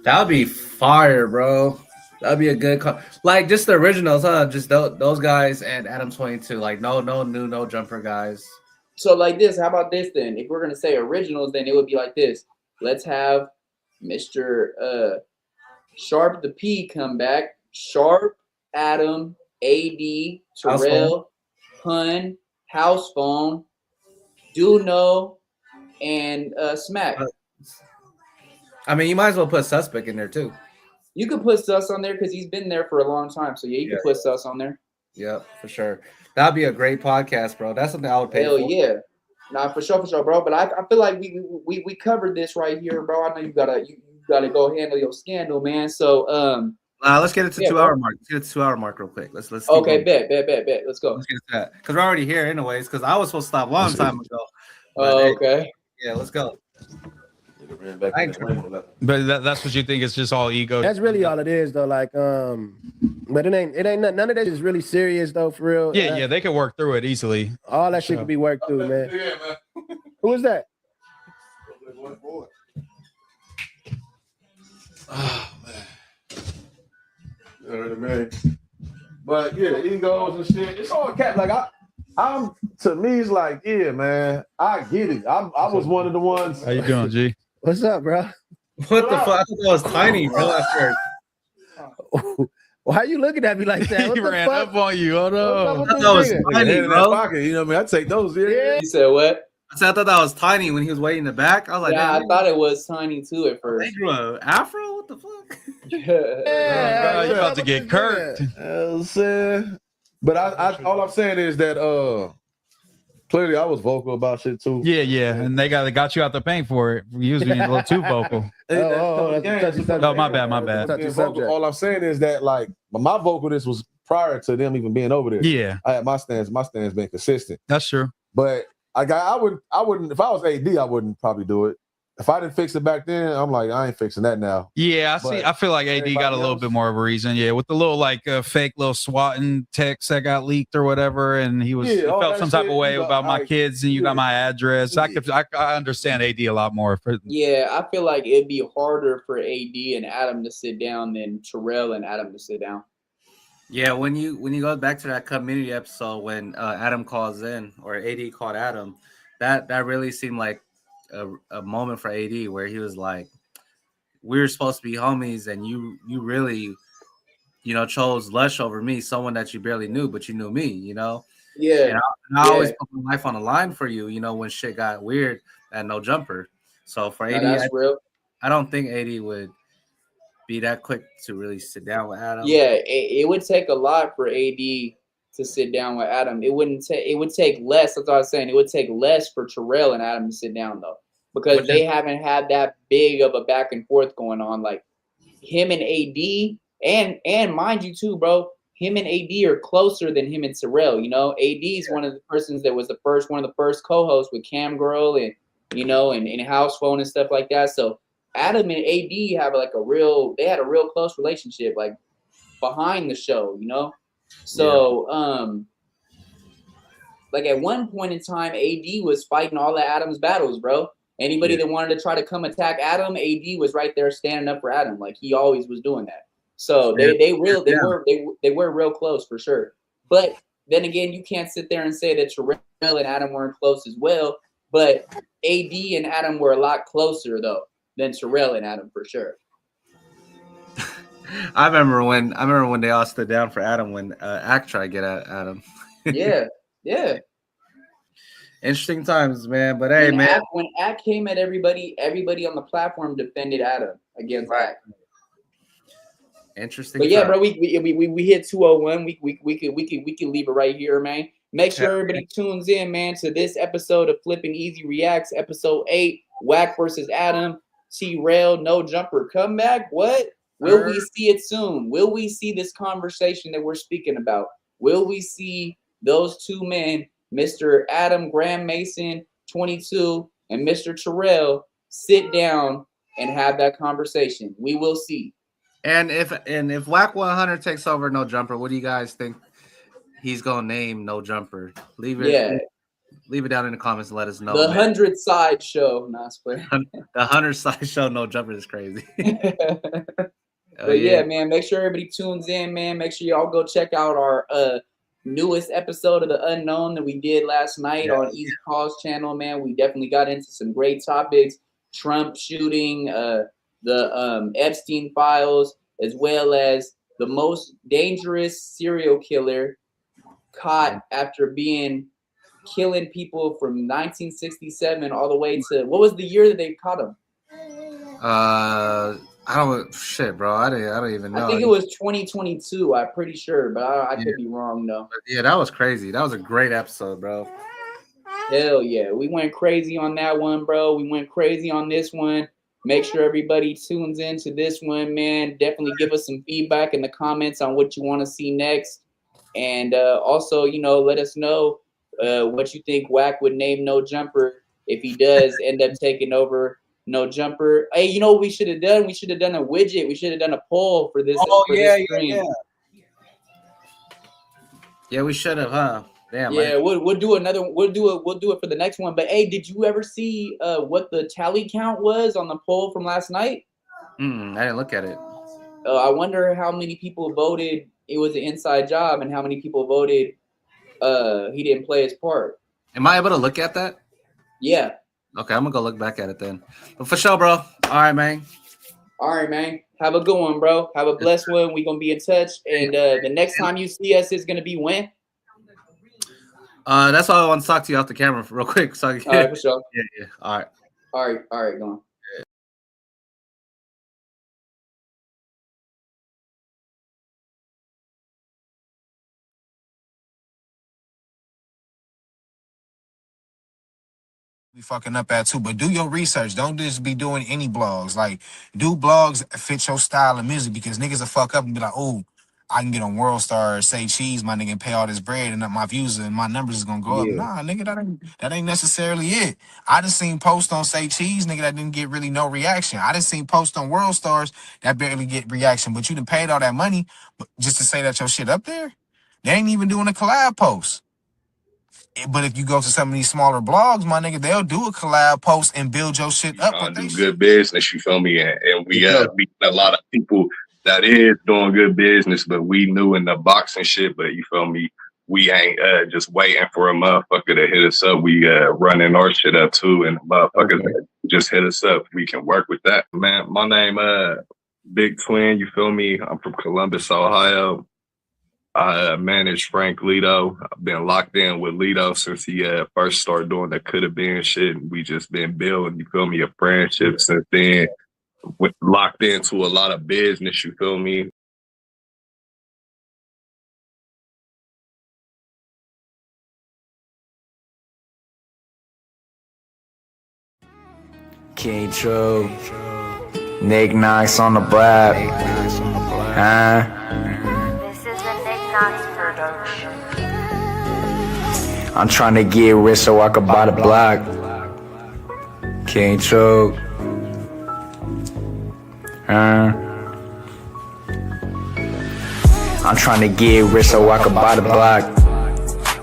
That would be fire, bro. That'd be a good like just the originals, huh? Just those guys and Adam 22. Like no new no jumper guys.
So like this, how about this then? If we're gonna say originals, then it would be like this. Let's have Mr. Sharp the P come back. Sharp, Adam, AD, TRELL, Pun, House Phone, Duno, and Smack.
I mean, you might as well put Suspect in there too.
You could put Sus on there because he's been there for a long time. So yeah, you can put Sus on there.
Yep, for sure. That'd be a great podcast, bro. That's something I would pay for.
Hell yeah. Nah, for sure, bro. But I feel like we covered this right here, bro. I know you gotta go handle your scandal, man. So
let's get it to 2 hour mark. Let's get it to 2 hour mark real quick. Let's
okay, bet. Let's go.
Let's get to that. Because we're already here anyways, because I was supposed to stop a long time ago.
Okay.
Yeah, let's go.
But that's what you think? It's just all ego.
That's really all it is, though. Like, but it ain't none of that is really serious, though, for real.
Yeah, they can work through it easily.
All that shit could be worked through, man. Who is that?
Oh man. But yeah, egos and shit. It's all cat. Like I'm to me, it's like, yeah, man, I get it. I was one of the ones.
How you doing, G?
What's up, bro?
What the fuck? I thought that was tiny, bro. At first.
Why are you looking at me like that? What
He
the
ran
fuck?
up on you. Oh no.
I thought that was tiny, bro.
Pocket, you know what I mean? I take those. Yeah.
You said what?
I said I thought that was tiny when he was waiting in the back. I was like,
yeah, I
man,
thought it was tiny too at first.
They grew an afro? What the fuck?
Yeah,
you about to get Kurt.
But I all I'm saying is that clearly I was vocal about shit too.
Yeah, and they got you out the paint for it. You was being a little too vocal.
Oh,
my bad.
All I'm saying is that like my vocalness was prior to them even being over there.
Yeah.
I had my stance. My stance been consistent.
That's true.
But I wouldn't. If I was AD, I wouldn't probably do it. If I didn't fix it back then, I'm like, I ain't fixing that now.
Yeah, I feel like AD got a little bit more of a reason. Yeah, with the little fake little swatting text that got leaked or whatever, and he felt some type of way about my kids, and you got my address. I understand AD a lot more.
Yeah, I feel like it'd be harder for AD and Adam to sit down than Terrell and Adam to sit down.
Yeah, when you go back to that community episode when Adam calls in or AD called Adam, that really seemed like a moment for AD where he was like, we were supposed to be homies and you really, chose Lush over me, someone that you barely knew, but you knew me,
Yeah.
And I always put my life on the line for you, when shit got weird at No Jumper. So for AD,
that's real.
I don't think AD would be that quick to really sit down with Adam.
Yeah, it would take a lot for AD to sit down with Adam. It would take less. That's what I was saying. It would take less for Terrell and Adam to sit down though, because they haven't had that big of a back and forth going on. Like him and AD, and mind you too, bro. Him and AD are closer than him and Terrell. AD is one of the persons that was one of the first co-hosts with Cam Girl and and House Phone and stuff like that. So Adam and AD have they had a real close relationship, like behind the show, So, at one point in time, AD was fighting all of Adam's battles, bro. Anybody that wanted to try to come attack Adam, AD was right there standing up for Adam, like he always was doing that. So they were real close for sure. But then again, you can't sit there and say that Terrell and Adam weren't close as well. But AD and Adam were a lot closer though than Terrell and Adam for sure.
I remember when they all stood down for Adam when Act tried to get at Adam.
Yeah.
Interesting times, man. But hey, man,
when Act came at everybody on the platform defended Adam against Act.
Interesting.
But yeah, bro, we hit 201. We can leave it right here, man. Make sure everybody tunes in, man, to this episode of Flip and Easy Reacts, episode 8, Wack versus Adam. TRELL, No Jumper comeback. What? Will we see it soon? Will we see this conversation that we're speaking about? Will we see those two men, Mr. Adam Graham Mason, 22, and Mr. Terrell, sit down and have that conversation? We will see.
And if Wack 100 takes over No Jumper, what do you guys think he's gonna name No Jumper? Leave it down in the comments and let us know.
The 100 Side Show. Nah,
the 100 Side Show No Jumper is crazy.
But yeah, man, make sure everybody tunes in, man. Make sure y'all go check out our newest episode of The Unknown that we did last night on Easy Cause channel, man. We definitely got into some great topics. Trump shooting, the Epstein files, as well as the most dangerous serial killer caught after killing people from 1967 all the way to, what was the year that they caught him?
I don't bro. I don't even know.
I think it was 2022. I'm pretty sure, but I could be wrong though.
Yeah, that was crazy. That was a great episode, bro.
Hell yeah, we went crazy on that one, bro. We went crazy on this one. Make sure everybody tunes into this one, man. Definitely give us some feedback in the comments on what you want to see next, and also, let us know what you think Wack would name No Jumper if he does end up taking over No Jumper. Hey, what we should have done? We should have done a widget. We should have done a poll for this. This stream.
Yeah, we should have, huh? Damn.
Yeah, we'll do another. We'll do it for the next one. But hey, did you ever see what the tally count was on the poll from last night?
I didn't look at it.
I wonder how many people voted it was an inside job and how many people voted he didn't play his part.
Am I able to look at that?
Yeah.
Okay, I'm gonna go look back at it then. But for sure, bro. All right, man.
Have a good one, bro. Have a blessed one. We're gonna be in touch. And the next time you see us is gonna be when?
That's all I want to talk to you off the camera real quick. So
all right, for sure.
Yeah. All
right, go on.
We fucking up at too, but do your research. Don't just be doing any blogs. Like, do blogs that fit your style of music, because niggas will fuck up and be like, oh, I can get on World Star, say cheese, my nigga, and pay all this bread, and my views and my numbers is gonna go up.
Yeah.
Nah, nigga, that ain't necessarily it. I just seen posts on say cheese, nigga, that didn't get really no reaction. I just seen posts on World Stars that barely get reaction, but you done paid all that money just to say that your shit up there. They ain't even doing a collab post. But if you go to some of these smaller blogs, my nigga, they'll do a collab post and build your shit up.
I do good business, you feel me? And we meet a lot of people that is doing good business, but we new in the boxing shit, but you feel me? We ain't just waiting for a motherfucker to hit us up. We running our shit up too, and motherfuckers just hit us up. We can work with that. Man, my name Big Twin, you feel me? I'm from Columbus, Ohio. I manage Frank Lito. I've been locked in with Lito since he first started doing the coulda been shit. We just been building, you feel me, a friendship since then. Locked into a lot of business, you feel me?
King True, Nick Knox on the black.
This is a Nick Knox production.
I'm trying to get rich so I could buy the block. King True. I'm trying to get rich so I could buy the block.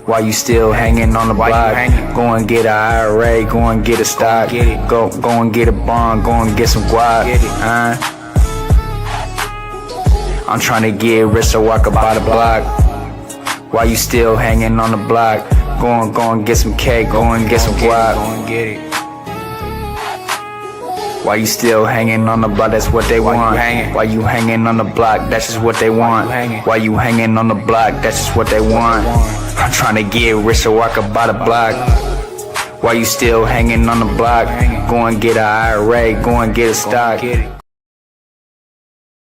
While you still hanging on the block, go and get a IRA, go and get a stock, go and get a bond, go and get some guap. I'm trying to get rich so I could buy the block. While you still hanging on the block, go and get some cake, go and get some guap. While you still hanging on the block, that's what they want. While you hanging on the block, that's just what they want. While you hanging on the block, that's just what they want. I'm trying to get rich so I could buy the block. While you still hanging on the block, go and get a IRA, go and get a stock,